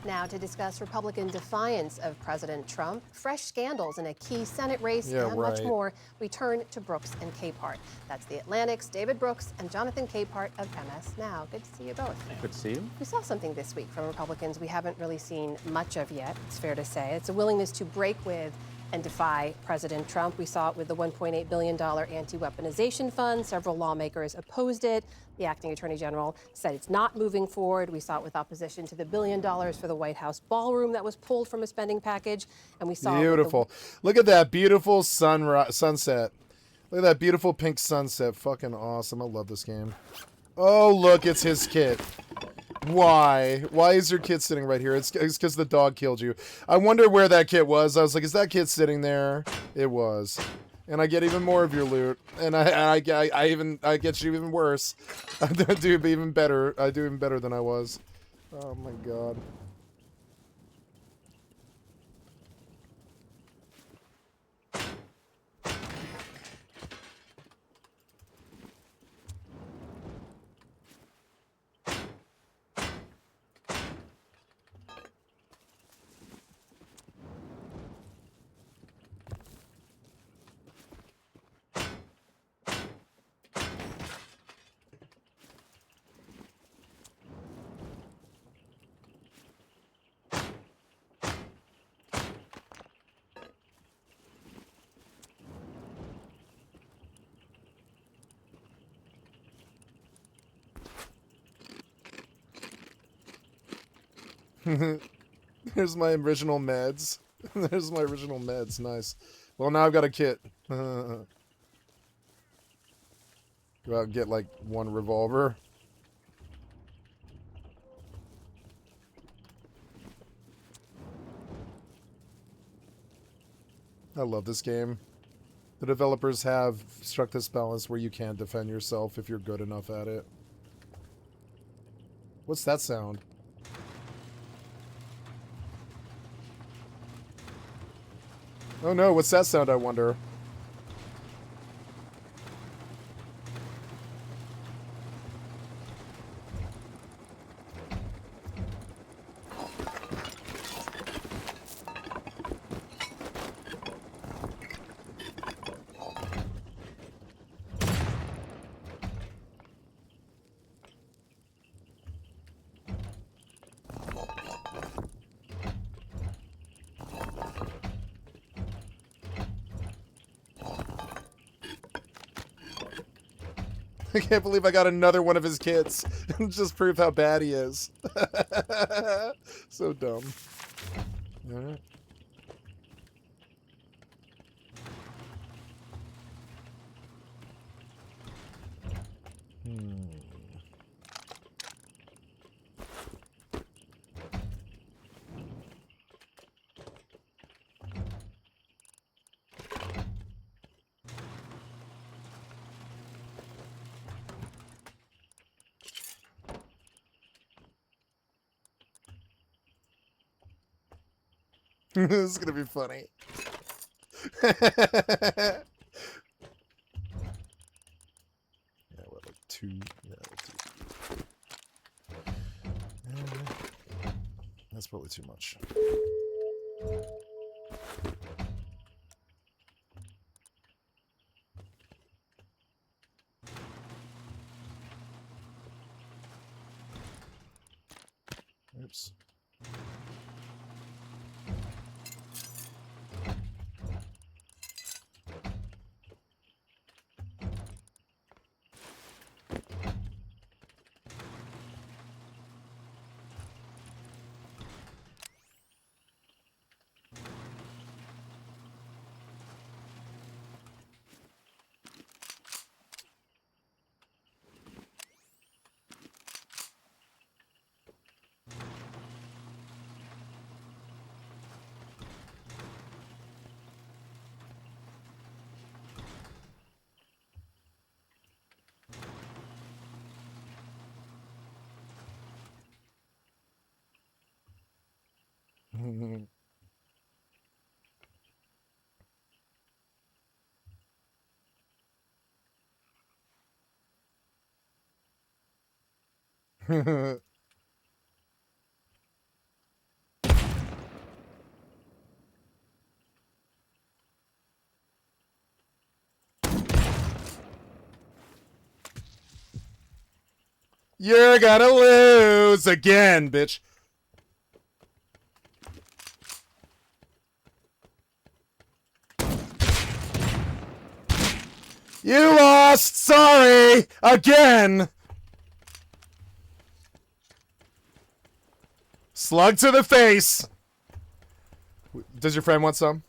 Now to discuss Republican defiance of President Trump, fresh scandals in a key Senate race, and much more, we turn to Brooks and Capehart. That's the Atlantic's David Brooks and Jonathan Capehart of MS Now. Good to see you both. Good to see you. We saw something this week from Republicans we haven't really seen much of yet, it's fair to say. It's a willingness to break with and defy President Trump. We saw it with the $1.8 billion anti-weaponization fund. Several lawmakers opposed it. The acting attorney general said it's not moving forward. We saw it with opposition to the $1 billion for the White House ballroom that was pulled from a spending package. And we saw beautiful. Look at that beautiful sunset. Look at that beautiful pink sunset. Fucking awesome. I love this game. Oh, look, it's his kit. Why? Why is your kid sitting right here? It's because the dog killed you. I wonder where that kid was. I was like, is that kid sitting there? It was. And I get even more of your loot. And I get you even worse. I do even better. I do even better than I was. Oh my god. Here's my original meds. There's my original meds. Nice. Well, now I've got a kit. Go out and get, like, one revolver. I love this game. The developers have struck this balance where you can defend yourself if you're good enough at it. What's that sound? Oh no, what's that sound, I wonder? I can't believe I got another one of his kits. Just prove how bad he is. So dumb. Alright. This is gonna be funny. Yeah, what, like 2? Yeah, 2. That's probably too much. Oops. You're gonna lose again, bitch. You lost! Sorry! Again! Slug to the face! Does your friend want some?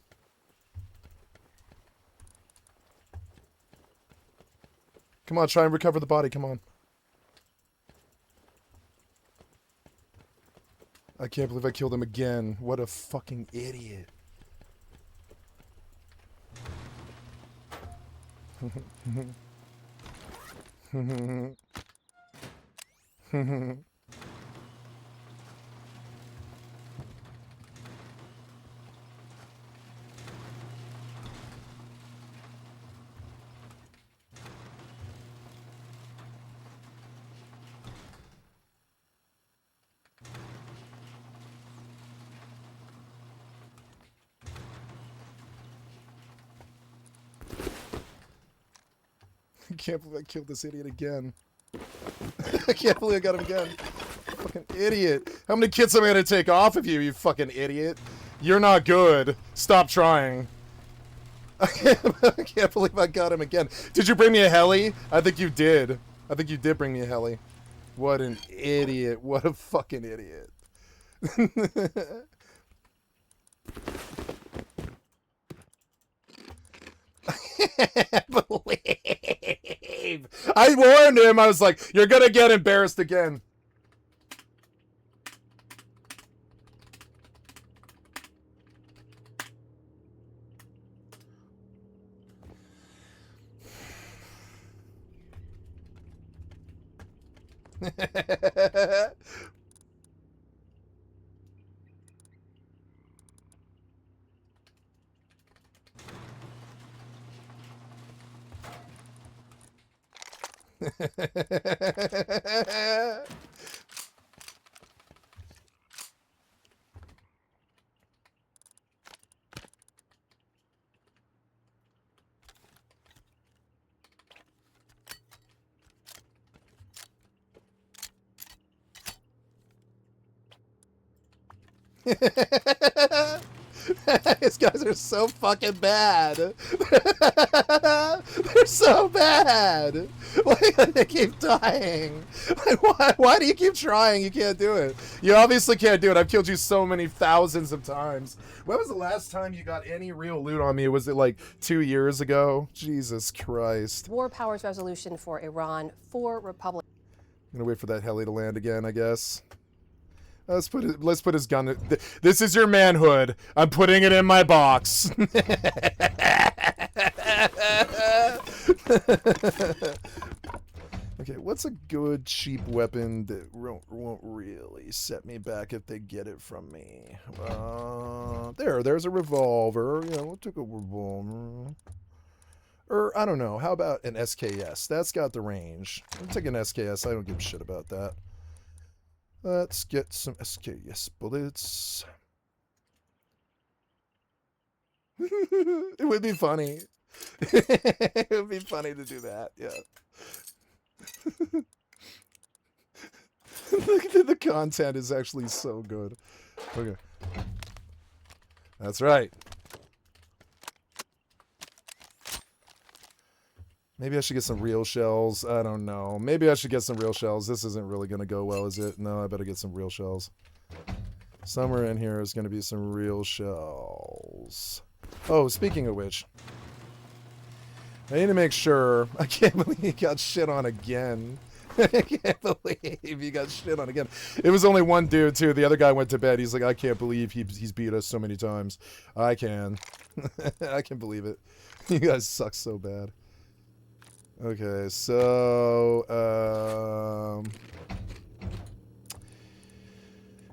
Come on, try and recover the body, come on. I can't believe I killed him again. What a fucking idiot. I can't believe I killed this idiot again. I can't believe I got him again. Fucking idiot. How many kits am I gonna take off of you, you fucking idiot? You're not good. Stop trying. I can't believe I got him again. Did you bring me a heli? I think you did. I think you did bring me a heli. What an idiot. What a fucking idiot. Believe. I warned him. I was like, you're gonna get embarrassed again. These guys are so fucking bad. They're so bad. Like, they keep dying. Like, why do you keep trying? You can't do it. You obviously can't do it. I've killed you so many thousands of times. When was the last time you got any real loot on me? Was it like 2 years ago? Jesus Christ. War powers resolution for Iran. 4 Republicans. I'm gonna wait for that heli to land again, I guess. Let's put his gun. This is your manhood. I'm putting it in my box. Okay, what's a good cheap weapon that won't really set me back if they get it from me? There's a revolver. Yeah, we'll take a revolver. Or, I don't know, how about an SKS? That's got the range. I'll take an SKS. I don't give a shit about that. Let's get some SKS bullets. It would be funny. It would be funny to do that, yeah. The content is actually so good. Okay. That's right. Maybe I should get some real shells. I don't know. Maybe I should get some real shells. This isn't really going to go well, is it? No, I better get some real shells. Somewhere in here is going to be some real shells. Oh, speaking of which, I need to make sure. I can't believe he got shit on again. I can't believe he got shit on again. It was only one dude, too. The other guy went to bed. He's like, I can't believe he's beat us so many times. I can. I can believe it. You guys suck so bad. Okay, so,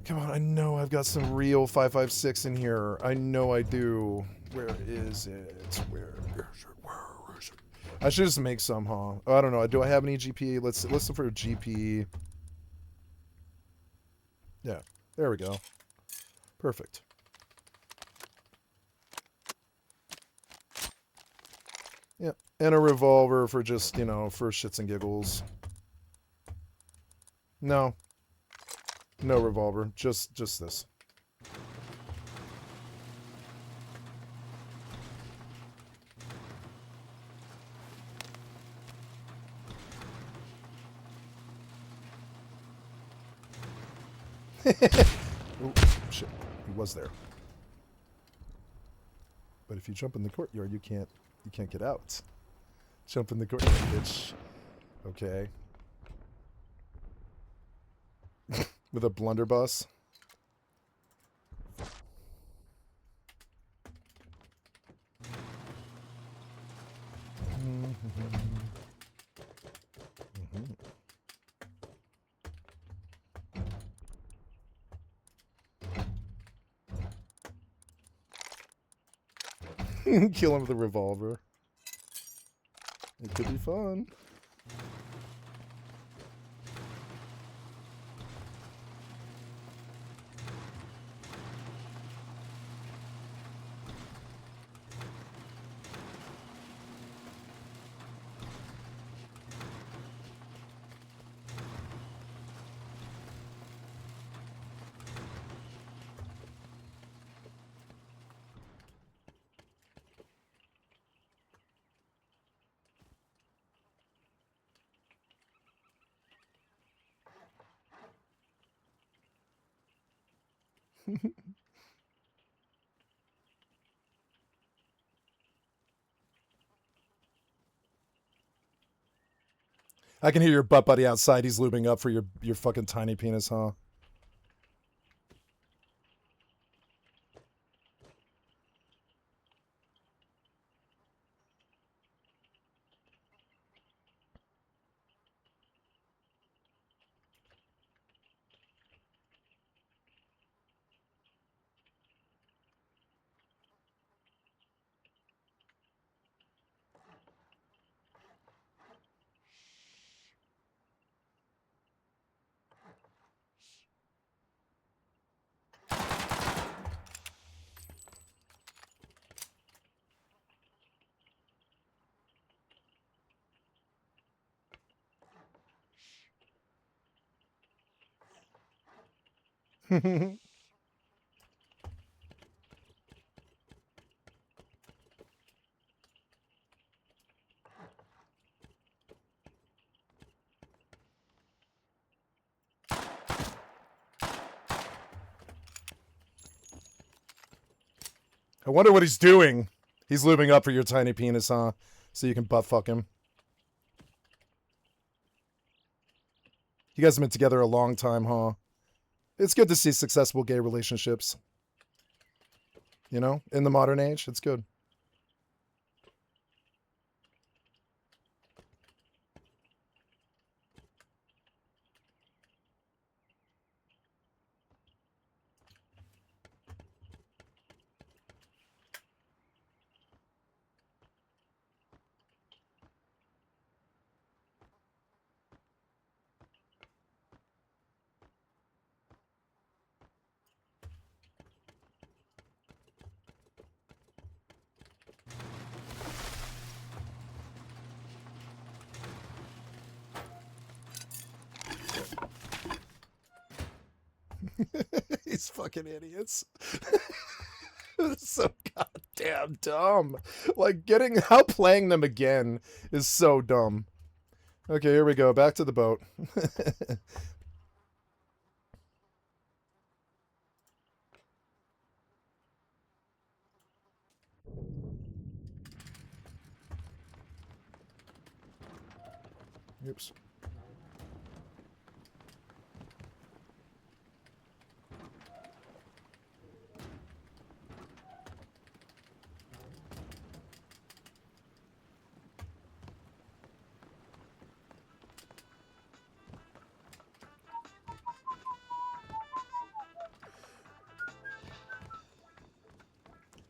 come on, I know I've got some real 5.56 in here. I know I do. Where is it? Where is it? I should just make some, huh? Oh, I don't know. Do I have any GP? Let's look for a GP. Yeah, there we go. Perfect. Yep. And a revolver for just, you know, for shits and giggles. No. No revolver. Just this. Oh, shit. He was there. But if you jump in the courtyard, you can't get out. Jump in the courtyard, bitch. Okay. With a blunderbuss. Kill him with a revolver. It could be fun. I can hear your butt buddy outside. He's lubing up for your fucking tiny penis, huh? I wonder what he's doing. He's lubing up for your tiny penis, huh? So you can butt fuck him. You guys have been together a long time, huh? It's good to see successful gay relationships. You know, in the modern age, it's good. These fucking idiots. So goddamn dumb. Like outplaying them again is so dumb. Okay, here we go. Back to the boat. Oops.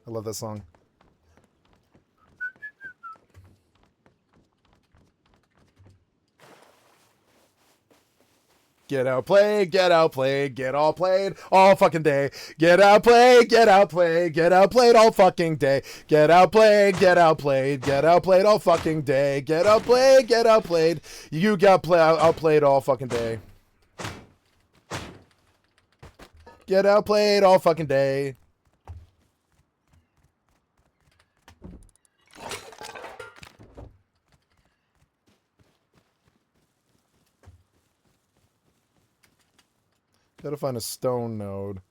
I love that song. Get outplayed, get outplayed, get all played all fucking day. Get outplayed, get outplayed, get outplayed all fucking day. Get outplayed, get outplayed, get outplayed all fucking day. Get outplayed, get outplayed. You got outplayed all fucking day. Get outplayed all fucking day. Gotta find a stone node.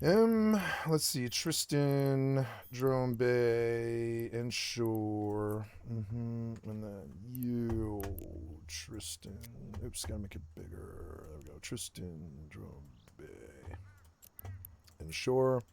Let's see. Tristan, Drone Bay, and Shore. And then you, Tristan. Oops, gotta make it bigger. There we go. Tristan, Drone Bay, and Shore.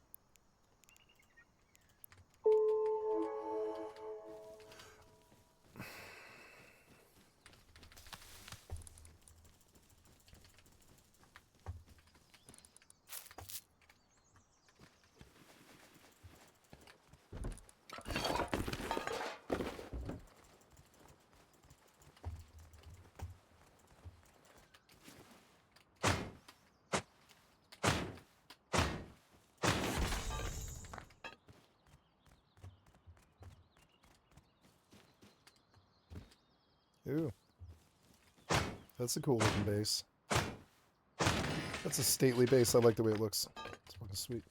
Ooh. That's a cool looking base. That's a stately base. I like the way it looks. It's fucking sweet.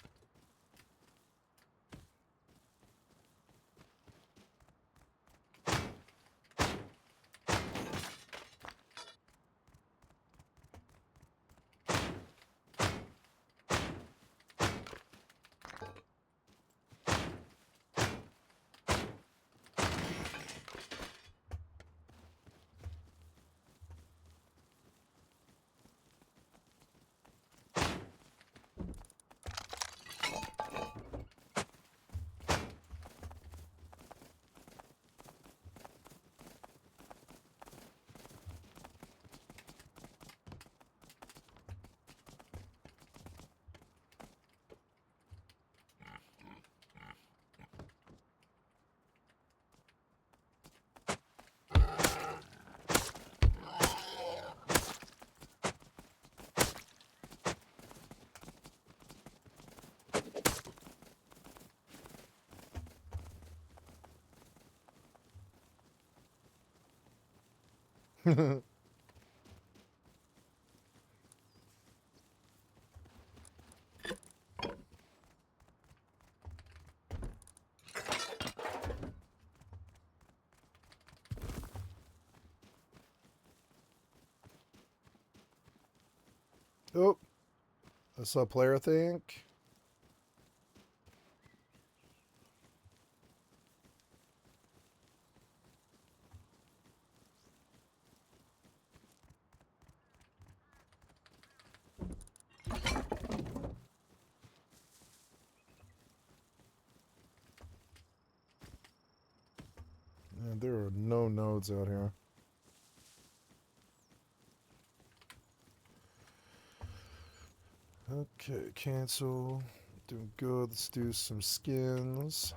Oh, I saw a player, I think. Man, there are no nodes out here. Okay, cancel. Doing good. Let's do some skins.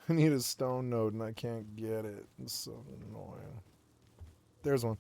I need a stone node and I can't get it. It's so annoying. There's one.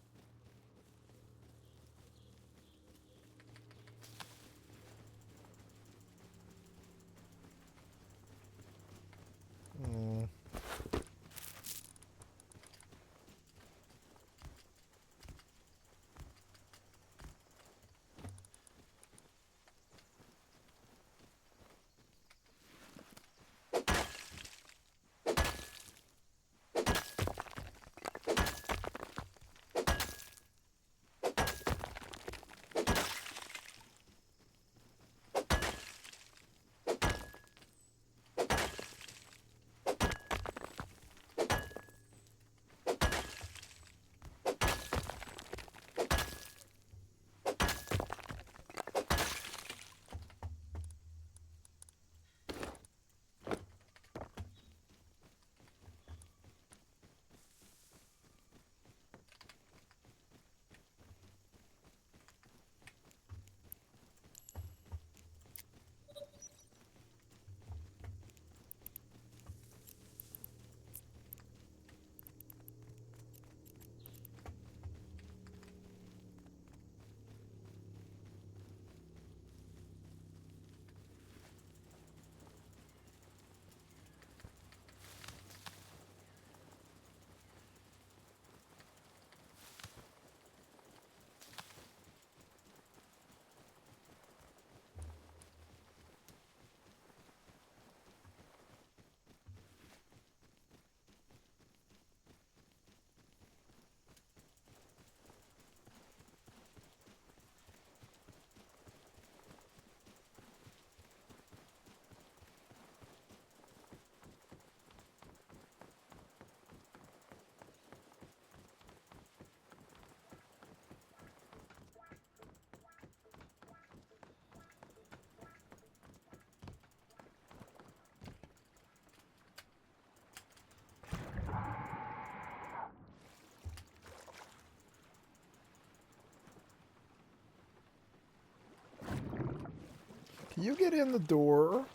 Can you get in the door?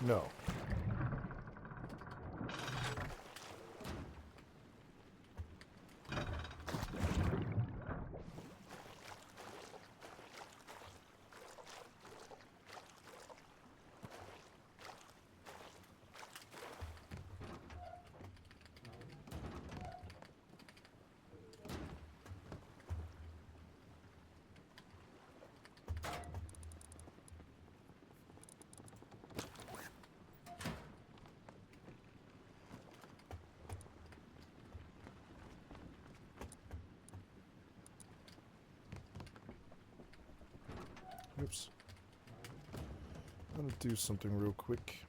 No. Oops. I'm gonna do something real quick.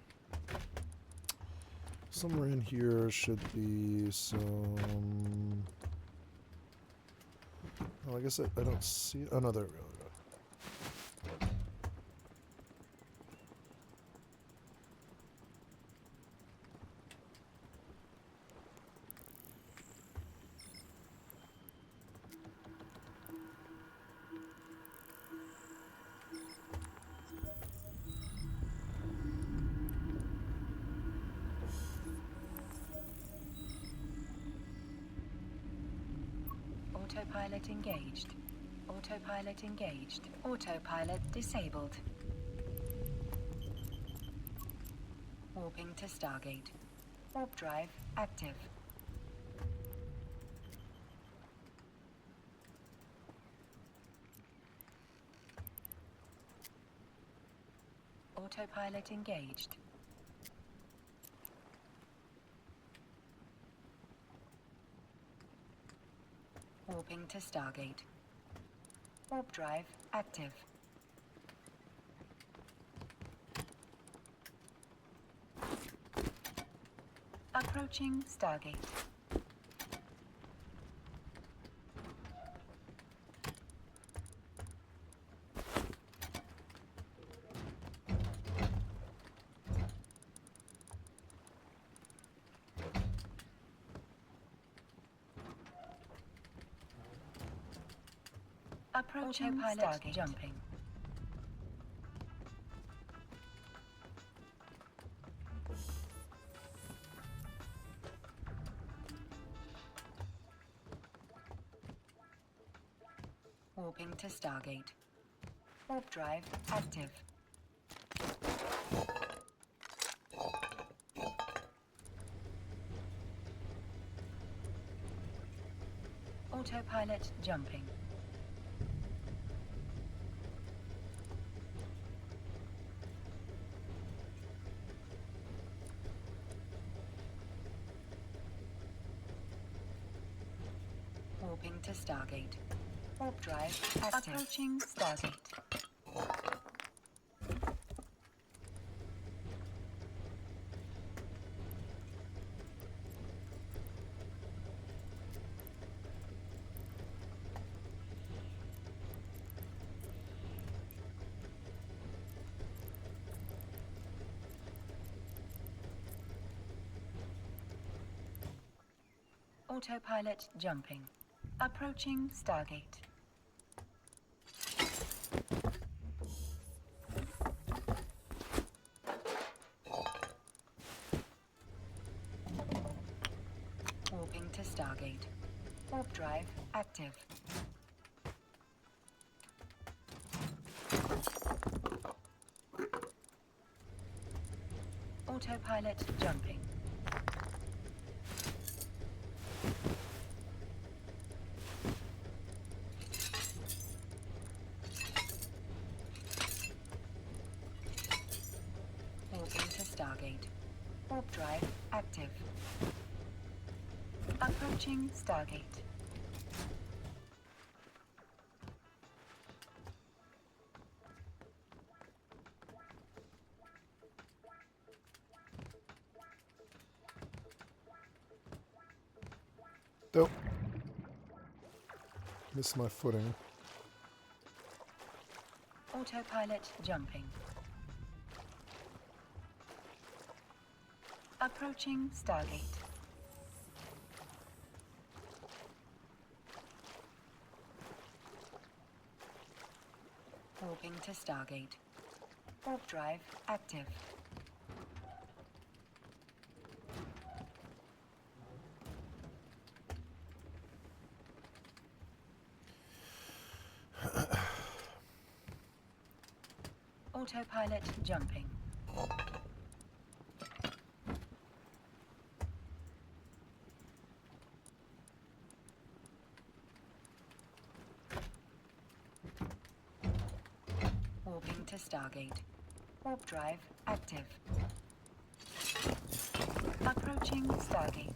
Somewhere in here should be some... Well, I guess I don't see it. Oh, no, there we go. Autopilot engaged. Autopilot engaged. Autopilot disabled. Warping to Stargate. Warp drive active. Autopilot engaged. Warping to Stargate. Warp drive active. Approaching Stargate. Approaching Stargate. Jumping. Warping to Stargate. Warp drive active. Autopilot jumping. Warping to Stargate. Warp drive active. Approaching Stargate. Autopilot jumping. Approaching Stargate. Warping to Stargate. Warp drive active. Autopilot jumping. Warping to Stargate. Warp drive active. Approaching Stargate. Nope. Missed my footing. Autopilot jumping. Approaching Stargate. Warping to Stargate. Warp drive active. Autopilot jumping. Warping to Stargate. Warp drive active. Approaching Stargate.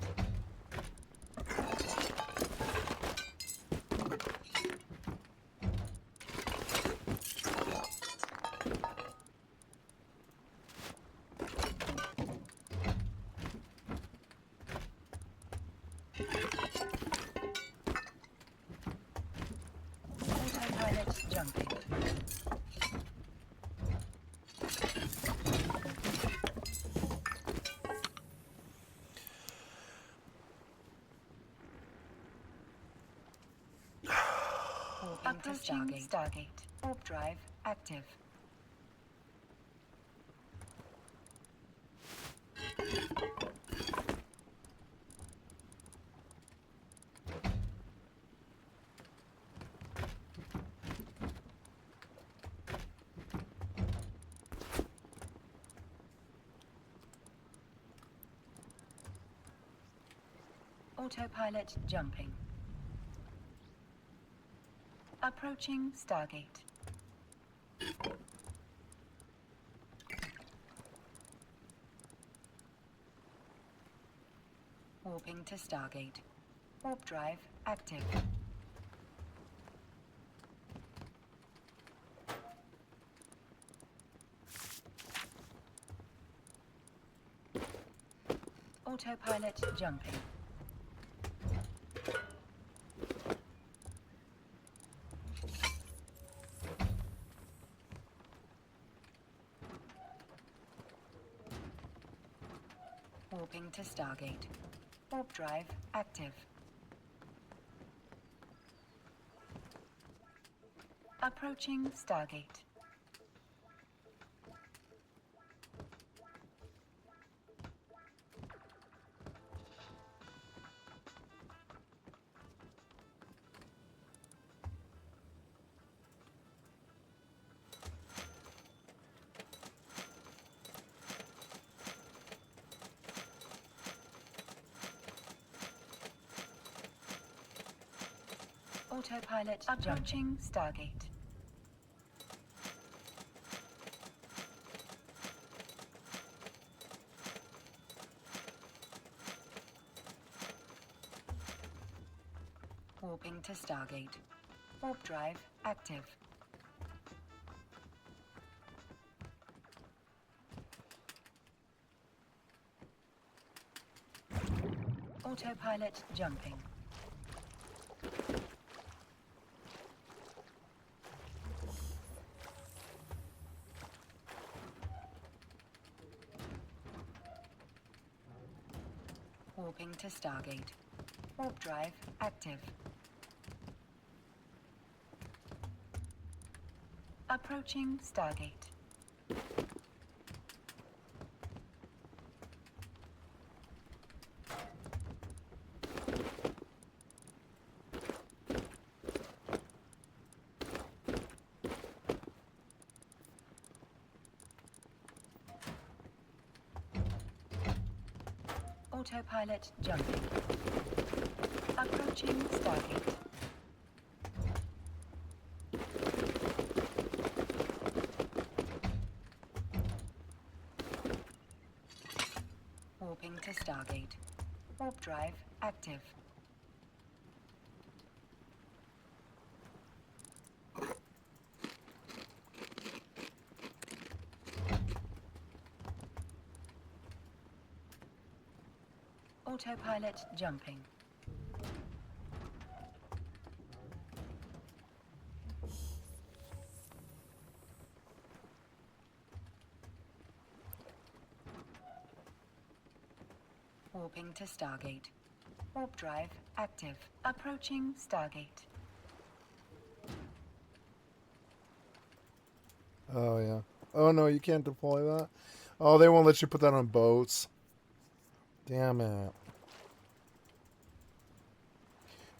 jumping. Approaching Stargate. Warp drive active. Autopilot jumping. Approaching Stargate. Warping to Stargate. Warp drive active. Autopilot jumping. Warping to Stargate. Warp drive active. Approaching Stargate. Autopilot approaching Stargate. Warping to Stargate. Warp drive active. Autopilot jumping. Warping to Stargate. Warp drive active. Approaching Stargate. Autopilot jumping. Approaching Stargate. Warping to Stargate. Warp drive active. Autopilot jumping. Warping to Stargate. Warp drive active. Approaching Stargate. Oh, yeah. Oh, no, you can't deploy that. Oh, they won't let you put that on boats. Damn it.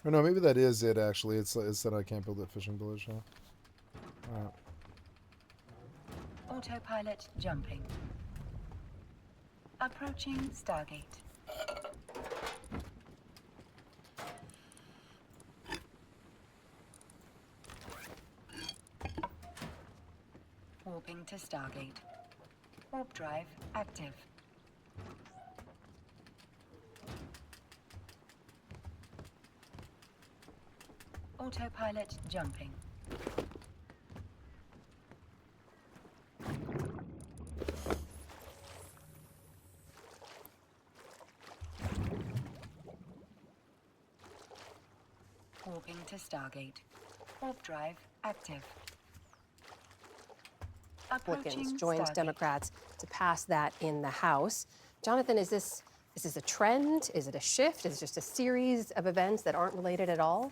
Or no, maybe that is it, actually. It's that I can't build a fishing village now. Alright. Autopilot jumping. Approaching Stargate. Warping to Stargate. Warp drive active. Autopilot jumping. Warping to Stargate. Warp drive active. Republicans joined Democrats to pass that in the House. Jonathan, is this a trend? Is it a shift? Is it just a series of events that aren't related at all?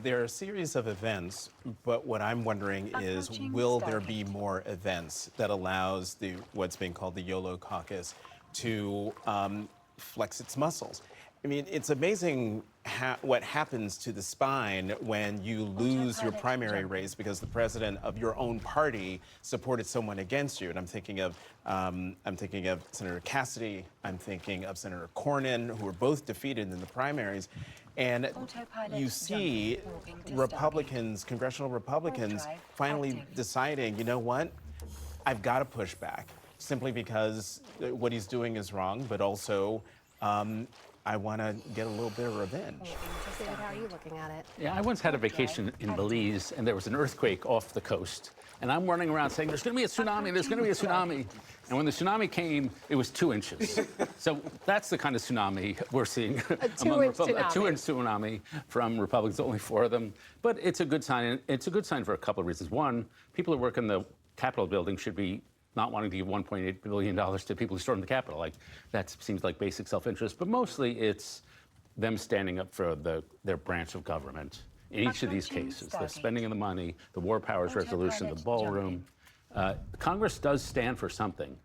There are a series of events, but what I'm wondering is, will there be more events that allows what's being called the YOLO caucus to flex its muscles? I mean, it's amazing what happens to the spine when you lose your primary race because the president of your own party supported someone against you. And I'm thinking of Senator Cassidy. I'm thinking of Senator Cornyn, who were both defeated in the primaries. And you see Republicans, congressional Republicans, finally deciding, you know what, I've got to push back, simply because what he's doing is wrong, but also I want to get a little bit of revenge. David, how are you looking at it? Yeah, I once had a vacation in Belize, and there was an earthquake off the coast. And I'm running around saying, there's going to be a tsunami, there's going to be a tsunami. And when the tsunami came, it was 2 inches. So that's the kind of tsunami we're seeing. A 2-inch tsunami. A 2-inch tsunami from Republicans, only 4 of them. But it's a good sign, and it's a good sign for a couple of reasons. One, people who work in the Capitol building should be not wanting to give $1.8 billion to people who stormed the Capitol. Like, that seems like basic self-interest. But mostly it's them standing up for their branch of government. In each of these cases, the spending of the money, the war powers resolution, the ballroom. Congress does stand for something,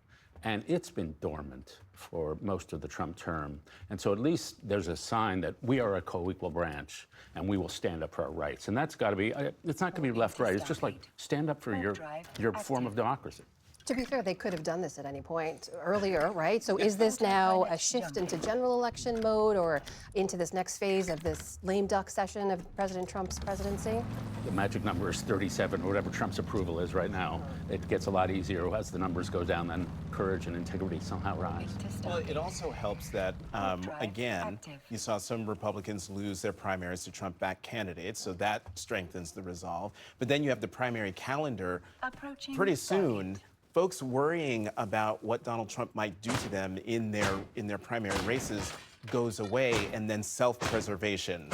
and it's been dormant for most of the Trump term. And so at least there's a sign that we are a co-equal branch, and we will stand up for our rights. And that's got to be, it's not going to be left-right. It's just like stand up for your form of democracy. To be fair, they could have done this at any point earlier, right? So is this now a shift into general election mode or into this next phase of this lame duck session of President Trump's presidency? The magic number is 37, or whatever Trump's approval is right now. It gets a lot easier as the numbers go down, then courage and integrity somehow rise. Well, it also helps that, again, you saw some Republicans lose their primaries to Trump-backed candidates, so that strengthens the resolve. But then you have the primary calendar pretty soon. Folks worrying about what Donald Trump might do to them in their primary races goes away, and then self-preservation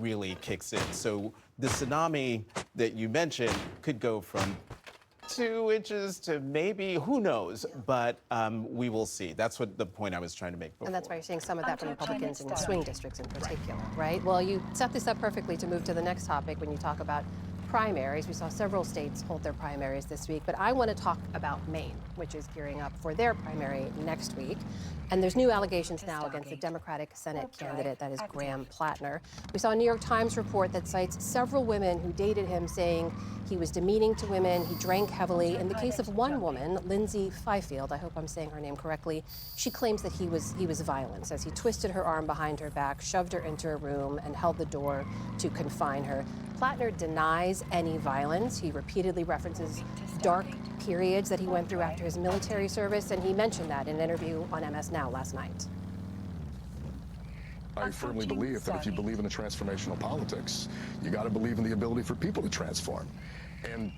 really kicks in. So the tsunami that you mentioned could go from 2 inches to maybe, who knows, but we will see. That's what the point I was trying to make before. And that's why you're seeing some of that from Republicans in swing districts in particular, right? Well, you set this up perfectly to move to the next topic when you talk about primaries. We saw several states hold their primaries this week, but I want to talk about Maine, which is gearing up for their primary next week. And there's new allegations now against the Democratic Senate candidate, that is Graham Plattner. We saw a New York Times report that cites several women who dated him, saying he was demeaning to women, he drank heavily. In the case of one woman, Lindsay Fifield, I hope I'm saying her name correctly, she claims that he was violent, says he twisted her arm behind her back, shoved her into a room, and held the door to confine her. Plattner denies any violence. He repeatedly references dark periods that he went through after his military service, and he mentioned that in an interview on MS Now last night. I firmly believe that if you believe in the transformational politics, you got to believe in the ability for people to transform. And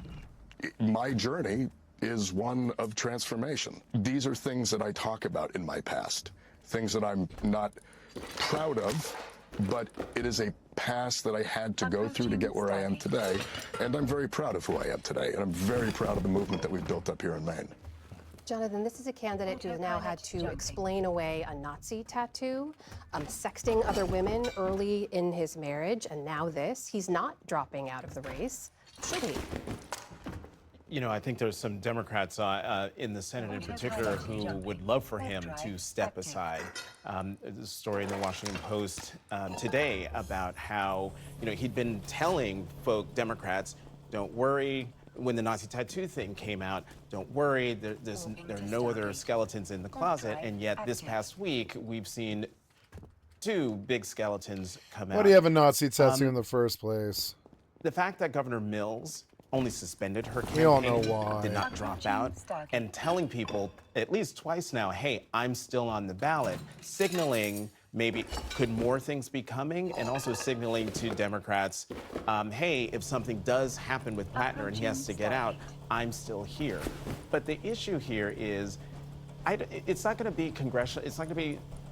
my journey is one of transformation. These are things that I talk about in my past, things that I'm not proud of, but it is a past that I had to go through to get where I am today, and I'm very proud of who I am today, and I'm very proud of the movement that we've built up here in Maine. Jonathan, this is a candidate who has now had to explain away a Nazi tattoo, sexting other women early in his marriage, and now this. He's not dropping out of the race, should he? You know, I think there's some Democrats in the Senate in particular who would love for him to step aside. There's a story in the Washington Post today about how, you know, he'd been telling Democrats, don't worry, when the Nazi tattoo thing came out, don't worry, there are no other skeletons in the closet. And yet this past week, we've seen 2 big skeletons come out. Why do you have a Nazi tattoo in the first place? The fact that Governor Mills only suspended her campaign, we all know why. did not drop out, and telling people at least twice now, hey, I'm still on the ballot, signaling maybe could more things be coming, and also signaling to Democrats, hey, if something does happen with Plattner and he has to get out, I'm still here. But the issue here is, it's not going to be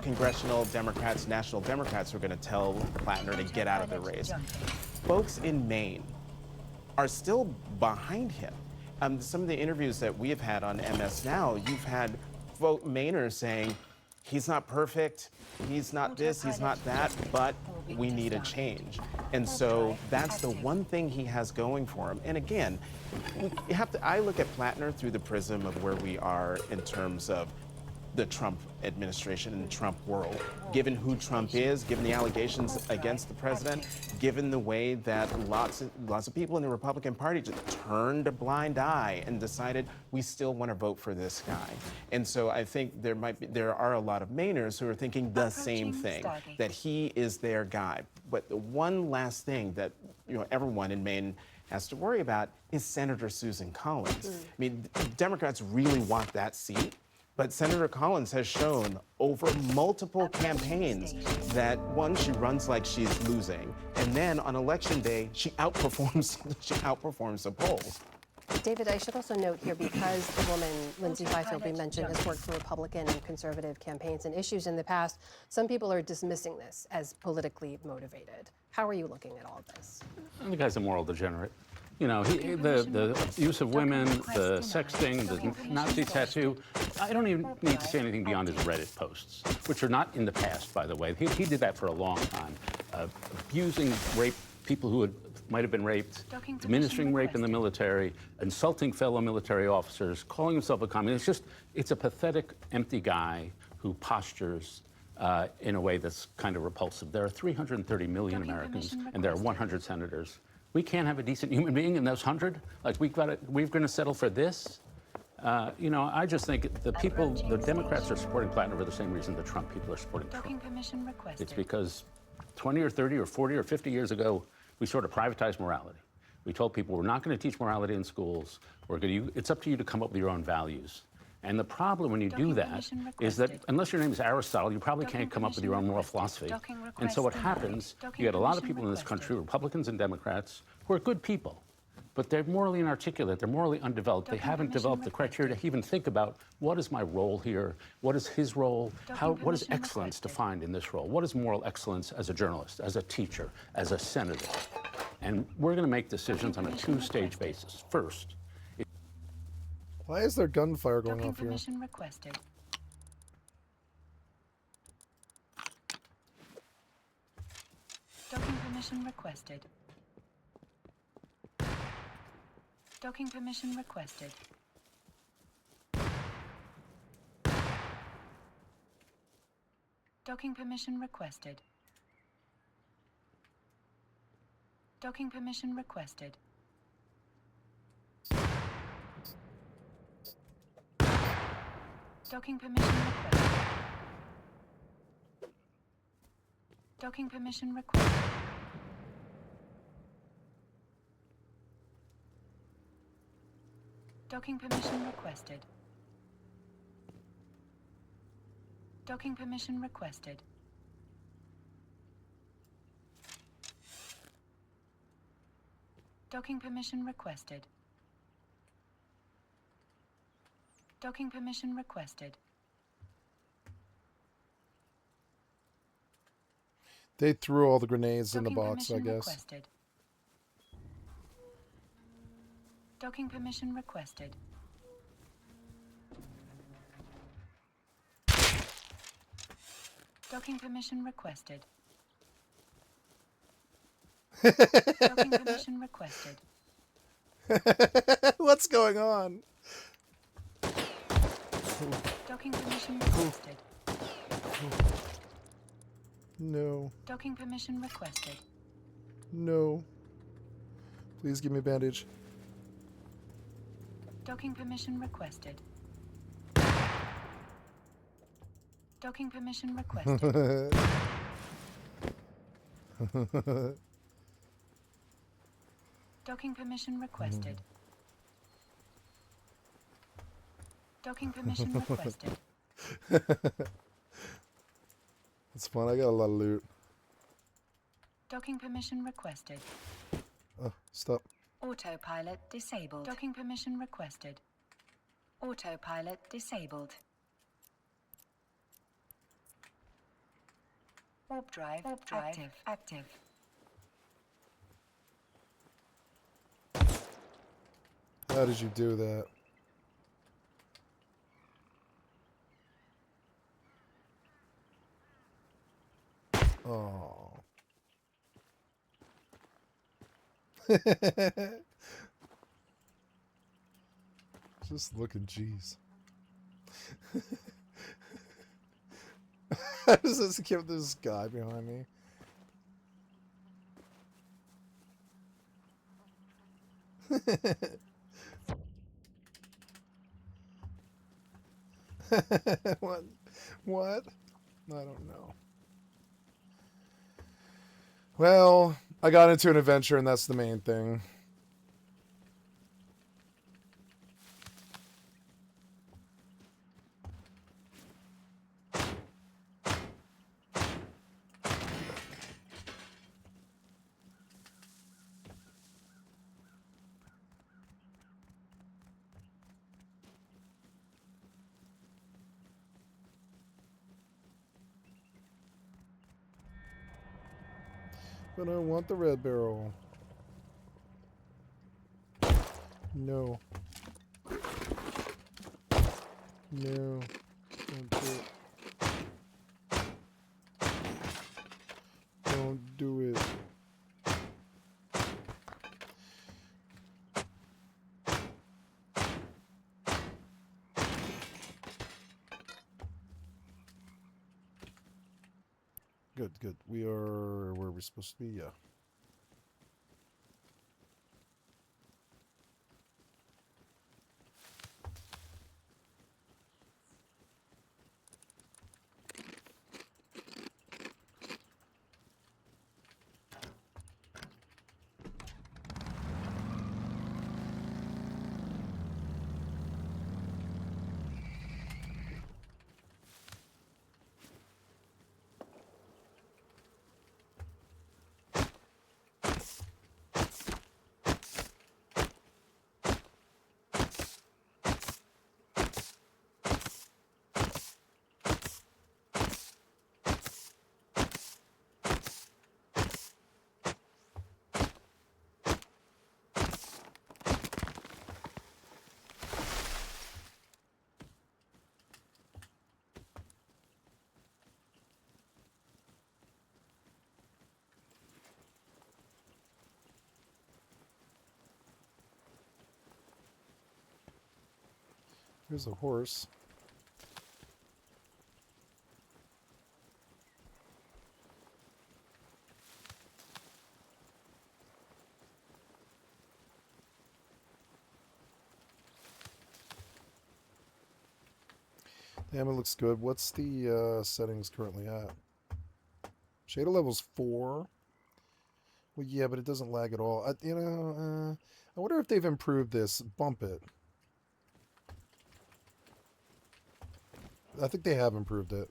congressional Democrats, national Democrats who are going to tell Plattner to get out of the race. Folks in Maine are still behind him. some of the interviews that we have had on MS Now, you've had Mainers saying, he's not perfect, he's not this, he's not that, but we need a change. And so that's the one thing he has going for him. And again, I look at Plattner through the prism of where we are in terms of the Trump administration and the Trump world. Given who Trump is, given the allegations against the president, given the way that lots of people in the Republican Party just turned a blind eye and decided we still want to vote for this guy. And so I think there are a lot of Mainers who are thinking the same thing, that he is their guy. But the one last thing that everyone in Maine has to worry about is Senator Susan Collins. I mean, Democrats really want that seat. But Senator Collins has shown over multiple campaigns that, one, she runs like she's losing, and then on election day, she outperforms the polls. David, I should also note here, because the woman, Lindsay Highfield, we mentioned, has worked for Republican and conservative campaigns and issues in the past, some people are dismissing this as politically motivated. How are you looking at all of this? The guy's a moral degenerate. The use of women, the sexting, the Nazi tattoo. I don't even need to say anything beyond his Reddit posts, which are not in the past, by the way. He did that for a long time, abusing people who might have been raped, administering rape in the military, insulting fellow military officers, calling himself a communist. It's a pathetic, empty guy who postures in a way that's kind of repulsive. There are 330 million Americans, and there are 100 senators. We can't have a decent human being in those 100? Like, we're going to settle for this? I just think the Democrats are supporting Plattner for the same reason the Trump people are supporting Trump. It's because 20 or 30 or 40 or 50 years ago, we sort of privatized morality. We told people we're not going to teach morality in schools. It's up to you to come up with your own values. And the problem when you do that is that unless your name is Aristotle, you probably can't come up with your own moral philosophy. And so what happens, you get a lot of people in this country, Republicans and Democrats, who are good people, but they're morally inarticulate, they're morally undeveloped. They haven't developed the criteria to even think about, what is my role here? What is his role? What is excellence defined in this role? What is moral excellence as a journalist, as a teacher, as a senator? And we're going to make decisions on a two-stage basis. First, why is there gunfire going off here? Permission requested. Docking permission requested. Docking permission requested. Docking permission requested. Docking permission requested. Docking permission requested. Docking permission requested. Docking permission requested. Docking permission requested. Docking permission requested. Docking permission requested. They threw all the grenades in the box, I guess. Requested. Docking permission requested. Docking permission requested. Docking permission requested. What's going on? Docking permission requested. No. Docking permission requested. No. Please give me a bandage. Docking permission requested. Docking permission requested. Docking permission requested. Docking permission requested. It's fun. I got a lot of loot. Docking permission requested. Oh, stop. Autopilot disabled. Docking permission requested. Autopilot disabled. Warp drive active. How did you do that? Oh. Just looking, jeez. How does this give this guy behind me? What? What? I don't know. Well, I got into an adventure, and that's the main thing. But I want the red barrel. No. No. Don't do it. Don't do it. Good, good. We are where we're supposed to be, yeah. Here's a horse. Damn, it looks good. What's the settings currently at? Shader level's 4. Well, yeah, but it doesn't lag at all. I wonder if they've improved this. Bump it. I think they have improved it.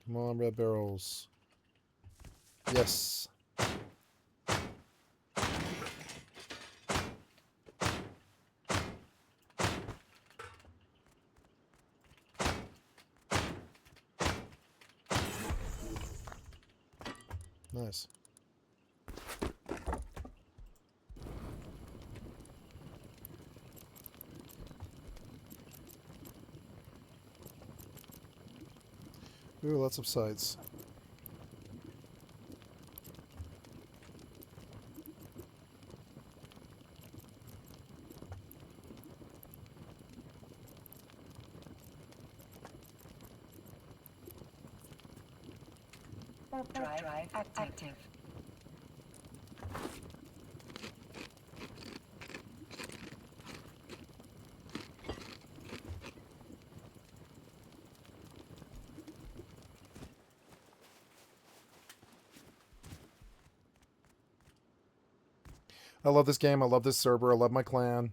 Come on, red barrels. Yes. Nice. Ooh, lots of sights. Drive active. I love this game. I love this server. I love my clan.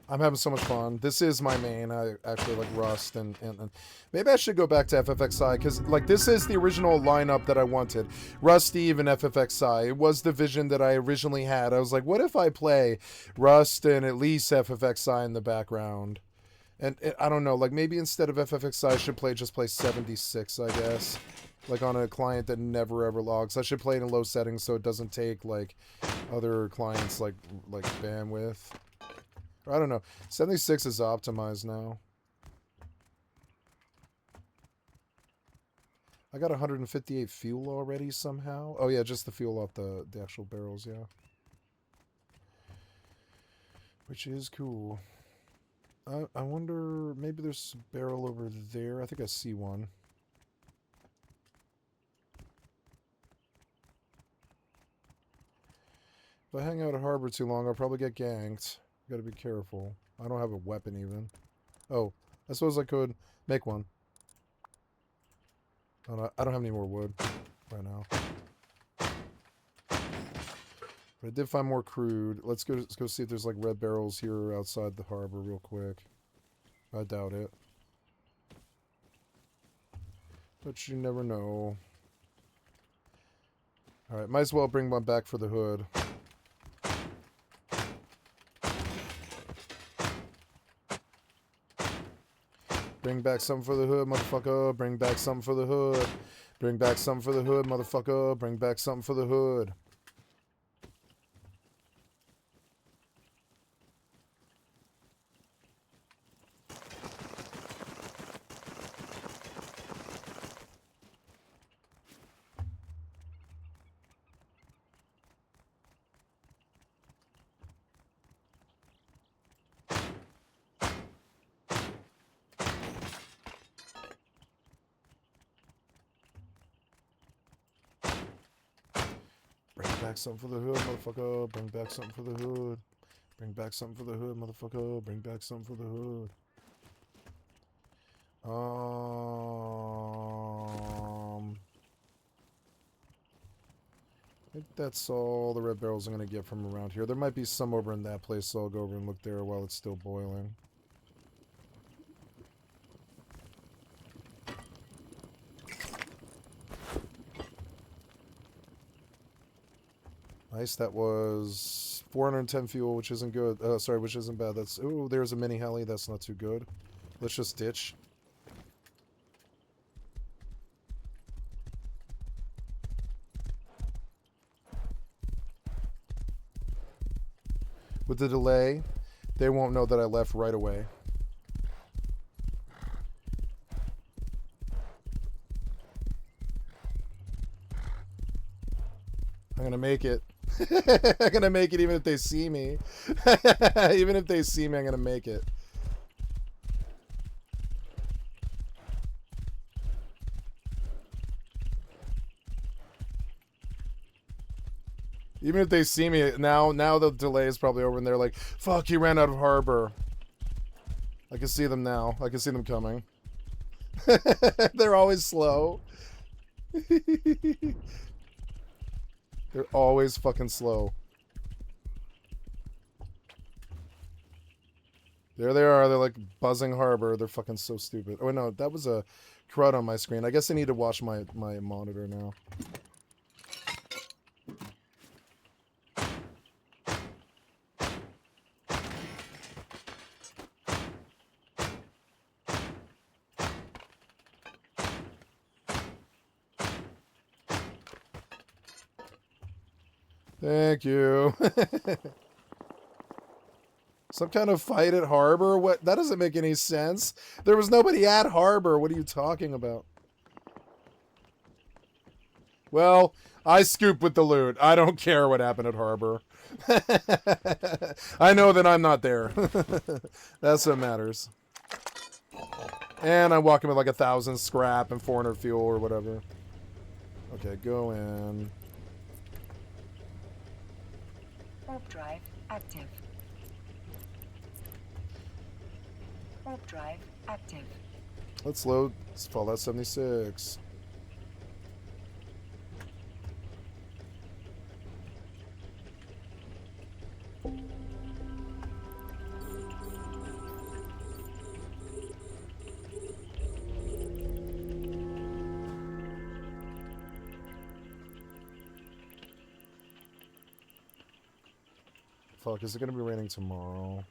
I'm having so much fun. This is my main. I actually like Rust and maybe I should go back to FFXI because like this is the original lineup that I wanted. Rust, Eve, and FFXI. It was the vision that I originally had. I was like, what if I play Rust and at least FFXI in the background? And I don't know, like maybe instead of FFXI, I should just play 76, I guess. Like on a client that never ever logs. I should play it in low settings so it doesn't take like other clients like bandwidth. I don't know. 76 is optimized now. I got 158 fuel already somehow. Oh yeah, just the fuel off the actual barrels, yeah. Which is cool. I wonder, maybe there's a barrel over there. I think I see one. If I hang out at harbor too long, I'll probably get ganked. Gotta be careful. I don't have a weapon even. Oh, I suppose I could make one. Oh, no, I don't have any more wood right now. But I did find more crude. Let's go see if there's like red barrels here outside the harbor real quick. I doubt it. But you never know. Alright, might as well bring one back for the hood. Bring back something for the hood, motherfucker. Bring back something for the hood. Bring back something for the hood, motherfucker. Bring back something for the hood. Bring back something for the hood, motherfucker. Bring back something for the hood. Bring back something for the hood, motherfucker. Bring back something for the hood. I think that's all the red barrels I'm going to get from around here. There might be some over in that place, so I'll go over and look there while it's still boiling. Nice, that was 410 fuel, which isn't good. Sorry, which isn't bad. That's, ooh, there's a mini heli. That's not too good. Let's just ditch. With the delay, they won't know that I left right away. I'm gonna make it. I'm gonna make it even if they see me. Even if they see me, I'm gonna make it. Even if they see me, now the delay is probably over and they're like, fuck, he ran out of harbor. I can see them now. I can see them coming. They're always slow. They're always fucking slow. There they are. They're like buzzing harbor. They're fucking so stupid. Oh, no, that was a crud on my screen. I guess I need to watch my monitor now. Thank you. Some kind of fight at harbor? What? That doesn't make any sense. There was nobody at harbor. What are you talking about? Well, I scoop with the loot. I don't care what happened at harbor. I know that I'm not there. That's what matters. And I'm walking with like 1,000 scrap and 400 fuel or whatever. Okay, go in. Warp drive active. Warp drive active. Let's load. Let's Fallout 76. Fuck, is it gonna be raining tomorrow?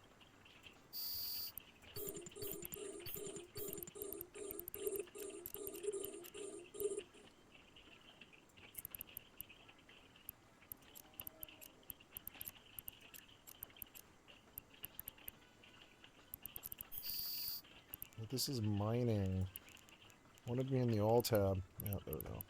But this is mining. Wanted me in the all tab. Yeah, there we go.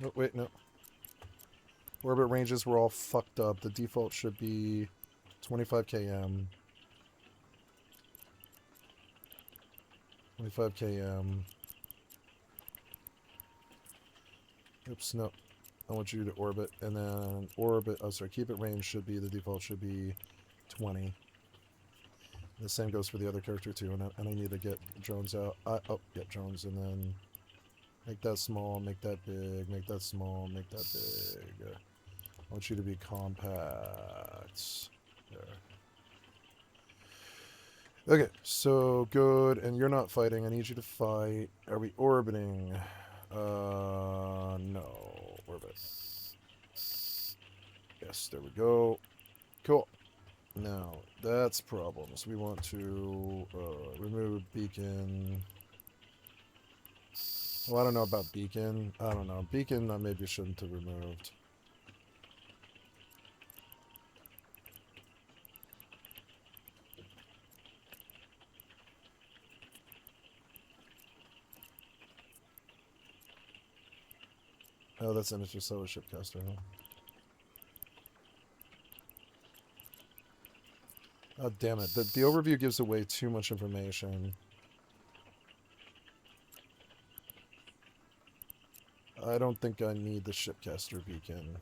Oh, wait, no. Orbit ranges were all fucked up. The default should be 25 km. 25 km. Oops, no. I want you to orbit, and then orbit, oh sorry, keep it range should be, the default should be 20. The same goes for the other character too, and I need to get drones out. Oh, yep, drones, and then make that small, make that big, make that small, make that big. I want you to be compact. There. Okay, so good, and you're not fighting. I need you to fight. Are we orbiting? No. Orbit. Yes, there we go. Cool. Now, that's problems. We want to remove beacon. Well, I don't know about beacon. I don't know. Beacon I maybe shouldn't have removed. Oh, that's an interstellar shipcaster, huh? Oh, damn it. The overview gives away too much information. I don't think I need the shipcaster beacon.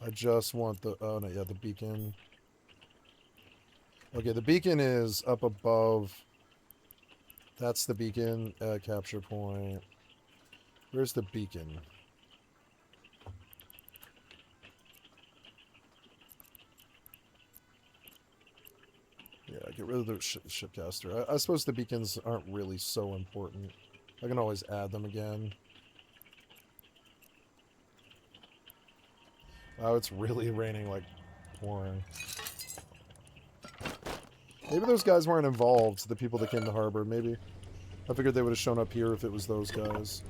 I just want the... Oh, no, yeah, the beacon. Okay, the beacon is up above... That's the beacon capture point. Where's the beacon? Yeah, get rid of the shipcaster. I suppose the beacons aren't really so important. I can always add them again. Oh, it's really raining like pouring. Maybe those guys weren't involved, the people that came to harbor. Maybe. I figured they would have shown up here if it was those guys.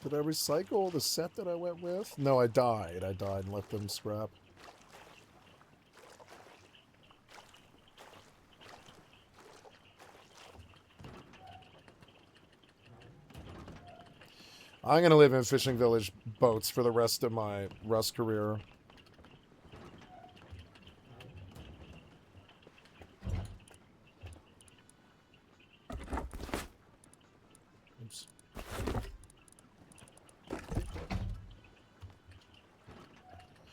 Did I recycle the set that I went with? No, I died. I died and let them scrap. I'm going to live in fishing village boats for the rest of my Rust career. Oops.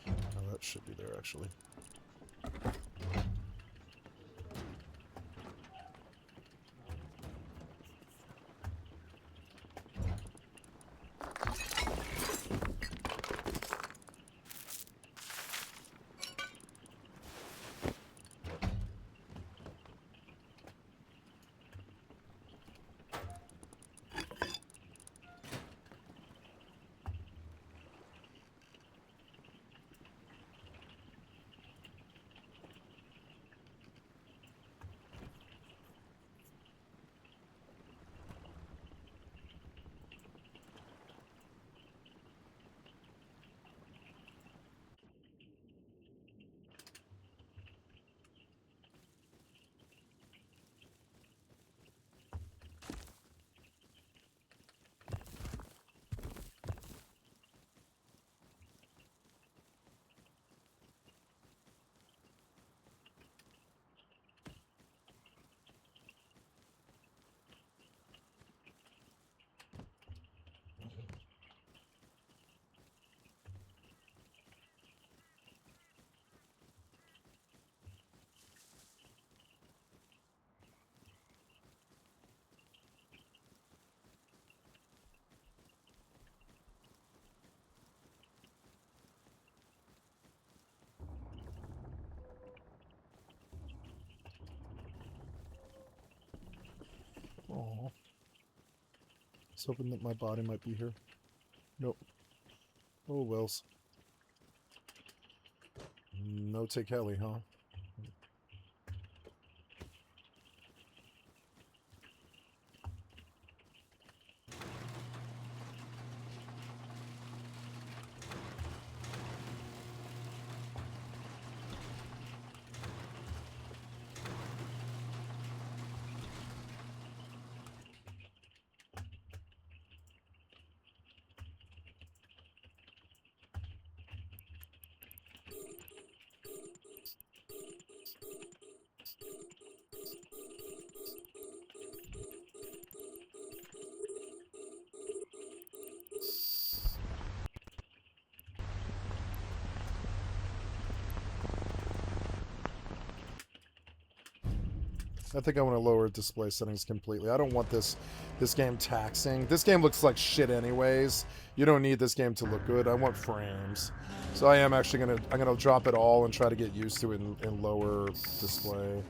Oh, that should be there, actually. was hoping that my body might be here. Nope. Oh, Wells. No take heli, huh? I think I want to lower display settings completely. I don't want this game taxing. This game looks like shit anyways. You don't need this game to look good. I want frames. So I am actually I'm gonna drop it all and try to get used to it in lower display.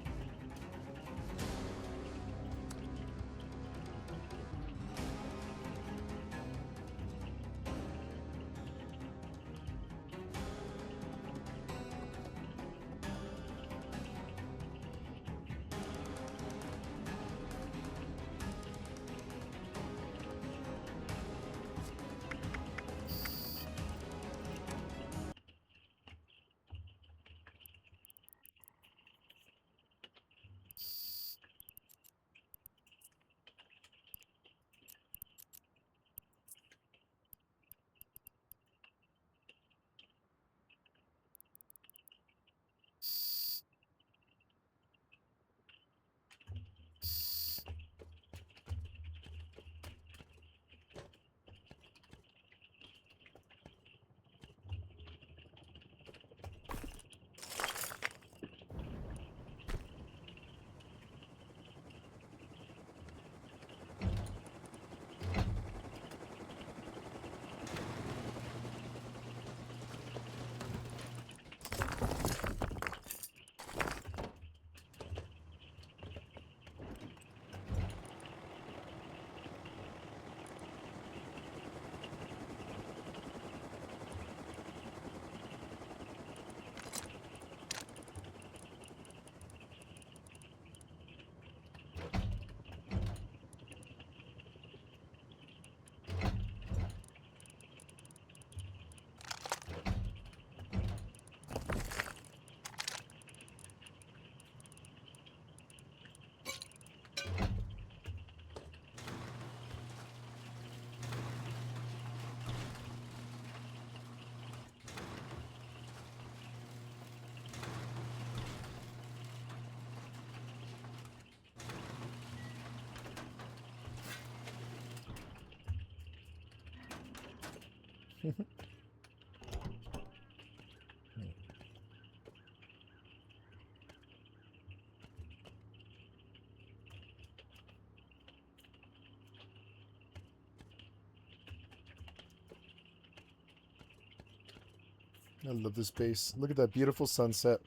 I love this base. Look at that beautiful sunset.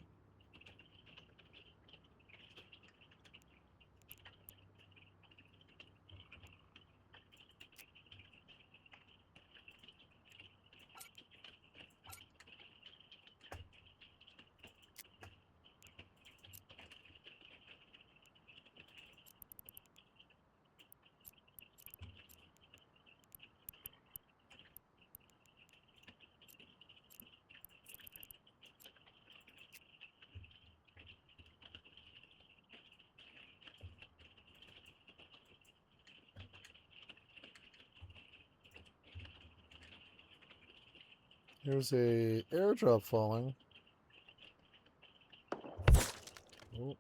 There's a airdrop falling. Oh.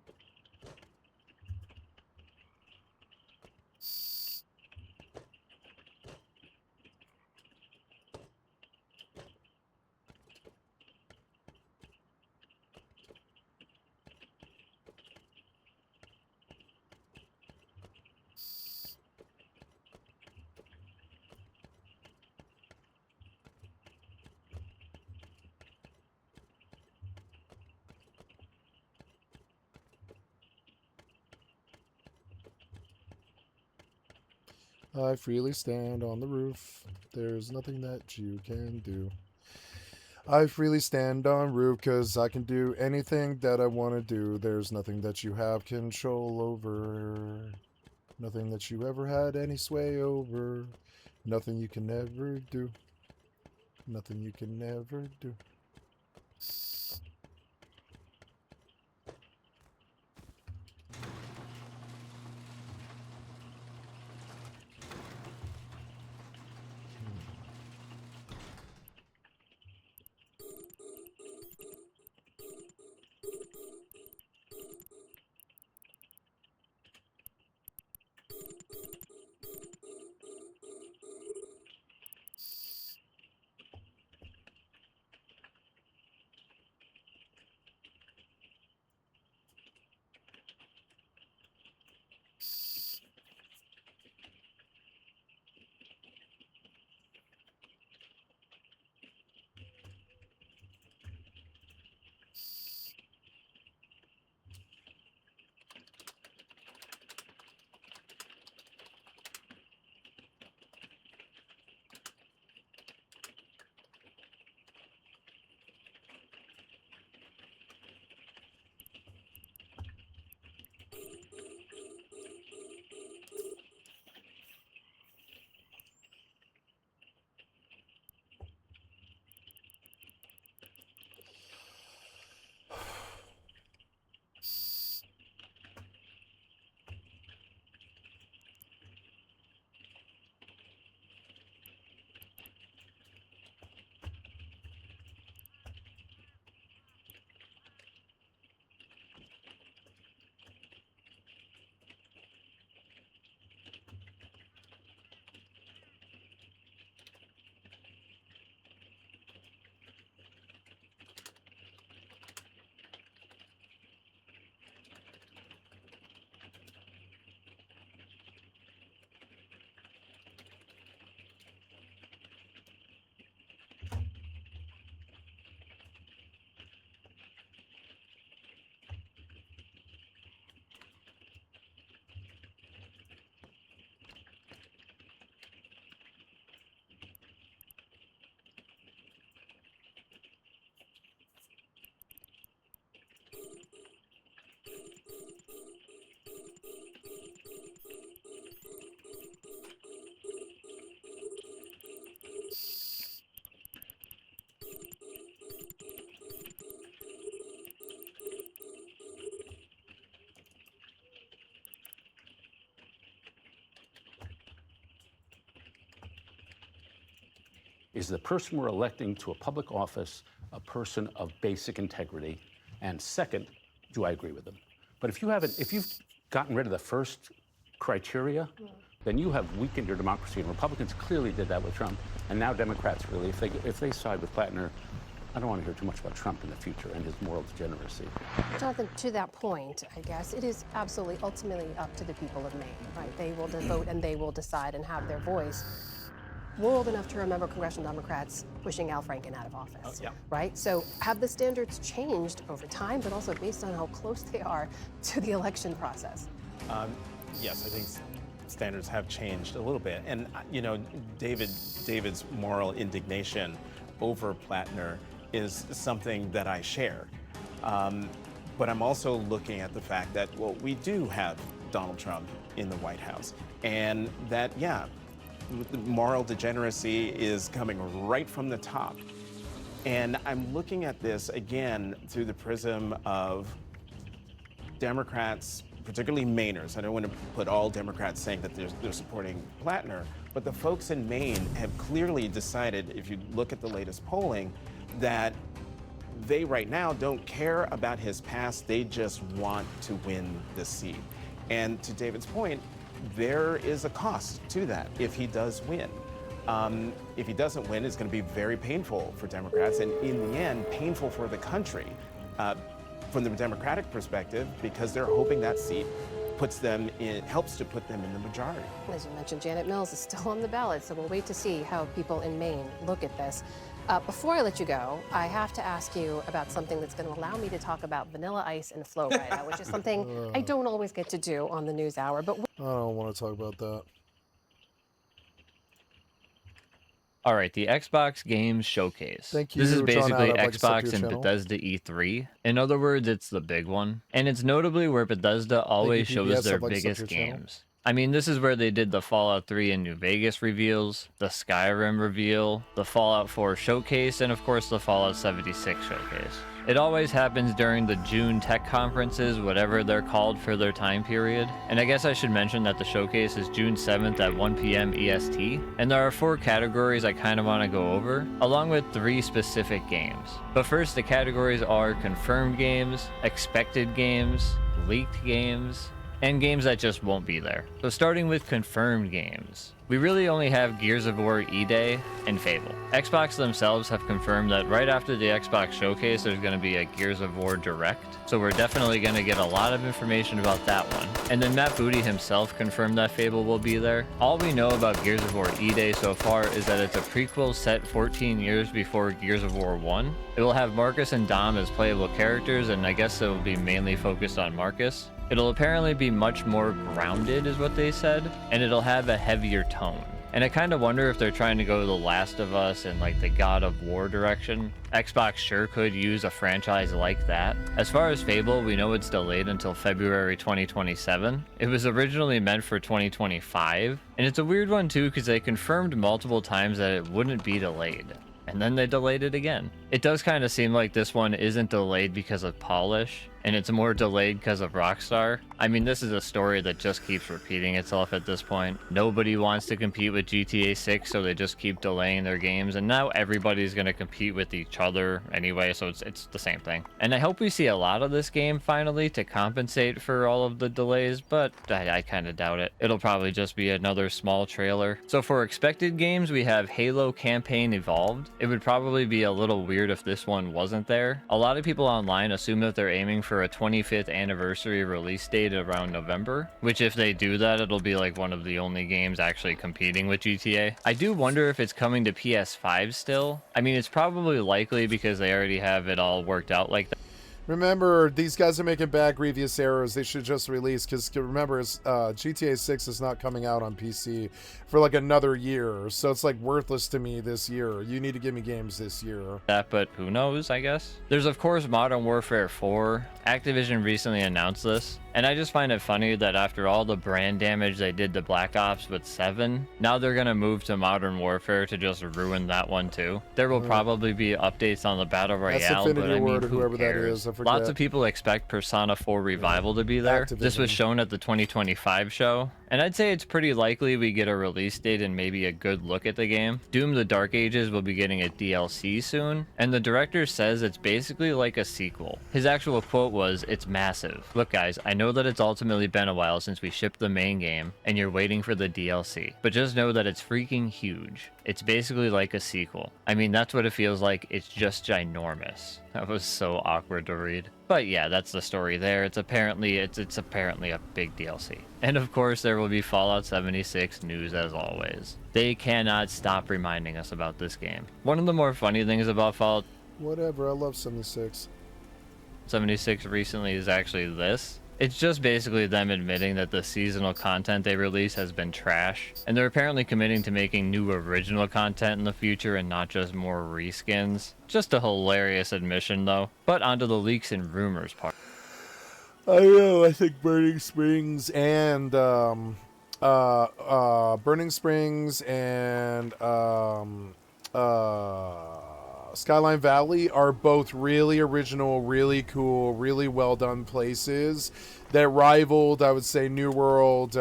I freely stand on the roof. There's nothing that you can do. I freely stand on roof because I can do anything that I want to do. There's nothing that you have control over. Nothing that you ever had any sway over. Nothing you can never do. Nothing you can never do. Is the person we're electing to a public office a person of basic integrity? And second, do I agree with them? But if you've gotten rid of the first criteria, then you have weakened your democracy. And Republicans clearly did that with Trump. And now Democrats really, if they side with Plattner, I don't want to hear too much about Trump in the future and his moral degeneracy. Jonathan, to that point, I guess, it is absolutely ultimately up to the people of Maine, right? They will vote and they will decide and have their voice. We're old enough to remember congressional Democrats pushing Al Franken out of office, right? So have the standards changed over time, but also based on how close they are to the election process? Yes, I think standards have changed a little bit. And, you know, David's moral indignation over Plattner is something that I share. But I'm also looking at the fact that, well, we do have Donald Trump in the White House. And that, yeah, moral degeneracy is coming right from the top. And I'm looking at this again through the prism of Democrats, particularly Mainers. I don't want to put all Democrats saying that they're supporting Plattner, but the folks in Maine have clearly decided, if you look at the latest polling, that they right now don't care about his past, they just want to win the seat. And to David's point, there is a cost to that if he does win. If he doesn't win, it's going to be very painful for Democrats, and in the end, painful for the country from the Democratic perspective, because they're hoping that seat helps to put them in the majority. As you mentioned, Janet Mills is still on the ballot, so we'll wait to see how people in Maine look at this. Before I let you go, I have to ask you about something that's going to allow me to talk about Vanilla Ice and Flo Rida, which is something I don't always get to do on the NewsHour. But I don't want to talk about that. All right, the Xbox Games Showcase. Thank you, This is John basically Out. I'd like to sub to Xbox your and channel. Bethesda E3. In other words, it's the big one. And it's notably where Bethesda always shows PBS. their I'd like to sub to biggest your channel. games. I mean, this is where they did the Fallout 3 and New Vegas reveals, the Skyrim reveal, the Fallout 4 showcase, and of course the Fallout 76 showcase. It always happens during the June tech conferences, whatever they're called for their time period. And I guess I should mention that the showcase is June 7th at 1 p.m. EST. And there are 4 categories I kind of want to go over, along with 3 specific games. But first, the categories are confirmed games, expected games, leaked games, and games that just won't be there. So starting with confirmed games. We really only have Gears of War E-Day and Fable. Xbox themselves have confirmed that right after the Xbox Showcase, there's going to be a Gears of War Direct. So we're definitely going to get a lot of information about that one. And then Matt Booty himself confirmed that Fable will be there. All we know about Gears of War E-Day so far is that it's a prequel set 14 years before Gears of War 1. It will have Marcus and Dom as playable characters, and I guess it will be mainly focused on Marcus. It'll apparently be much more grounded, is what they said, and it'll have a heavier tone. And I kind of wonder if they're trying to go The Last of Us and like the God of War direction. Xbox sure could use a franchise like that. As far as Fable, we know it's delayed until February 2027. It was originally meant for 2025, and it's a weird one too because they confirmed multiple times that it wouldn't be delayed. And then they delayed it again. It does kind of seem like this one isn't delayed because of polish, and it's more delayed because of Rockstar. I mean, this is a story that just keeps repeating itself at this point. Nobody wants to compete with GTA 6, so they just keep delaying their games, and now everybody's going to compete with each other anyway, so it's the same thing. And I hope we see a lot of this game finally to compensate for all of the delays, but I kind of doubt it. It'll probably just be another small trailer. So for expected games, we have Halo Campaign Evolved. It would probably be a little weird if this one wasn't there. A lot of people online assume that they're aiming for a 25th anniversary release date around November, which if they do that, it'll be like one of the only games actually competing with GTA. I do wonder if it's coming to PS5 still. I mean, it's probably likely because they already have it all worked out like that. Remember, these guys are making bad, grievous errors. They should just release, because remember, GTA 6 is not coming out on PC for like another year, so it's like worthless to me this year. You need to give me games this year. But who knows, I guess. There's of course Modern Warfare 4. Activision recently announced this, and I just find it funny that after all the brand damage they did to Black Ops with 7, now they're gonna move to Modern Warfare to just ruin that one too. There will probably be updates on the Battle Royale, but I mean, who cares? Lots of people expect Persona 4 Revival to be there. This was shown at the 2025 show, and I'd say it's pretty likely we get a release date and maybe a good look at the game. Doom: The Dark Ages will be getting a DLC soon, and the director says it's basically like a sequel. His actual quote was, "It's massive. Look guys, I know that it's ultimately been a while since we shipped the main game, and you're waiting for the DLC, but just know that it's freaking huge. It's basically like a sequel. I mean, that's what it feels like. It's just ginormous." That was so awkward to read. But yeah, that's the story there. It's apparently a big DLC. And of course, there will be Fallout 76 news as always. They cannot stop reminding us about this game. One of the more funny things about Fallout Whatever, I love 76. 76 recently is actually this. It's just basically them admitting that the seasonal content they release has been trash, and they're apparently committing to making new original content in the future and not just more reskins. Just a hilarious admission though. But onto the leaks and rumors part. I know, I think Burning Springs and Skyline Valley are both really original, really cool, really well done places that rivaled, I would say, New World.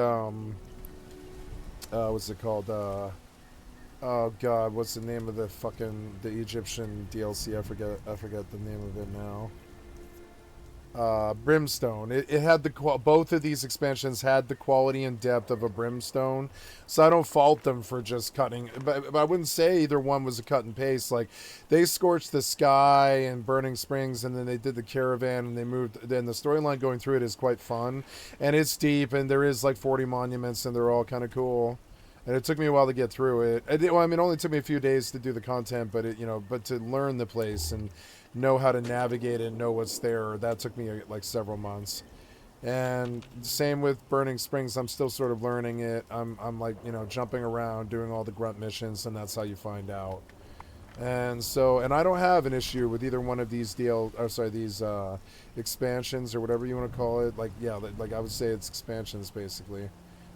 What's it called? Oh God, what's the name of the Egyptian DLC? I forget the name of it now. Brimstone. It had both of these expansions had the quality and depth of a Brimstone, so I don't fault them for just cutting. But I wouldn't say either one was a cut and paste. Like they scorched the sky and Burning Springs, and then they did the caravan, and they moved. Then the storyline going through it is quite fun, and it's deep, and there is like 40 monuments, and they're all kind of cool. And it took me a while to get through it. It only took me a few days to do the content, but but to learn the place and know how to navigate it and know what's there, that took me like several months. And same with Burning Springs. I'm still sort of learning it. I'm like, you know, jumping around, doing all the grunt missions, and that's how you find out. And so, and I don't have an issue with either one of these these expansions or whatever you want to call it. Like, yeah, like I would say it's expansions basically.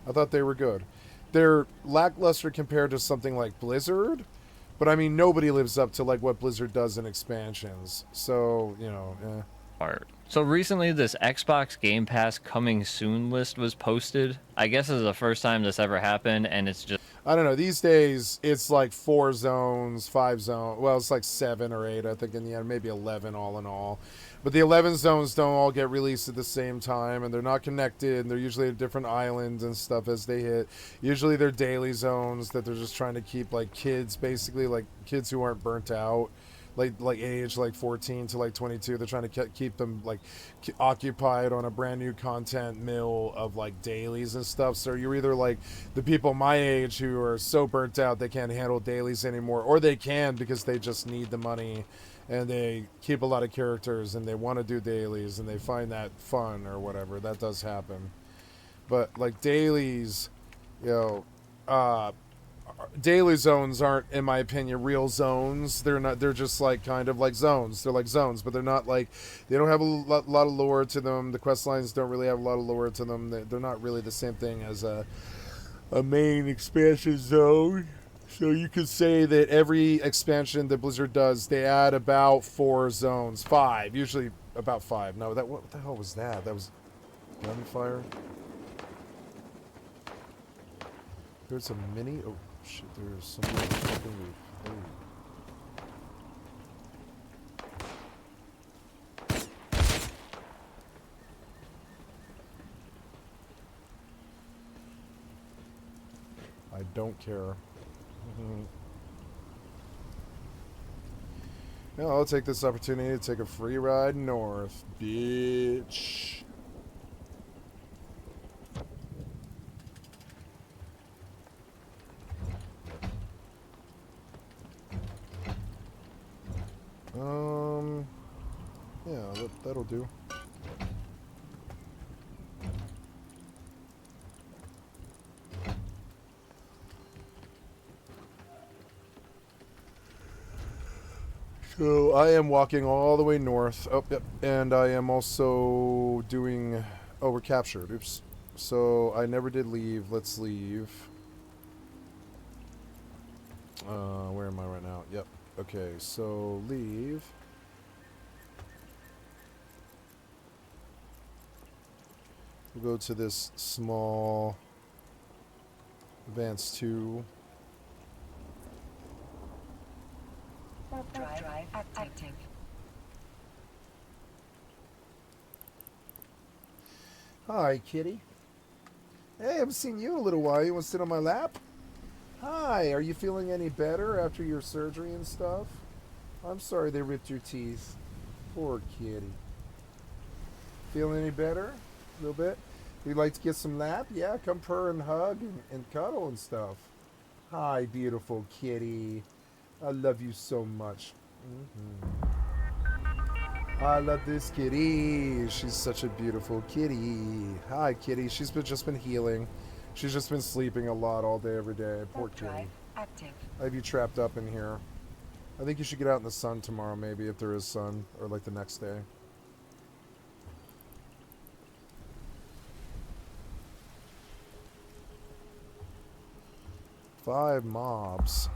I thought they were good. They're lackluster compared to something like Blizzard, but I mean nobody lives up to like what Blizzard does in expansions. So, you know, Art. So recently this Xbox Game Pass coming soon list was posted. I guess this is the first time this ever happened, and it's just I don't know. These days, it's like 4 zones, 5 zones. Well, it's like 7 or 8, I think, in the end. Maybe 11 all in all. But the 11 zones don't all get released at the same time, and they're not connected. They're usually at different islands and stuff as they hit. Usually they're daily zones that they're just trying to keep, like, kids, basically, like, kids who aren't burnt out. Like age like 14 to like 22. They're trying to keep them like occupied on a brand new content mill of like dailies and stuff. So you're either like the people my age who are so burnt out they can't handle dailies anymore, or they can because they just need the money and they keep a lot of characters and they want to do dailies and they find that fun or whatever. That does happen. But like dailies, you know, daily zones aren't, in my opinion, real zones. They're not. They're just like kind of like zones. They're like zones, but they're not like. They don't have a lot of lore to them. The quest lines don't really have a lot of lore to them. They're not really the same thing as a main expansion zone. So you could say that every expansion that Blizzard does, they add about 4 zones, 5, usually about 5. No, that what the hell was that? That was gunfire. There's a mini. Oh shit! There's somebody on the fucking roof. Oh. I don't care. No, I'll take this opportunity to take a free ride north, bitch. Yeah, that'll do. So I am walking all the way north. Oh, yep. And I am also doing... Oh, we're captured. Oops. So I never did leave. Let's leave. Where am I right now? Yep. Okay, so leave. We'll go to this small advance 2. Drive active. Hi, kitty. Hey, I haven't seen you in a little while. You want to sit on my lap? Hi, are you feeling any better after your surgery and stuff? I'm sorry they ripped your teeth. Poor kitty. Feeling any better? A little bit? You'd like to get some lap? Yeah, come purr and hug and cuddle and stuff. Hi, beautiful kitty. I love you so much. I love this kitty. She's such a beautiful kitty. Hi, kitty. She's just been healing. She's just been sleeping a lot all day, every day. Poor kitty. Active. I have you trapped up in here. I think you should get out in the sun tomorrow, maybe, if there is sun, or like the next day. Five mobs.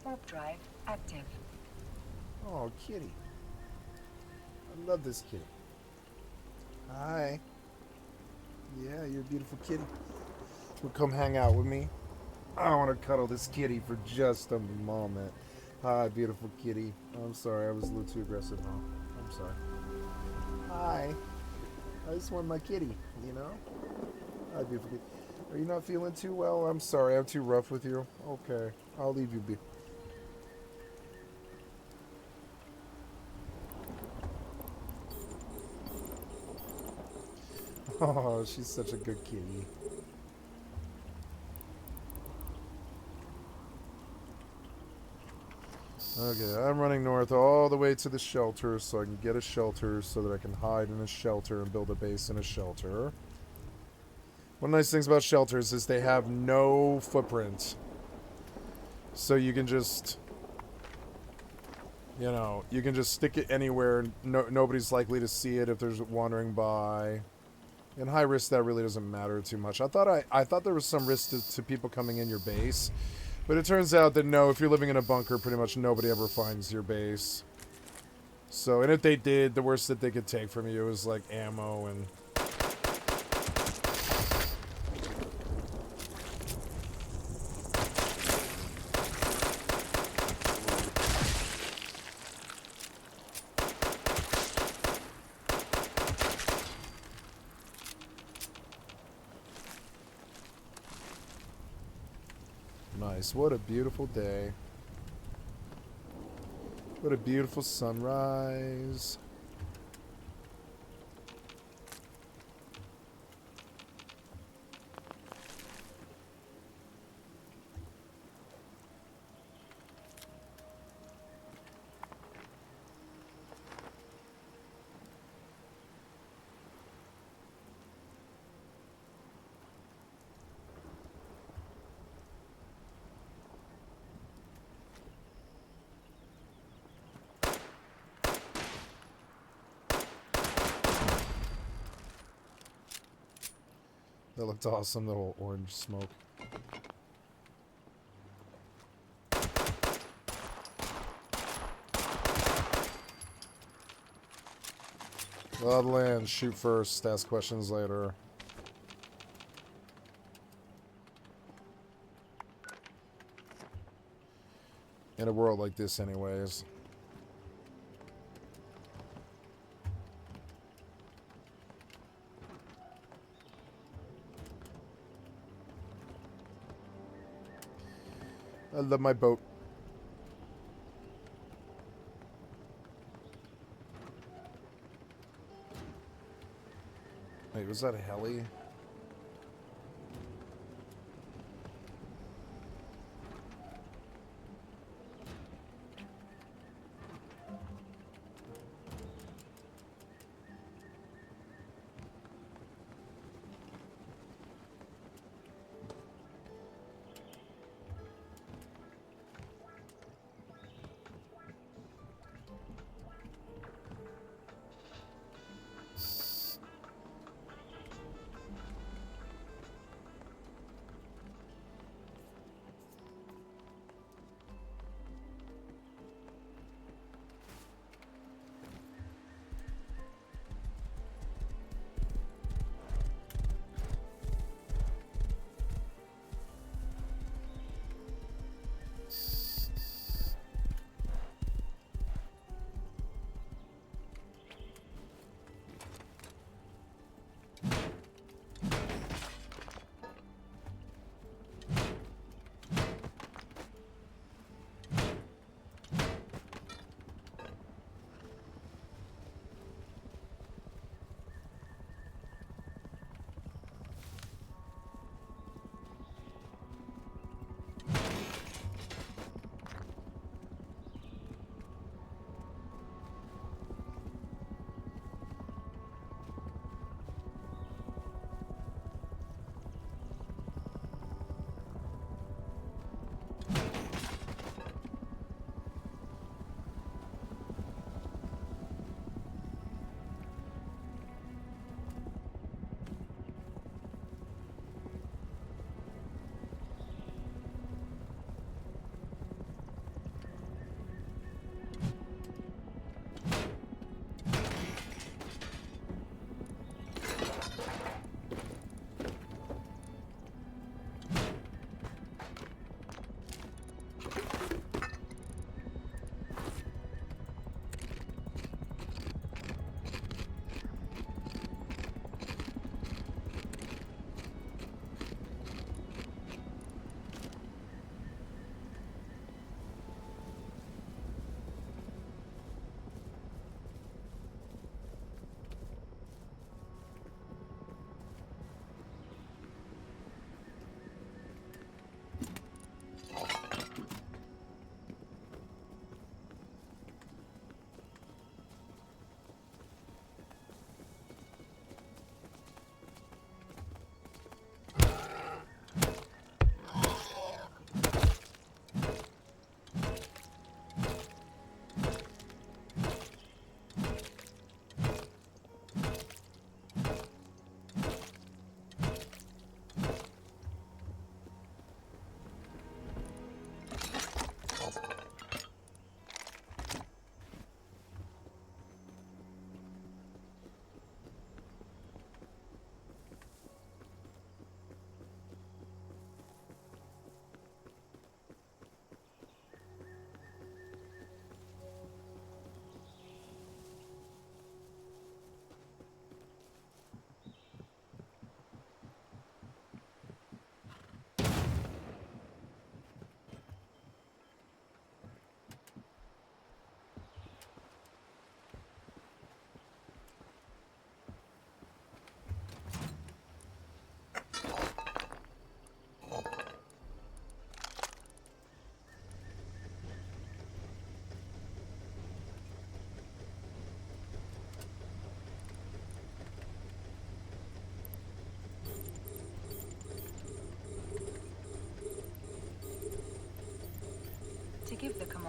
Warp drive active. Oh, kitty. I love this kitty. Hi. Yeah, you're a beautiful kitty. Well, come hang out with me. I want to cuddle this kitty for just a moment. Hi, beautiful kitty. I'm sorry, I was a little too aggressive, huh? I'm sorry. Hi. I just want my kitty, you know? Hi, beautiful kitty. Are you not feeling too well? I'm sorry, I'm too rough with you. Okay, I'll leave you be. Oh, she's such a good kitty. Okay, I'm running north all the way to the shelter so I can get a shelter so that I can hide in a shelter and build a base in a shelter. One of the nice things about shelters is they have no footprint. So you can just, you know, you can just stick it anywhere. Nobody's likely to see it if there's wandering by. In high risk, that really doesn't matter too much. I thought there was some risk to people coming in your base. But it turns out that no, if you're living in a bunker, pretty much nobody ever finds your base. So, and if they did, the worst that they could take from you is like ammo and... Nice. What a beautiful day. What a beautiful sunrise. That looked awesome, the whole orange smoke. Law of the land, shoot first, ask questions later. In a world like this anyways. I love my boat. Wait, was that a heli?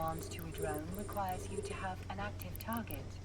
command to a drone requires you to have an active target.